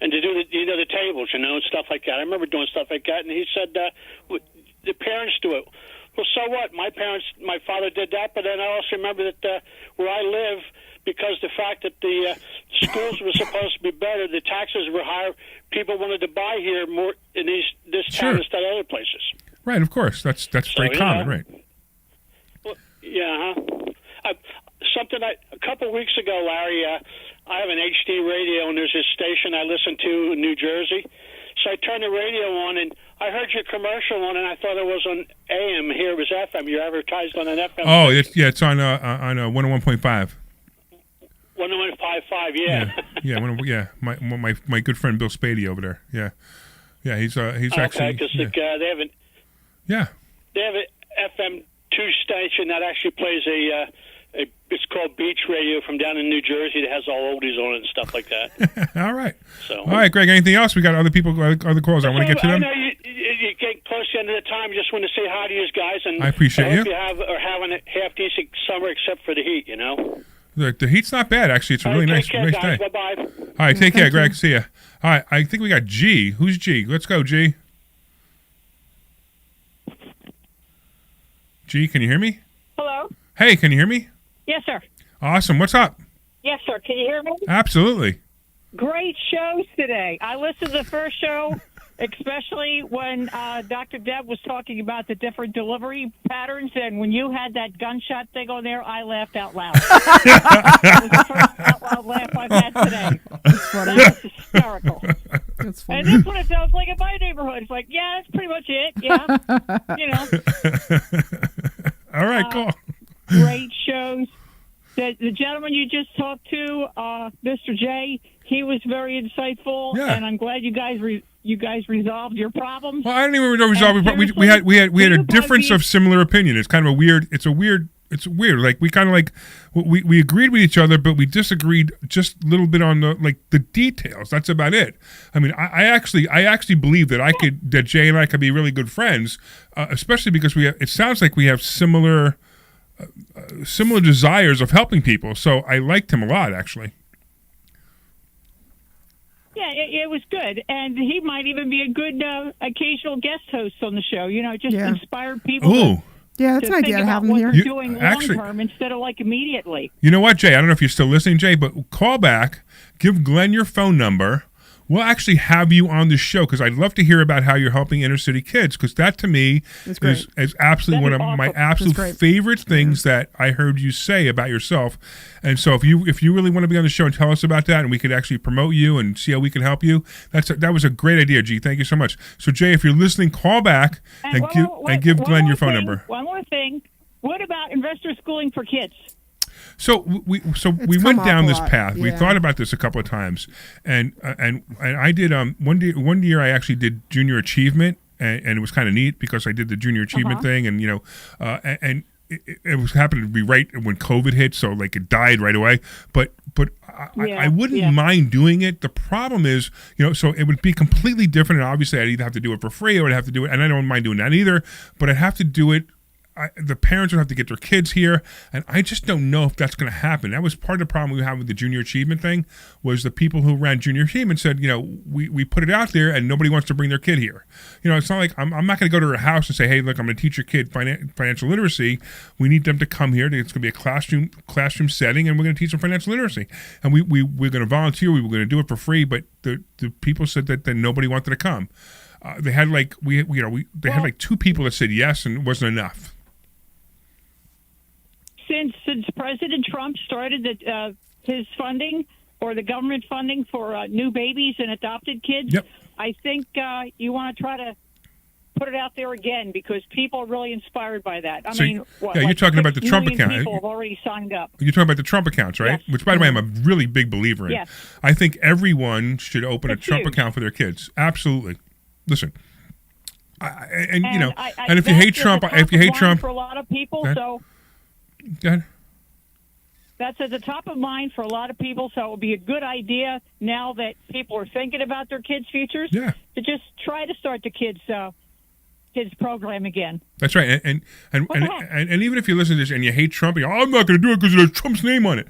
and to do the tables, and stuff like that. I remember doing stuff like that, and he said the parents do it. Well, so what? My father did that, but then I also remember that where I live, because the fact that the schools were supposed to be better, the taxes were higher, people wanted to buy here more in this town instead of other places. Right, of course. That's very common, right? Well, yeah. A couple weeks ago, Larry, I have an HD radio, and there's this station I listen to in New Jersey. So I turned the radio on, and I heard your commercial on, and I thought it was on AM. Here it was FM. You're advertised on an FM. Oh, it's on 101.5. 101.55, My good friend Bill Spady over there. Yeah, he's actually. Because they have an FM 2 station that actually plays it's called Beach Radio from down in New Jersey that has all oldies on it and stuff like that. All right. All right, Greg. Anything else? We got other calls. I want to get to them. I know you get close to the end of the time. Just want to say hi to you guys, and I appreciate I hope you. you are having a half decent summer, except for the heat. The heat's not bad actually. It's a really nice day. Bye bye. All right, take care, Greg. See ya. All right, I think we got G. Who's G? Let's go, G. G, can you hear me? Hello? Hey, can you hear me? Yes, sir. Awesome. What's up? Yes, sir. Can you hear me? Absolutely. Great shows today. I listened to the first show, especially when Dr. Deb was talking about the different delivery patterns, and when you had that gunshot thing on there, I laughed out loud. That was the first out loud laugh I've had today. That was hysterical. That's funny. And that's what it sounds like in my neighborhood. It's like, yeah, that's pretty much it. Yeah. All right, cool. Great shows. The gentleman you just talked to, Mr. J, he was very insightful, and I'm glad you guys resolved your problems. Well, I didn't even resolve it. We had a difference of similar opinion. It's kind of a weird. It's weird. Like we kind of we agreed with each other, but we disagreed just a little bit on the details. That's about it. I mean, I actually believe that Jay and I could be really good friends, especially because it sounds like we have similar desires of helping people. So I liked him a lot, actually. Yeah, it was good, and he might even be a good occasional guest host on the show. Inspired people. Ooh. Yeah, that's an idea to have him here. Doing long term instead of immediately. You know what, Jay? I don't know if you're still listening, Jay, but call back, give Glenn your phone number. We'll actually have you on the show because I'd love to hear about how you're helping inner city kids, because that to me is absolutely one of my absolute favorite things that I heard you say about yourself. And so if you really want to be on the show and tell us about that, and we could actually promote you and see how we can help you, that was a great idea, G. Thank you so much. So Jay, if you're listening, call back and give Glenn your phone number. One more thing. What about investor schooling for kids? So we went down this path. Yeah. We thought about this a couple of times, and I did one year I actually did junior achievement, and it was kind of neat because I did the junior achievement thing, and and it was happening to be right when COVID hit, so it died right away. But I wouldn't mind doing it. The problem is, so it would be completely different, and obviously I'd either have to do it for free or I'd have to do it, and I don't mind doing that either. But I'd have to do it. The parents would have to get their kids here, and I just don't know if that's going to happen. That was part of the problem we had with the junior achievement thing, was the people who ran junior achievement said, we put it out there and nobody wants to bring their kid here. It's not like I'm not going to go to her house and say, hey, look, I'm going to teach your kid financial literacy. We need them to come here. It's going to be a classroom setting, and we're going to teach them financial literacy. And we're going to volunteer. We were going to do it for free, but the people said that nobody wanted to come. They had had 2 people that said yes, and it wasn't enough. Since President Trump started his funding, or the government funding for new babies and adopted kids, I think you want to try to put it out there again because people are really inspired by that. I So mean, what, yeah, you're like talking about the 6 Trump million account. People have already signed up. You're talking about the Trump accounts, right? Yes. Which, by the way, I'm a really big believer in. Yes. I think everyone should open a It's Trump huge. account for their kids. Absolutely. Listen, and you know, I and if you that's hate at Trump, the top if you of hate mind Trump, for a lot of people, Go ahead. so go ahead. that's at the top of mind for a lot of people. So it would be a good idea now that people are thinking about their kids' futures to just try to start the kids' program again. That's right, and What the heck? and even if you listen to this and you hate Trump, you go, I'm not going to do it because there's Trump's name on it.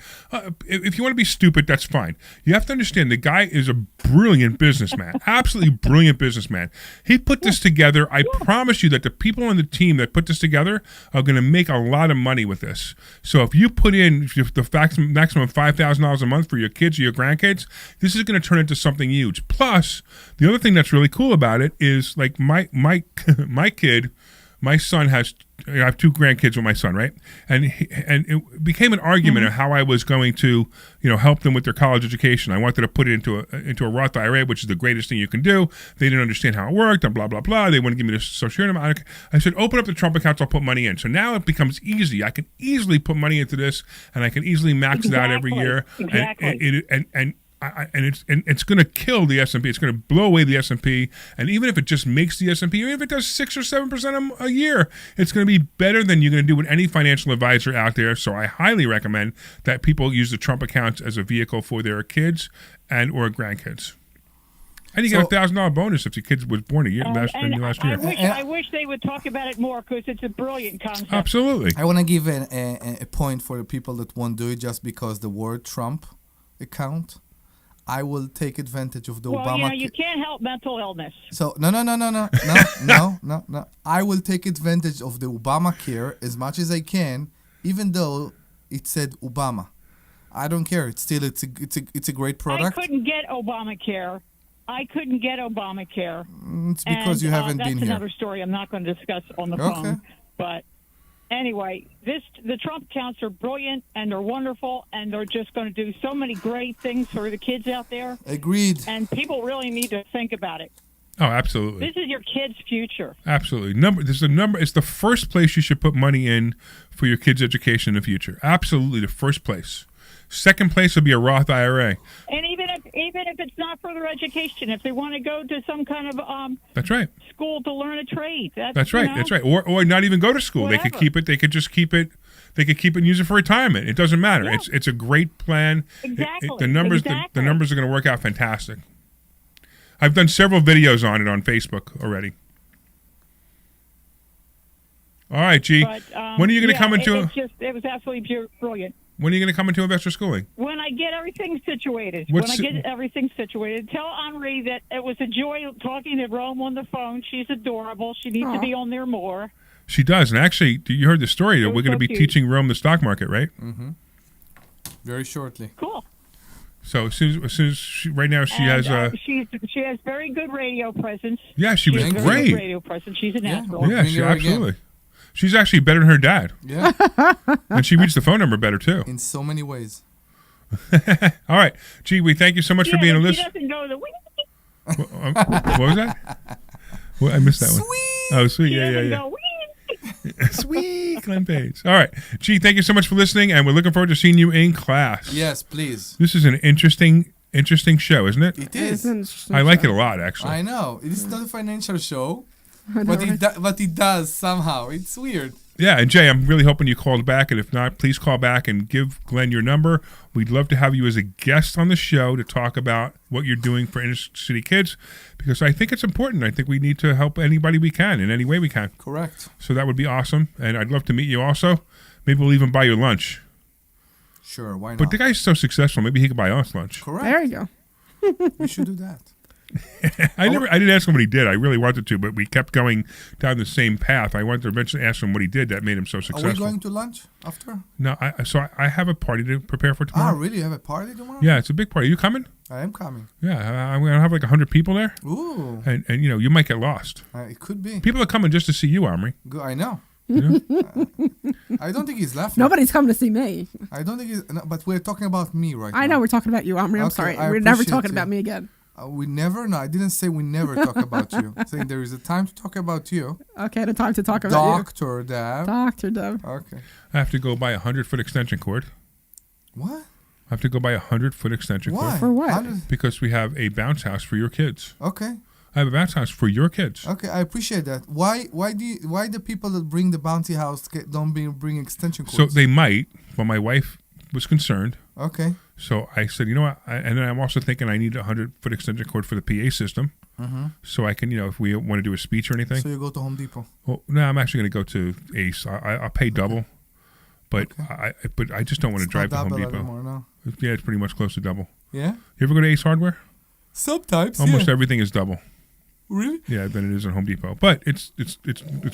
If you want to be stupid, that's fine. You have to understand the guy is a brilliant businessman, absolutely brilliant businessman. He put this together. I promise you that the people on the team that put this together are going to make a lot of money with this. So if you put in the maximum $5,000 a month for your kids or your grandkids, this is going to turn into something huge. Plus, the other thing that's really cool about it is like my kid. My son has, I have 2 grandkids with my son, right? And it became an argument of how I was going to, help them with their college education. I wanted to put it into a Roth IRA, which is the greatest thing you can do. They didn't understand how it worked and blah, blah, blah. They wouldn't give me the social security amount. I said, open up the Trump accounts, I'll put money in. So now it becomes easy. I can easily put money into this, and I can easily max it out every year. Exactly. And it's going to kill the S&P. It's going to blow away the S&P. And even if it just makes the S&P, even if it does 6 or 7% a year, it's going to be better than you're going to do with any financial advisor out there. So I highly recommend that people use the Trump accounts as a vehicle for their kids and or grandkids. And you get a $1,000 bonus if your kid was born last year. I wish they would talk about it more because it's a brilliant concept. Absolutely. I want to give a point for the people that won't do it just because the word Trump account. I will take advantage of the Obama. You can't help mental illness. So no. I will take advantage of the Obamacare as much as I can, even though it said Obama. I don't care. It's a great product. I couldn't get Obamacare. It's because you haven't been here. That's another story I'm not going to discuss on the phone. But anyway, the Trump accounts are brilliant and they're wonderful and they're just going to do so many great things for the kids out there. Agreed. And people really need to think about it. Oh, absolutely. This is your kid's future. Absolutely. It's the first place you should put money in for your kids' education in the future. Absolutely, the first place. Second place would be a Roth IRA. And even if it's not for their education, if they want to go to some kind of that's right, school to learn a trade. That's right. That's right. Or not even go to school. Whatever. They could keep it. They could just keep it. They could keep it and use it for retirement. It doesn't matter. Yeah. It's a great plan. Exactly. The numbers the numbers are going to work out fantastic. I've done several videos on it on Facebook already. All right, G. But, when are you going to come into? It was absolutely brilliant. When are you going to come into investor schooling? When I get everything situated. Tell Omri that it was a joy talking to Rome on the phone. She's adorable. She needs to be on there more. She does. And actually, you heard the story that we're going to be teaching Rome the stock market, right? Mm-hmm. Very shortly. Cool. So as soon as she has she has very good radio presence. Yeah, she was has very great. Good radio presence. She's a natural. Yeah, she absolutely. She's actually better than her dad. Yeah. And she reads the phone number better, too. In so many ways. All right. Gee, we thank you so much for being a listener. She doesn't go the what was that? Well, I missed that one. Sweet. Oh, sweet. Yeah. Sweet. Glenn Page. All right. Gee, thank you so much for listening, and we're looking forward to seeing you in class. Yes, please. This is an interesting show, isn't it? It is. I like it a lot, actually. I know. It is not a financial show. But it does somehow. It's weird. Yeah, and Jay, I'm really hoping you called back, and if not, please call back and give Glenn your number. We'd love to have you as a guest on the show to talk about what you're doing for inner city kids, because I think it's important. I think we need to help anybody we can in any way we can. Correct. So that would be awesome, and I'd love to meet you also. Maybe we'll even buy you lunch. Sure, why not? But the guy's so successful, maybe he could buy us lunch. Correct. There you go. We should do that. I didn't ask him what he did. I really wanted to, but we kept going down the same path. I wanted to eventually ask him what he did that made him so successful. Are we going to lunch after? No, I have a party to prepare for tomorrow. Ah, really? You have a party tomorrow? Yeah, it's a big party. Are you coming? I am coming. Yeah, I'm going to have like 100 people there. Ooh. And you might get lost. It could be. People are coming just to see you, Omri. I know. Yeah. I don't think he's laughing. Nobody's coming to see me. I don't think he's... No, but we're talking about me right now. I know we're talking about you, Omri. I'm sorry. We're never talking about me again. We never. No, I didn't say we never talk about you. I'm saying there is a time to talk about you. Okay, the time to talk about you. Dr. Deb. Dr. Deb. Okay. I have to go buy a 100-foot extension cord. What? I have to go buy a 100-foot extension cord. Why? For what? Because we have a bounce house for your kids. Okay. I have a bounce house for your kids. Okay, I appreciate that. Why the people that bring the bouncy house don't bring extension cords? So they might, but my wife was concerned. Okay. So I said, you know what? And then I'm also thinking I need a 100-foot extension cord for the PA system. Mhm. So I can, if we want to do a speech or anything. So you go to Home Depot. Well, no, I'm actually going to go to Ace. I'll pay double, but I just don't want to drive to Home double Depot. anymore, no. Yeah, it's pretty much close to double. Yeah? You ever go to Ace Hardware? Sometimes, Almost yeah. everything is double. Really? Yeah, than it is at Home Depot. But it's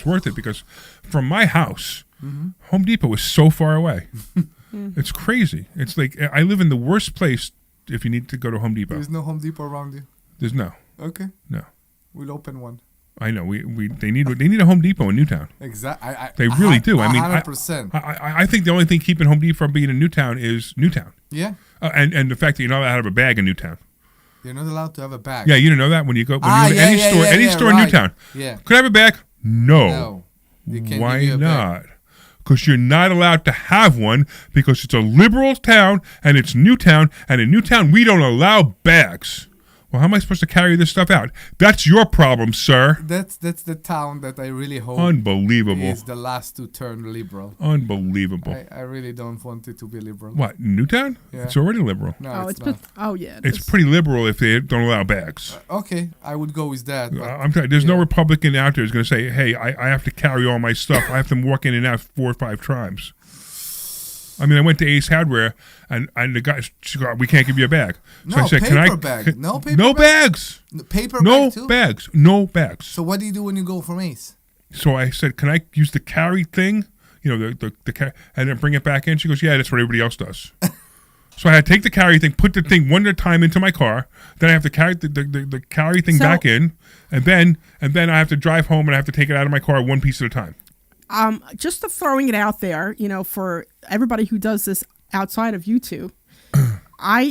worth it because from my house, Mhm. Home Depot is so far away. It's crazy. It's like I live in the worst place if you need to go to Home Depot. There's no Home Depot around you. There's no. Okay. No. We'll open one. I know. They need a Home Depot in Newtown. Exactly. They really do. I mean, 100%. I think the only thing keeping Home Depot from being in Newtown is Newtown. Yeah. And the fact that you're not allowed to have a bag in Newtown. You're not allowed to have a bag. Yeah, you didn't know that when you go yeah, any store in right. Newtown. Yeah. Could I have a bag? No. No. You can't Why give you a not? Because you're not allowed to have one because it's a liberal town and it's Newtown, and in Newtown we don't allow bags. Well, how am I supposed to carry this stuff out? That's your problem, sir. That's the town that I really hope Unbelievable. is the last to turn liberal. Unbelievable. I really don't want it to be liberal. What, Newtown? Yeah. It's already liberal. No, it's but not. yeah. It's pretty liberal if they don't allow bags. Okay, I would go with that. But I'm telling you, there's no Republican out there who's going to say, hey, I have to carry all my stuff. I have to walk in and out 4 or 5 times. I mean, I went to Ace Hardware, and the guy, she goes, we can't give you a bag. So No, I said, paper bag. No paper No bag? bags. Paper No bag too? bags. No bags. So what do you do when you go from Ace? So I said, can I use the carry thing? The and then bring it back in? She goes, yeah, that's what everybody else does. So I had to take the carry thing, put the thing one at a time into my car. Then I have to carry the carry thing back in, and then I have to drive home and I have to take it out of my car one piece at a time. Just throwing it out there, for everybody who does this outside of YouTube,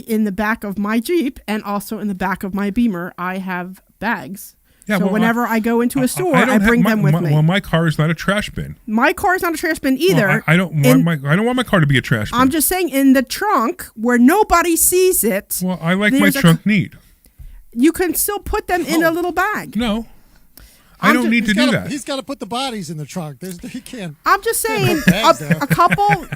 in the back of my Jeep and also in the back of my Beamer, I have bags. Yeah, so well, whenever I go into a store, I bring them with me. Well, my car is not a trash bin. My car is not a trash bin either. Well, I don't want my car to be a trash bin. I'm just saying, in the trunk where nobody sees it. Well, I like my trunk neat. You can still put them in a little bag. No. I don't need to do that. He's got to put the bodies in the trunk. He can't. I'm just saying, a couple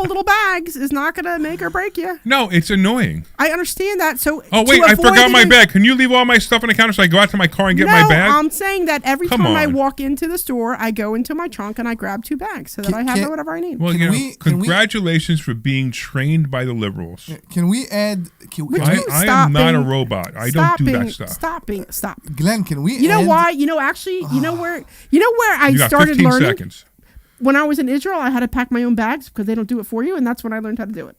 little bags is not going to make or break you. No, it's annoying. I understand that. So, oh wait, I forgot my bag. Can you leave all my stuff on the counter so I go out to my car and get my bag? I'm saying that every time I walk into the store, I go into my trunk and I grab 2 bags so that I have whatever I need. Well, congratulations for being trained by the liberals. Can we add? I am not a robot. I don't do that stuff. Stop. Glenn, can we? You know why? You know where I You got started 15 learning. seconds. When I was in Israel, I had to pack my own bags because they don't do it for you, and that's when I learned how to do it.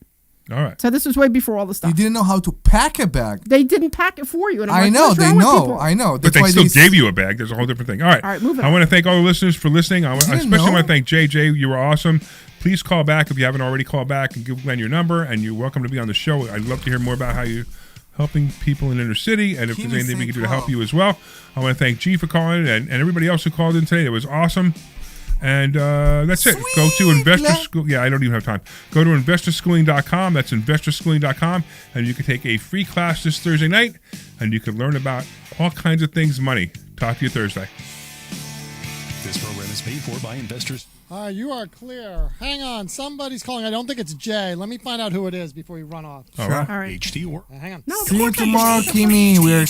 All right. So this was way before all the stuff. You didn't know how to pack a bag. They didn't pack it for you. And I know. They know. I know. But they still gave you a bag. There's a whole different thing. All right. Moving I on. want to thank all the listeners for listening. I especially want to thank JJ. You were awesome. Please call back if you haven't already called back and give Glenn your number. And you're welcome to be on the show. I'd love to hear more about how you're helping people in inner city, and if there's anything we can do to help you as well. I want to thank G for calling and everybody else who called in today. It was awesome. And that's it. Go to Investor School. Yeah, I don't even have time. Go to investorschooling.com. That's investorschooling.com. And you can take a free class this Thursday night, and you can learn about all kinds of things money. Talk to you Thursday. This program is paid for by investors. You are clear. Hang on. Somebody's calling. I don't think it's Jay. Let me find out who it is before you run off. All right. All right. HT or Hang on. See you tomorrow, Kimmy. We're